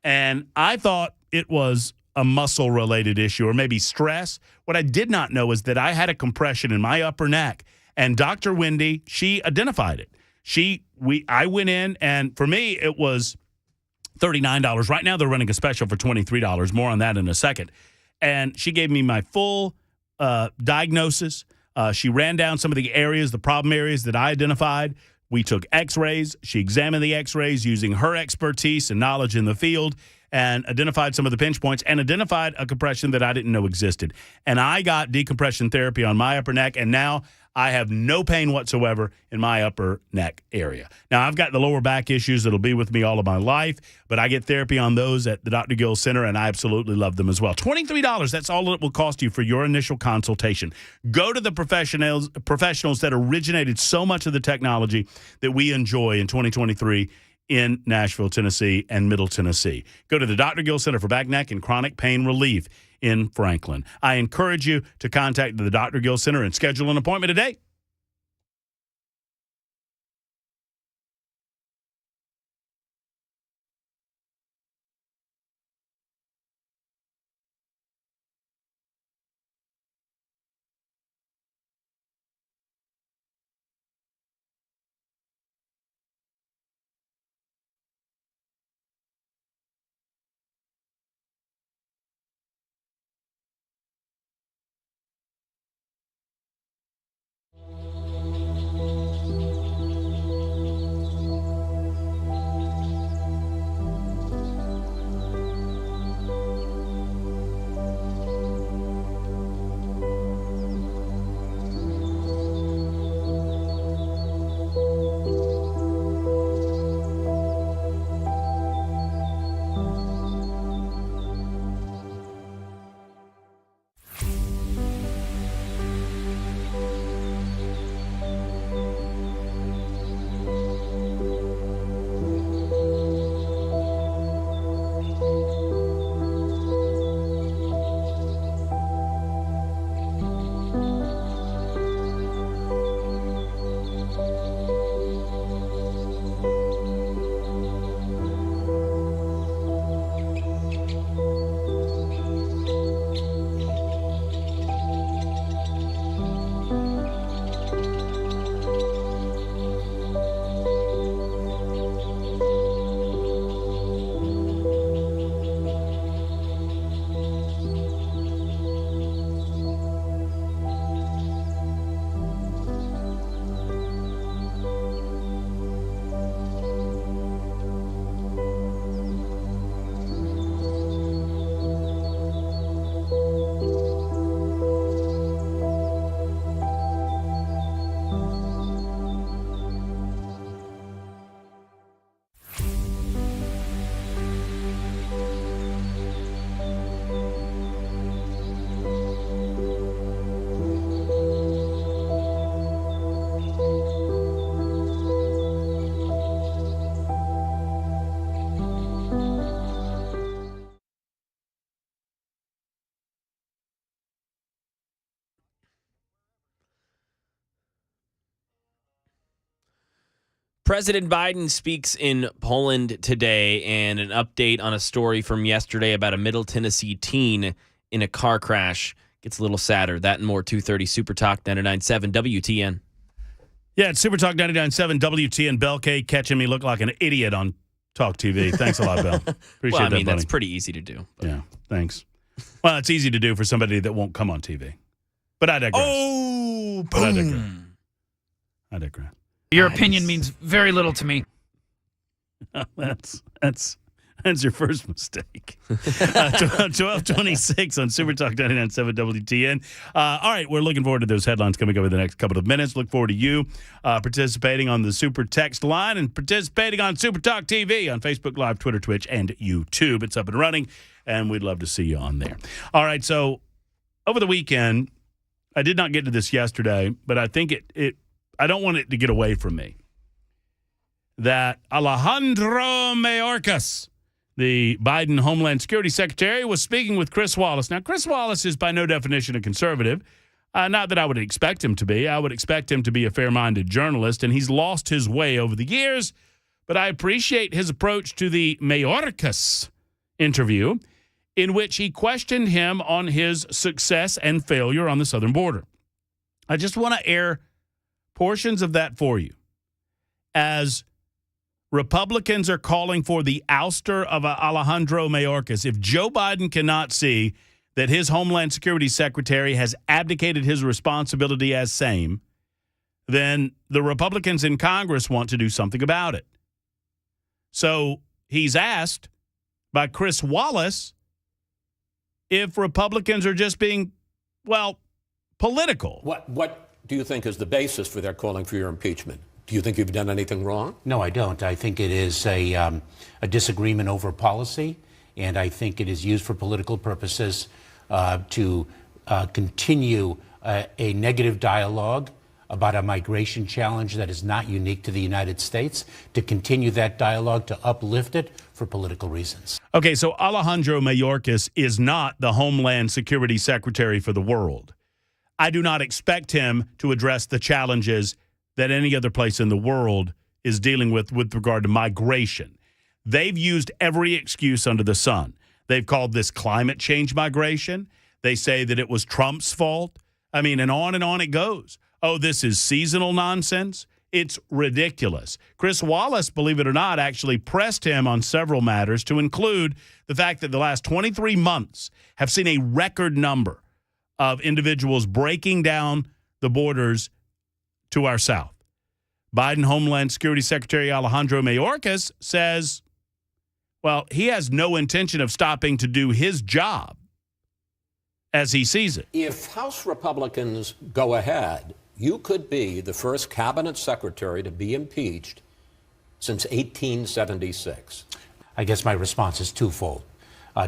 and I thought it was a muscle-related issue or maybe stress. What I did not know is that I had a compression in my upper neck, and Dr. Wendy, she identified it. I went in, and for me, it was $39. Right now, they're running a special for $23. More on that in a second. And she gave me my full diagnosis. She ran down some of the areas, the problem areas that I identified. We took x-rays. She examined the x-rays using her expertise and knowledge in the field and identified some of the pinch points and identified a compression that I didn't know existed. And I got decompression therapy on my upper neck, and now I have no pain whatsoever in my upper neck area. Now, I've got the lower back issues that'll be with me all of my life, but I get therapy on those at the Dr. Gill Center, and I absolutely love them as well. $23, that's all it will cost you for your initial consultation. Go to the professionals that originated so much of the technology that we enjoy in 2023 in Nashville, Tennessee, and Middle Tennessee. Go to the Dr. Gill Center for Back, Neck, and Chronic Pain Relief in Franklin. I encourage you to contact the Dr. Gill Center and schedule an appointment today. President Biden speaks in Poland today, and an update on a story from yesterday about a Middle Tennessee teen in a car crash. Gets a little sadder. That and more. 2:30 Super Talk 99.7 WTN. Yeah, it's Super Talk 99.7 WTN. Bell K catching me look like an idiot on Talk TV. Thanks a lot, Bell. Appreciate Well, I that, mean, buddy. that's pretty easy to do. But. Yeah, thanks. Well, it's easy to do for somebody that won't come on TV. But I digress. Oh, But I digress. boom. I digress. Your opinion means very little to me. That's your first mistake. 12:26 on Super Talk 99.7 WTN. All right, we're looking forward to those headlines coming up in the next couple of minutes. Look forward to you participating on the Super Text line and participating on Super Talk TV on Facebook Live, Twitter, Twitch, and YouTube. It's up and running, and we'd love to see you on there. All right, so over the weekend, I did not get to this yesterday, but I think I don't want it to get away from me, that Alejandro Mayorkas, the Biden Homeland Security Secretary, was speaking with Chris Wallace. Now, Chris Wallace is by no definition a conservative. Not that I would expect him to be. I would expect him to be a fair-minded journalist, and he's lost his way over the years. But I appreciate his approach to the Mayorkas interview, in which he questioned him on his success and failure on the southern border. I just want to air portions of that for you. As Republicans are calling for the ouster of Alejandro Mayorkas, if Joe Biden cannot see that his Homeland Security Secretary has abdicated his responsibility as same, then the Republicans in Congress want to do something about it. So he's asked by Chris Wallace if Republicans are just being, political. What do you think is the basis for their calling for your impeachment? Do you think you've done anything wrong? No, I don't. I think it is a disagreement over policy, and I think it is used for political purposes to continue a negative dialogue about a migration challenge that is not unique to the United States, to continue that dialogue, to uplift it for political reasons. Okay, so Alejandro Mayorkas is not the Homeland Security Secretary for the world. I do not expect him to address the challenges that any other place in the world is dealing with regard to migration. They've used every excuse under the sun. They've called this climate change migration. They say that it was Trump's fault. I mean, and on it goes. Oh, this is seasonal nonsense. It's ridiculous. Chris Wallace, believe it or not, actually pressed him on several matters, to include the fact that the last 23 months have seen a record number of individuals breaking down the borders to our south. Biden Homeland Security Secretary Alejandro Mayorkas says, he has no intention of stopping to do his job as he sees it. If House Republicans go ahead, you could be the first cabinet secretary to be impeached since 1876. I guess my response is twofold.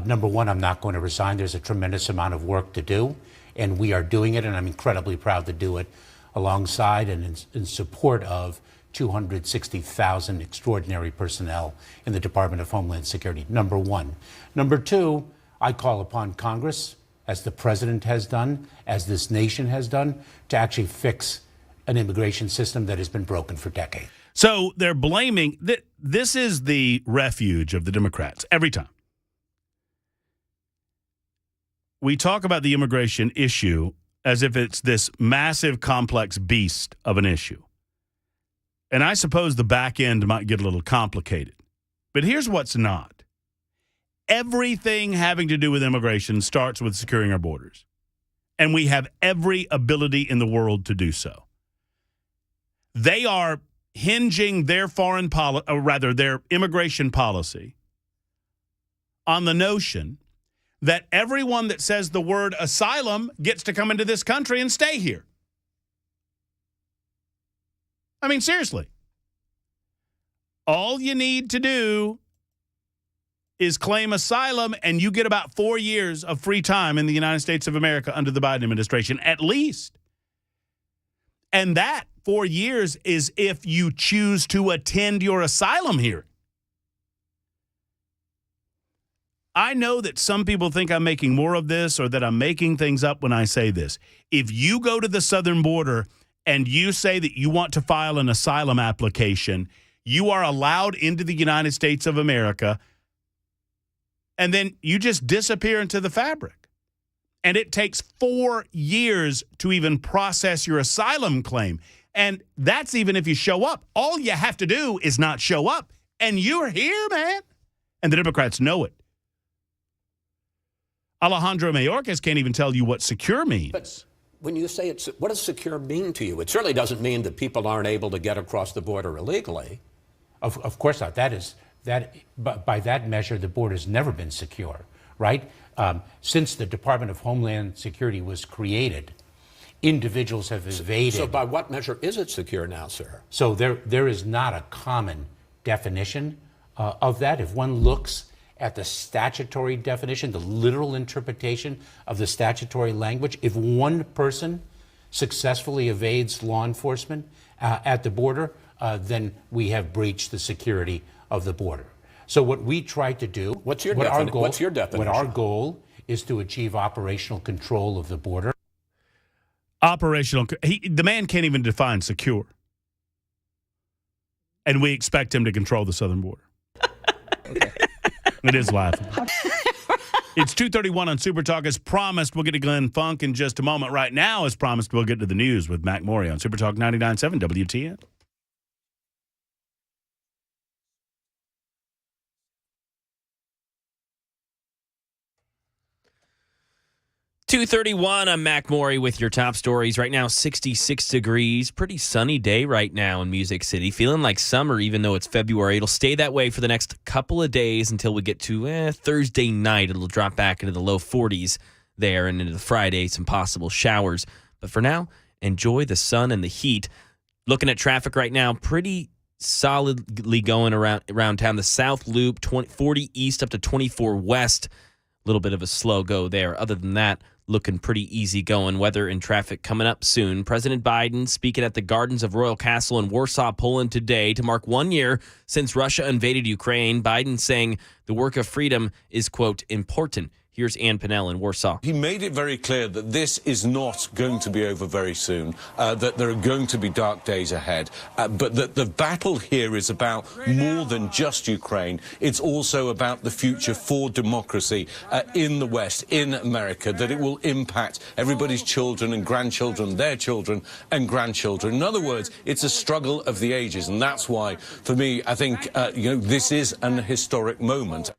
Number one, I'm not going to resign. There's a tremendous amount of work to do, and we are doing it, and I'm incredibly proud to do it alongside and in support of 260,000 extraordinary personnel in the Department of Homeland Security, number one. Number two, I call upon Congress, as the president has done, as this nation has done, to actually fix an immigration system that has been broken for decades. So they're blaming that. This is the refuge of the Democrats every time. We talk about the immigration issue as if it's this massive, complex beast of an issue. And I suppose the back end might get a little complicated. But here's what's not. Everything having to do with immigration starts with securing our borders. And we have every ability in the world to do so. They are hinging their their immigration policy on the notion that everyone that says the word asylum gets to come into this country and stay here. I mean, seriously. All you need to do is claim asylum, and you get about 4 years of free time in the United States of America under the Biden administration, at least. And that 4 years is if you choose to attend your asylum hearing. I know that some people think I'm making more of this or that I'm making things up when I say this. If you go to the southern border and you say that you want to file an asylum application, You are allowed into the United States of America, and then you just disappear into the fabric. And it takes 4 years to even process your asylum claim. And that's even if you show up. All you have to do is not show up, and you're here, man. And the Democrats know it. Alejandro Mayorkas can't even tell you what secure means. But when you say it's, what does secure mean to you? It certainly doesn't mean that people aren't able to get across the border illegally. Of course not. But by that measure, the border has never been secure, right? Since the Department of Homeland Security was created, individuals have evaded. So by what measure is it secure now, sir? So there is not a common definition of that. If one looks at the statutory definition, the literal interpretation of the statutory language, if one person successfully evades law enforcement at the border, then we have breached the security of the border. So what we try to do, what's your definition? What our goal is to achieve operational control of the border. The man can't even define secure. And we expect him to control the southern border. Okay. It is laughing. It's 2:31 on Super Talk. As promised, we'll get to Glenn Funk in just a moment. Right now, as promised, we'll get to the news with Mac Maury on Super Talk 99.7 WTN. .231, I'm Mac Maury with your top stories. Right now, 66 degrees. Pretty sunny day right now in Music City. Feeling like summer, even though it's February. It'll stay that way for the next couple of days until we get to Thursday night. It'll drop back into the low 40s there and into the Friday, some possible showers. But for now, enjoy the sun and the heat. Looking at traffic right now, pretty solidly going around town. The South Loop, 40 east up to 24 west. A little bit of a slow go there. Other than that, looking pretty easy going. Weather and traffic coming up soon. President Biden speaking at the Gardens of Royal Castle in Warsaw, Poland today to mark 1 year since Russia invaded Ukraine. Biden saying the work of freedom is, quote, important. Here's Ann Pinnell in Warsaw. He made it very clear that this is not going to be over very soon, that there are going to be dark days ahead, but that the battle here is about more than just Ukraine. It's also about the future for democracy in the West, in America, that it will impact everybody's children and grandchildren, their children and grandchildren. In other words, it's a struggle of the ages, and that's why, for me, I think this is an historic moment.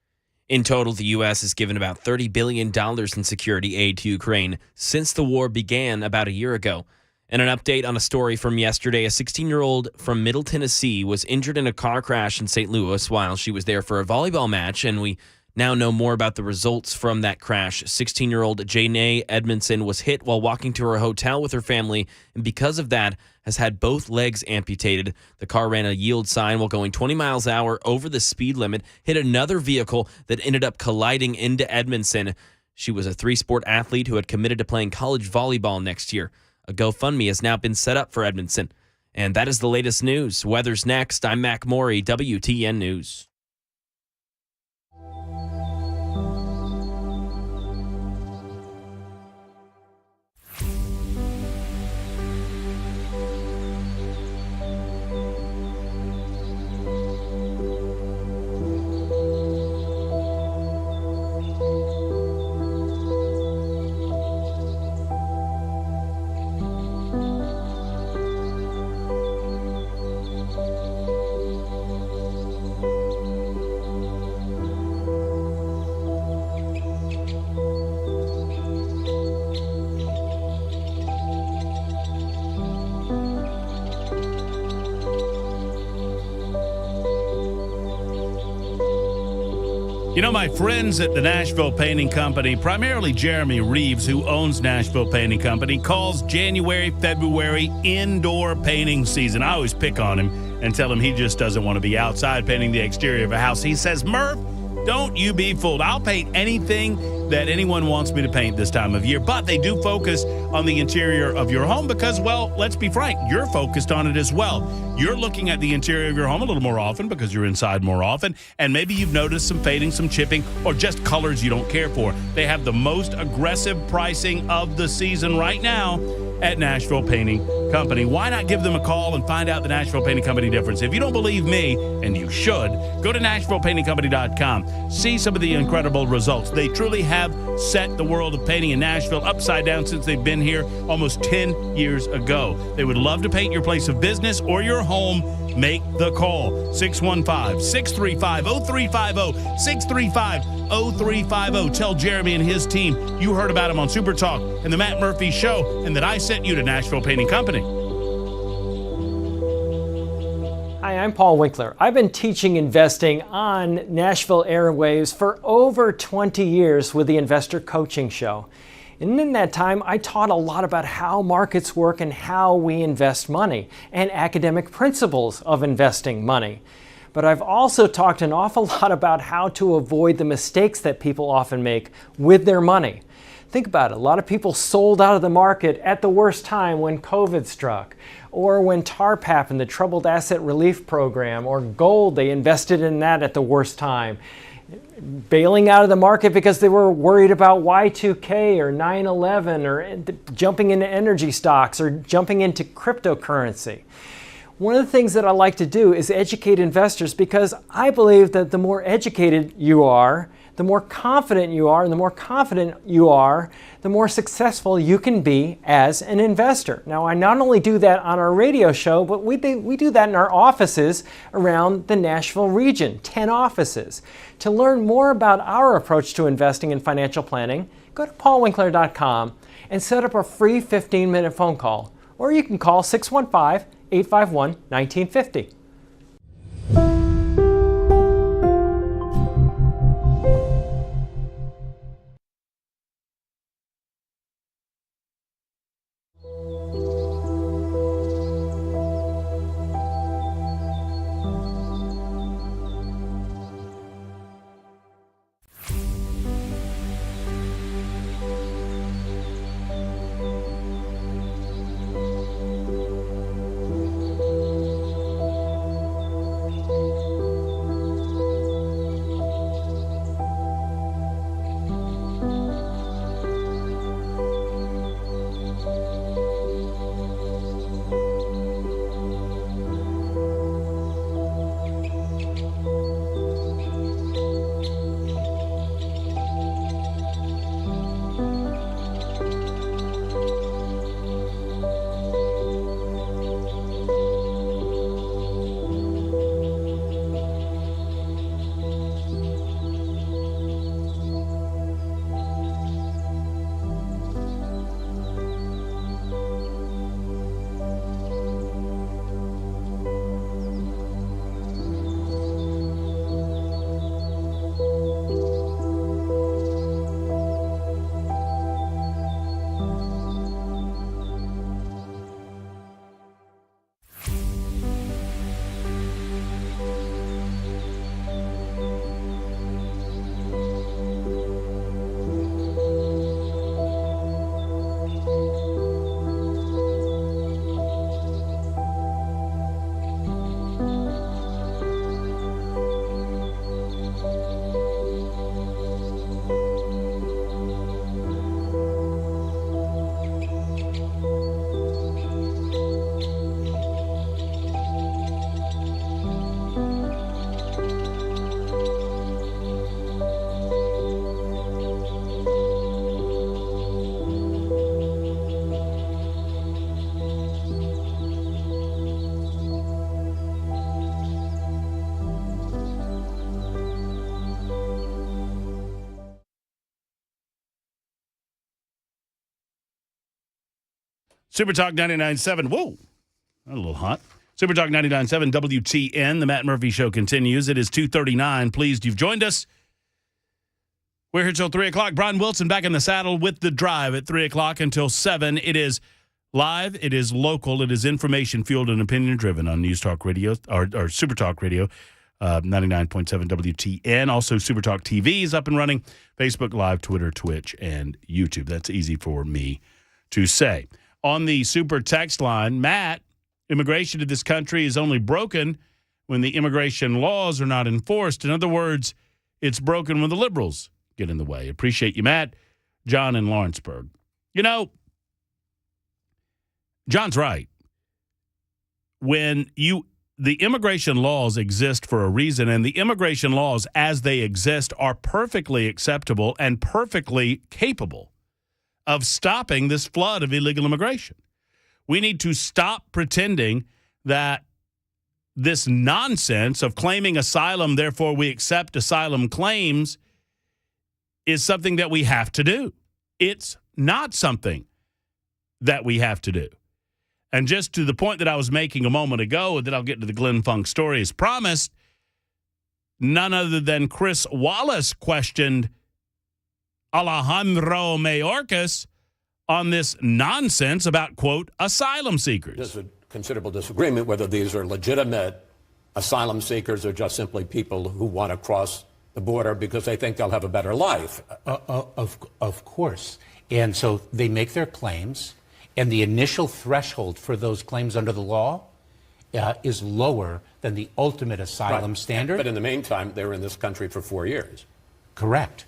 In total, the U.S. has given about $30 billion in security aid to Ukraine since the war began about a year ago. And an update on a story from yesterday, a 16-year-old from Middle Tennessee was injured in a car crash in St. Louis while she was there for a volleyball match, and we now know more about the results from that crash. 16-year-old Janae Edmondson was hit while walking to her hotel with her family, and because of that, has had both legs amputated. The car ran a yield sign while going 20 miles an hour over the speed limit, hit another vehicle that ended up colliding into Edmondson. She was a three-sport athlete who had committed to playing college volleyball next year. A GoFundMe has now been set up for Edmondson. And that is the latest news. Weather's next. I'm Mac Maury, WTN News. You know, my friends at the Nashville Painting Company, primarily Jeremy Reeves, who owns Nashville Painting Company, calls January, February indoor painting season. I always pick on him and tell him he just doesn't want to be outside painting the exterior of a house. He says, Murph, don't you be fooled. I'll paint anything that anyone wants me to paint this time of year. But they do focus on the interior of your home because, well, let's be frank, you're focused on it as well. You're looking at the interior of your home a little more often because you're inside more often. And maybe you've noticed some fading, some chipping, or just colors you don't care for. They have the most aggressive pricing of the season right now at Nashville Painting Company. Why not give them a call and find out the Nashville Painting Company difference? If you don't believe me, and you should, go to NashvillePaintingCompany.com. See some of the incredible results. They truly have set the world of painting in Nashville upside down since they've been here almost 10 years ago. They would love to paint your place of business or your home. Make the call. 615-635-0350. 635-0350. Tell Jeremy and his team you heard about him on Super Talk and the Matt Murphy Show, and that I sent you to Nashville Painting Company. Hi, I'm Paul Winkler. I've been teaching investing on Nashville airwaves for over 20 years with the Investor Coaching Show. And in that time, I taught a lot about how markets work and how we invest money and academic principles of investing money. But I've also talked an awful lot about how to avoid the mistakes that people often make with their money. Think about it. A lot of people sold out of the market at the worst time when COVID struck, or when TARP happened, the Troubled Asset Relief Program, or gold, they invested in that at the worst time. Bailing out of the market because they were worried about Y2K or 9/11 or jumping into energy stocks or jumping into cryptocurrency. One of the things that I like to do is educate investors, because I believe that the more educated you are, the more confident you are, and the more confident you are, the more successful you can be as an investor. Now, I not only do that on our radio show, but we do that in our offices around the Nashville region, 10 offices. To learn more about our approach to investing and financial planning, go to paulwinkler.com and set up a free 15-minute phone call. Or you can call 615-851-1950. Super Talk 99.7. Whoa, a little hot. Super Talk 99.7 WTN. The Matt Murphy Show continues. It is 2:39. Pleased you've joined us. We're here till 3 o'clock. Brian Wilson back in the saddle with The Drive at 3 o'clock until 7. It is live. It is local. It is information-fueled and opinion-driven on News Talk Radio, or Super Talk Radio, 99.7 WTN. Also, Super Talk TV is up and running. Facebook Live, Twitter, Twitch, and YouTube. That's easy for me to say. On the super text line, Matt, immigration to this country is only broken when the immigration laws are not enforced. In other words, it's broken when the liberals get in the way. Appreciate you, Matt. John in Lawrenceburg. You know, John's right. when the immigration laws exist for a reason, and the immigration laws as they exist are perfectly acceptable and perfectly capable of stopping this flood of illegal immigration. We need to stop pretending that this nonsense of claiming asylum, therefore we accept asylum claims, is something that we have to do. It's not something that we have to do. And just to the point that I was making a moment ago, and then I'll get to the Glenn Funk story as promised, none other than Chris Wallace questioned Alejandro Mayorkas on this nonsense about, quote, asylum seekers. There's a considerable disagreement whether these are legitimate asylum seekers or just simply people who want to cross the border because they think they'll have a better life. Of course. And so they make their claims, and the initial threshold for those claims under the law is lower than the ultimate asylum standard. But in the meantime, they were in this country for 4 years. Correct.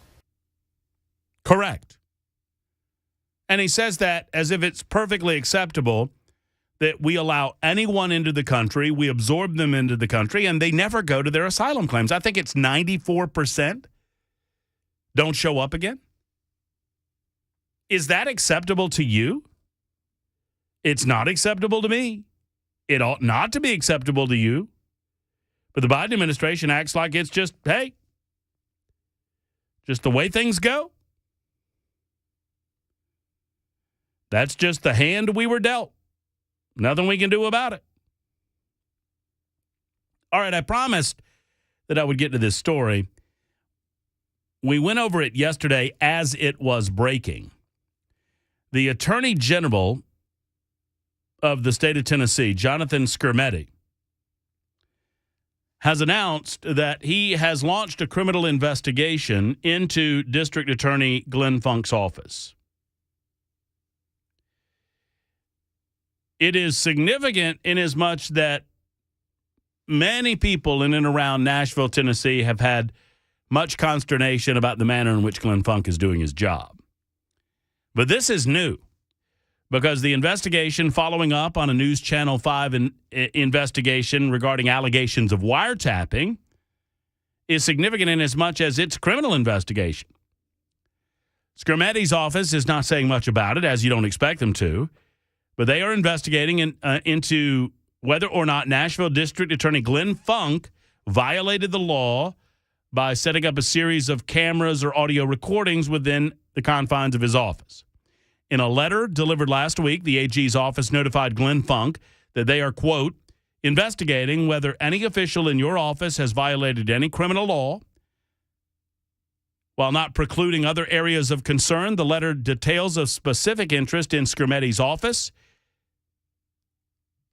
And he says that as if it's perfectly acceptable that we allow anyone into the country, we absorb them into the country, and they never go to their asylum claims. I think it's 94% don't show up again. Is that acceptable to you? It's not acceptable to me. It ought not to be acceptable to you. But the Biden administration acts like it's just, hey, just the way things go. That's just the hand we were dealt. Nothing we can do about it. All right, I promised that I would get to this story. We went over it yesterday as it was breaking. The Attorney General of the state of Tennessee, Jonathan Skrmetti, has announced that he has launched a criminal investigation into District Attorney Glenn Funk's office. It is significant in as much that many people in and around Nashville, Tennessee, have had much consternation about the manner in which Glenn Funk is doing his job. But this is new because the investigation following up on a News Channel 5 investigation regarding allegations of wiretapping is significant in as much as it's a criminal investigation. Skrmetti's office is not saying much about it, as you don't expect them to, but they are investigating into whether or not Nashville District Attorney Glenn Funk violated the law by setting up a series of cameras or audio recordings within the confines of his office. In a letter delivered last week, the AG's office notified Glenn Funk that they are, quote, investigating whether any official in your office has violated any criminal law. While not precluding other areas of concern, the letter details a specific interest in Skrmetti's office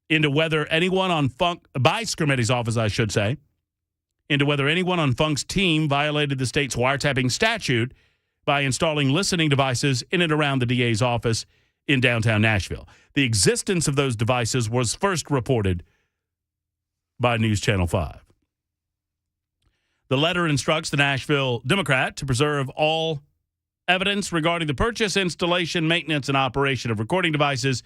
into whether anyone on Funk, by Skrmetti's office, I should say, into whether anyone on Funk's team violated the state's wiretapping statute by installing listening devices in and around the DA's office in downtown Nashville. The existence of those devices was first reported by News Channel 5. The letter instructs the Nashville Democrat to preserve all evidence regarding the purchase, installation, maintenance, and operation of recording devices,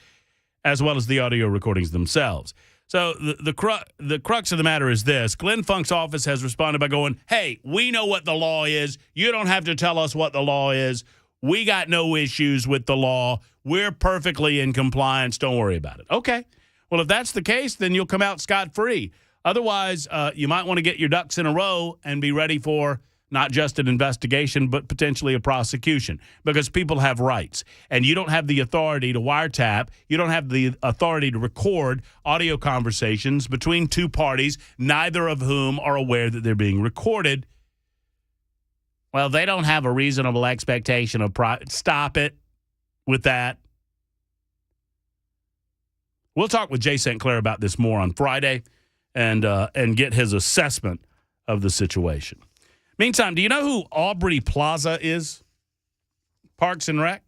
as well as the audio recordings themselves. So the crux of the matter is this. Glenn Funk's office has responded by going, hey, we know what the law is. You don't have to tell us what the law is. We got no issues with the law. We're perfectly in compliance. Don't worry about it. Okay. Well, if that's the case, then you'll come out scot-free. Otherwise, you might want to get your ducks in a row and be ready for not just an investigation, but potentially a prosecution, because people have rights. And you don't have the authority to wiretap. You don't have the authority to record audio conversations between two parties, neither of whom are aware that they're being recorded. Well, they don't have a reasonable expectation of Stop it with that. We'll talk with Jay St. Clair about this more on Friday and get his assessment of the situation. Meantime, do you know who Aubrey Plaza is? Parks and Rec?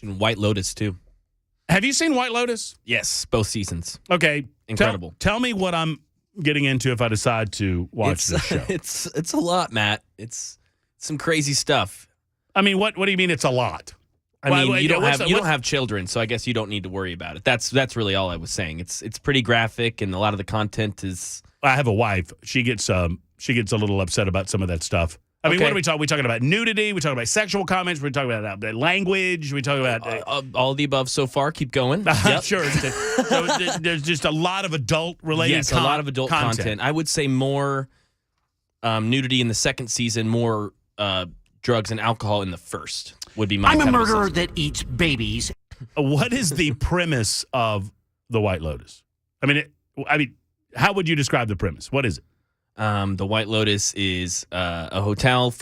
White Lotus, too. Have you seen White Lotus? Yes, both seasons. Okay. Incredible. Tell me what I'm getting into if I decide to watch this show. It's a lot, Matt. It's some crazy stuff. I mean, what do you mean it's a lot? I mean, you don't have children, so I guess you don't need to worry about it. That's really all I was saying. It's pretty graphic, and a lot of the content is. I have a wife. She gets a little upset about some of that stuff. I mean, what are we talking? We talking about nudity? We talking about sexual comments? We talking about language? We talking about all of the above so far. Keep going. Yep. Sure. So there's just a lot of adult-related. Yes, a lot of adult content. I would say more nudity in the second season, more drugs and alcohol in the first. Would be my. I'm a murderer that eats babies. What is the premise of The White Lotus? I mean, how would you describe the premise? What is it? The White Lotus is a hotel.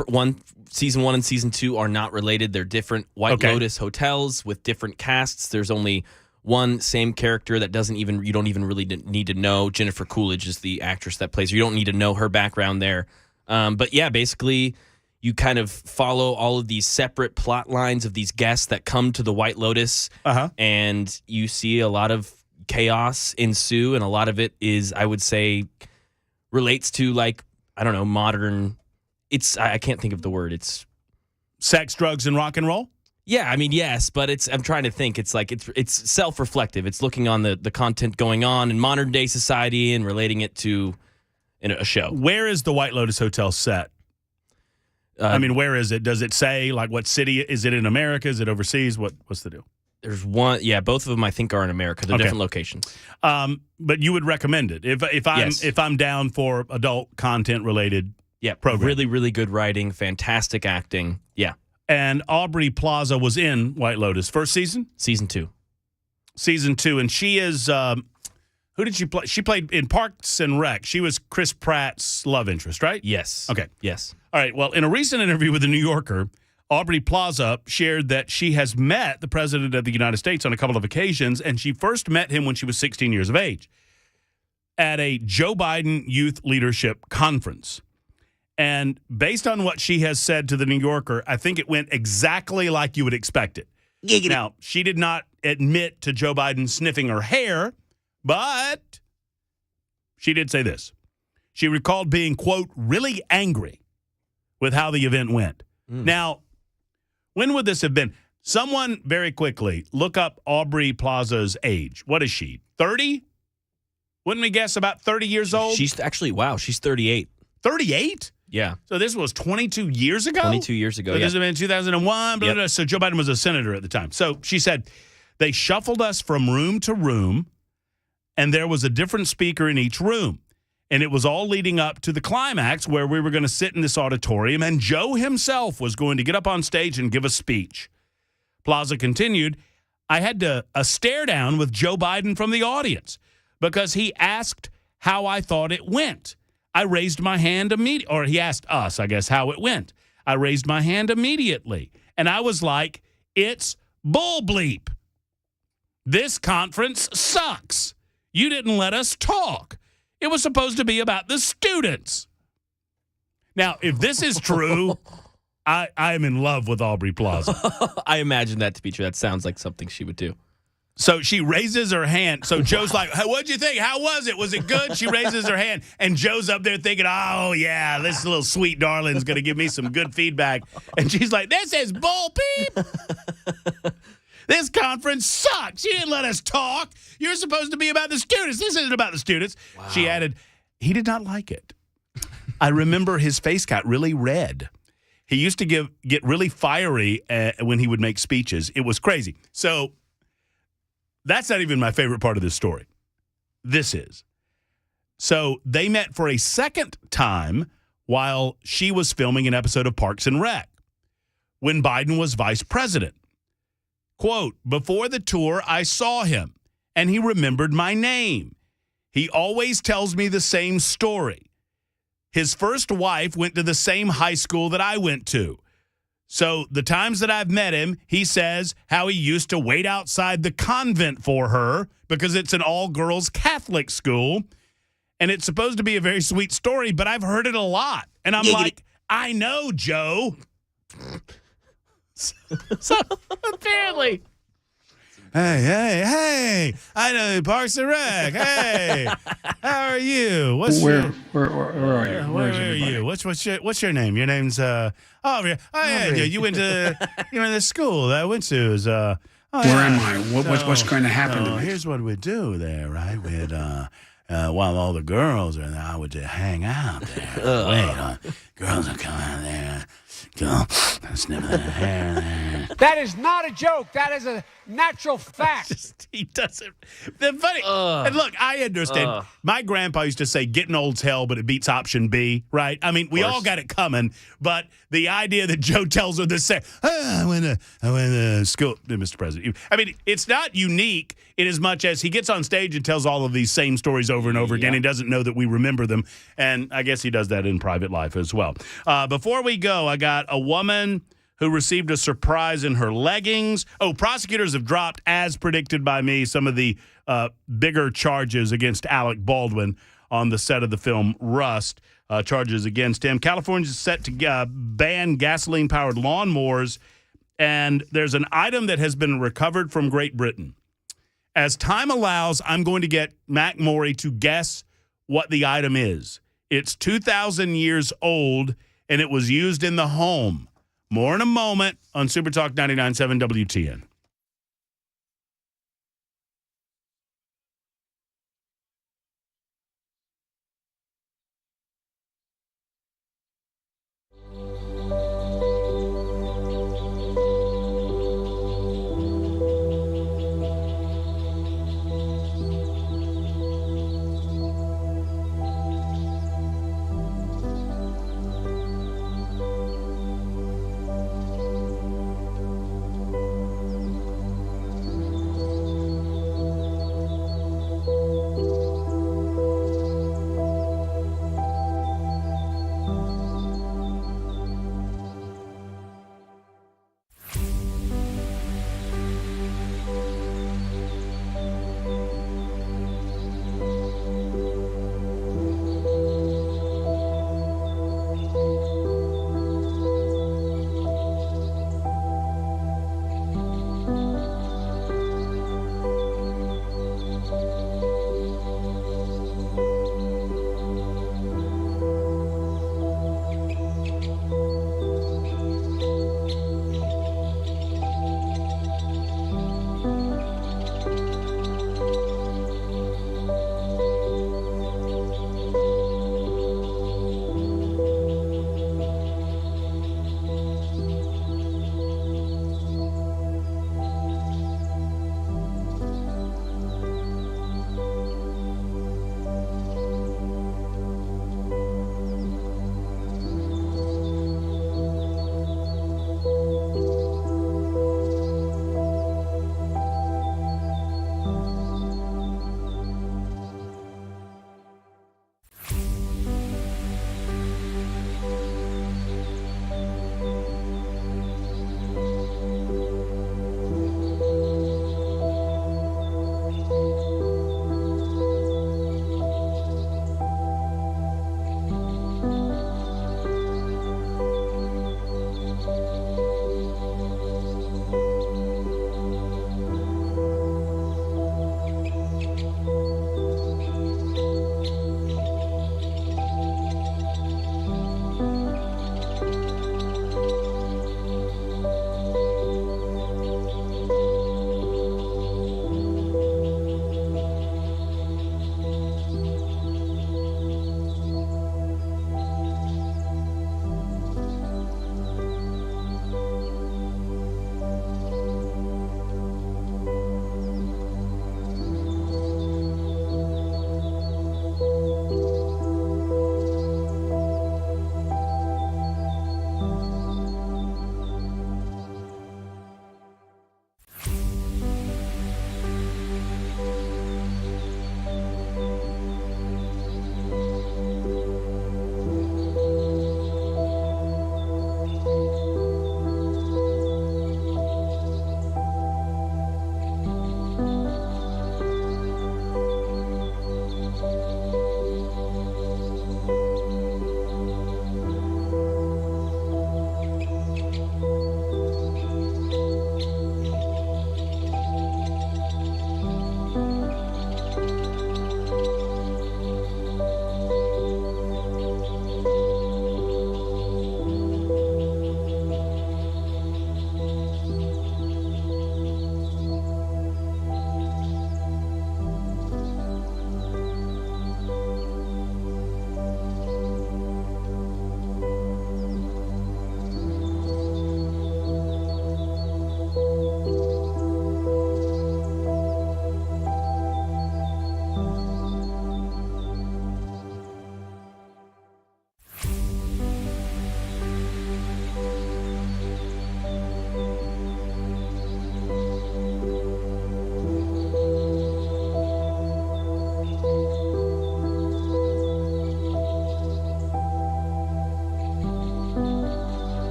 Season 1 and season 2 are not related. They're different White Lotus hotels with different casts. There's only one same character that you don't even really need to know. Jennifer Coolidge is the actress that plays her. You don't need to know her background there. But yeah, basically, you kind of follow all of these separate plot lines of these guests that come to the White Lotus, and you see a lot of chaos ensue, and a lot of it is, I would say, relates to, like, I don't know, modern. I can't think of the word. It's sex, drugs, and rock and roll. Yeah, I mean, yes, but I'm trying to think. It's like it's self-reflective. It's looking on the content going on in modern day society and relating it to a show. Where is the White Lotus Hotel set? I mean, where is it? Does it say, like, what city? Is it in America? Is it overseas? What's the deal? There's one. Yeah, both of them I think are in America. They're different locations. But you would recommend it if I'm down for adult content related. Yeah, program. Really, really good writing, fantastic acting. Yeah. And Aubrey Plaza was in White Lotus first season, season 2, and she is. Who did she play? She played in Parks and Rec. She was Chris Pratt's love interest, right? Yes. Okay. Yes. All right. Well, in a recent interview with The New Yorker, Aubrey Plaza shared that she has met the President of the United States on a couple of occasions, and she first met him when she was 16 years of age at a Joe Biden Youth Leadership Conference. And based on what she has said to The New Yorker, I think it went exactly like you would expect it. Giggity. Now, she did not admit to Joe Biden sniffing her hair, but she did say this. She recalled being, quote, really angry with how the event went. Now, when would this have been? Someone very quickly look up Aubrey Plaza's age. What is she? 30? Wouldn't we guess about 30 years old? She's actually, she's 38. 38? Yeah. So this was 22 years ago? 22 years ago, So this would have been 2001. Blah, blah, blah. So Joe Biden was a senator at the time. So she said, they shuffled us from room to room, and there was a different speaker in each room. And it was all leading up to the climax where we were going to sit in this auditorium, and Joe himself was going to get up on stage and give a speech. Plaza continued, I had a stare down with Joe Biden from the audience because he asked how I thought it went. I raised my hand immediately, or he asked us, I guess, how it went. I raised my hand immediately, and I was like, it's bull bleep. This conference sucks. You didn't let us talk. It was supposed to be about the students. Now, if this is true, I am in love with Aubrey Plaza. I imagine that to be true. That sounds like something she would do. So she raises her hand. So Joe's like, hey, what'd you think? How was it? Was it good? She raises her hand. And Joe's up there thinking, oh, yeah, this little sweet darling's going to give me some good feedback. And she's like, this is bull peep. This conference sucks. You didn't let us talk. You're supposed to be about the students. This isn't about the students. Wow. She added, he did not like it. I remember his face got really red. He used to get really fiery when he would make speeches. It was crazy. So that's not even my favorite part of this story. This is. So they met for a second time while she was filming an episode of Parks and Rec when Biden was vice president. Quote, before the tour, I saw him, and he remembered my name. He always tells me the same story. His first wife went to the same high school that I went to. So the times that I've met him, he says how he used to wait outside the convent for her because it's an all-girls Catholic school, and it's supposed to be a very sweet story, but I've heard it a lot. And I'm like, I know, Joe. So apparently, Hey, I know Parks and Rec. Hey, how are you? Where are you? Where are you? What's your name? Your name's yeah. You went to school that I went to is Where am I? What's going to happen to me? Here's what we do there, right? We'd while all the girls are there, I would just hang out there. Girls are coming out there. Go sniffing their hair there. That is not a joke. That is a natural fact. He doesn't. The funny. And look, I understand. My grandpa used to say, "Getting old's hell, but it beats option B." Right? I mean, we all got it coming, but the idea that Joe tells her to say, "I went to school," Mr. President. I mean, it's not unique in as much as he gets on stage and tells all of these same stories over and over again. He doesn't know that we remember them, and I guess he does that in private life as well. Before we go, I got a woman who received a surprise in her leggings. Prosecutors have dropped, as predicted by me, some of the bigger charges against Alec Baldwin on the set of the film Rust. Charges against him. California is set to ban gasoline-powered lawnmowers, and there's an item that has been recovered from Great Britain. As time allows, I'm going to get Mac Morey to guess what the item is. It's 2,000 years old, and it was used in the home. More in a moment on Super Talk 99.7 WTN.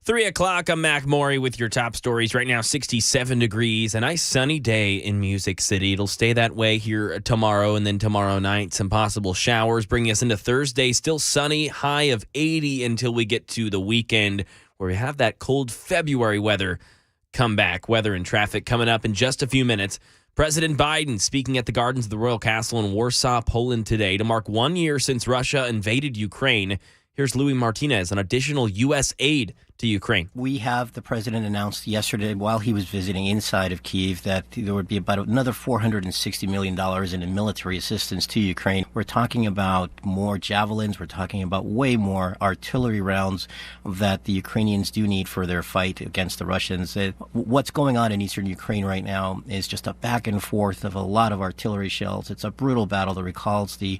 3 o'clock, I'm Mac Maury with your top stories. Right now, 67 degrees, a nice sunny day in Music City. It'll stay that way here tomorrow, and then tomorrow night, some possible showers, bringing us into Thursday. Still sunny, high of 80 until we get to the weekend, where we have that cold February weather come back. Weather and traffic coming up in just a few minutes. President Biden speaking at the Gardens of the Royal Castle in Warsaw, Poland today to mark 1 year since Russia invaded Ukraine. Here's Louis Martinez on additional U.S. aid to Ukraine. We have the president announced yesterday while he was visiting inside of Kyiv that there would be about another $460 million in military assistance to Ukraine. We're talking about more javelins. We're talking about way more artillery rounds that the Ukrainians do need for their fight against the Russians. What's going on in eastern Ukraine right now is just a back and forth of a lot of artillery shells. It's a brutal battle that recalls the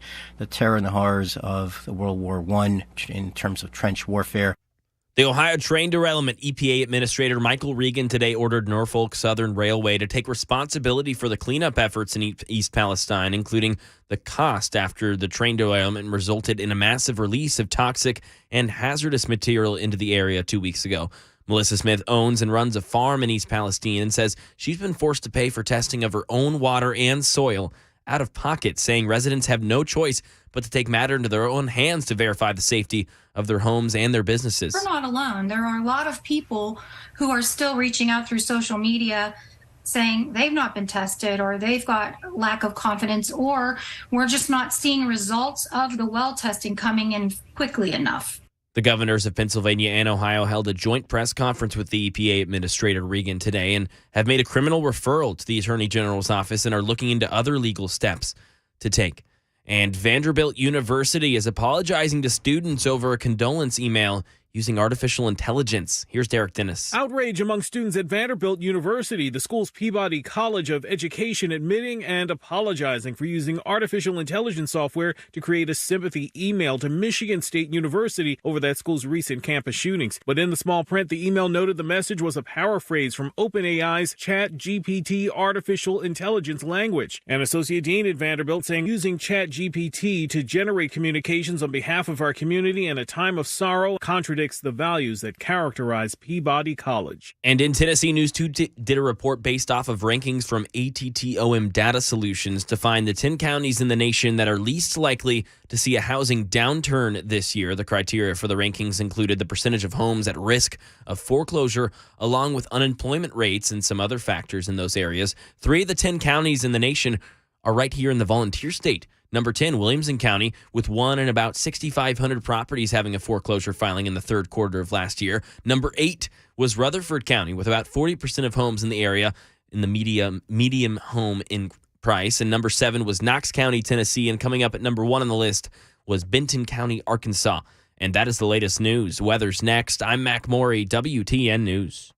terror and the horrors of World War I in terms of trench warfare. The Ohio train derailment. EPA Administrator Michael Reagan today ordered Norfolk Southern Railway to take responsibility for the cleanup efforts in East Palestine, including the cost after the train derailment resulted in a massive release of toxic and hazardous material into the area 2 weeks ago. Melissa Smith owns and runs a farm in East Palestine and says she's been forced to pay for testing of her own water and soil out of pocket, saying residents have no choice but to take matter into their own hands to verify the safety of their homes and their businesses. We're not alone. There are a lot of people who are still reaching out through social media saying they've not been tested or they've got lack of confidence or we're just not seeing results of the well testing coming in quickly enough. The governors of Pennsylvania and Ohio held a joint press conference with the EPA Administrator Reagan today and have made a criminal referral to the Attorney General's office and are looking into other legal steps to take. And Vanderbilt University is apologizing to students over a condolence email using artificial intelligence. Here's Derek Dennis. Outrage among students at Vanderbilt University, the school's Peabody College of Education, admitting and apologizing for using artificial intelligence software to create a sympathy email to Michigan State University over that school's recent campus shootings. But in the small print, the email noted the message was a paraphrase from OpenAI's ChatGPT artificial intelligence language. An associate dean at Vanderbilt saying using ChatGPT to generate communications on behalf of our community in a time of sorrow contradicts the values that characterize Peabody College. And in Tennessee, News 2 did a report based off of rankings from ATTOM Data Solutions to find the 10 counties in the nation that are least likely to see a housing downturn this year. The criteria for the rankings included the percentage of homes at risk of foreclosure, along with unemployment rates and some other factors in those areas. 3 of the 10 counties in the nation are right here in the Volunteer State. Number 10, Williamson County, with 1 in about 6,500 properties having a foreclosure filing in the third quarter of last year. Number 8 was Rutherford County, with about 40% of homes in the area in the medium home in price. And number 7 was Knox County, Tennessee. And coming up at number 1 on the list was Benton County, Arkansas. And that is the latest news. Weather's next. I'm Mac Maury, WTN News.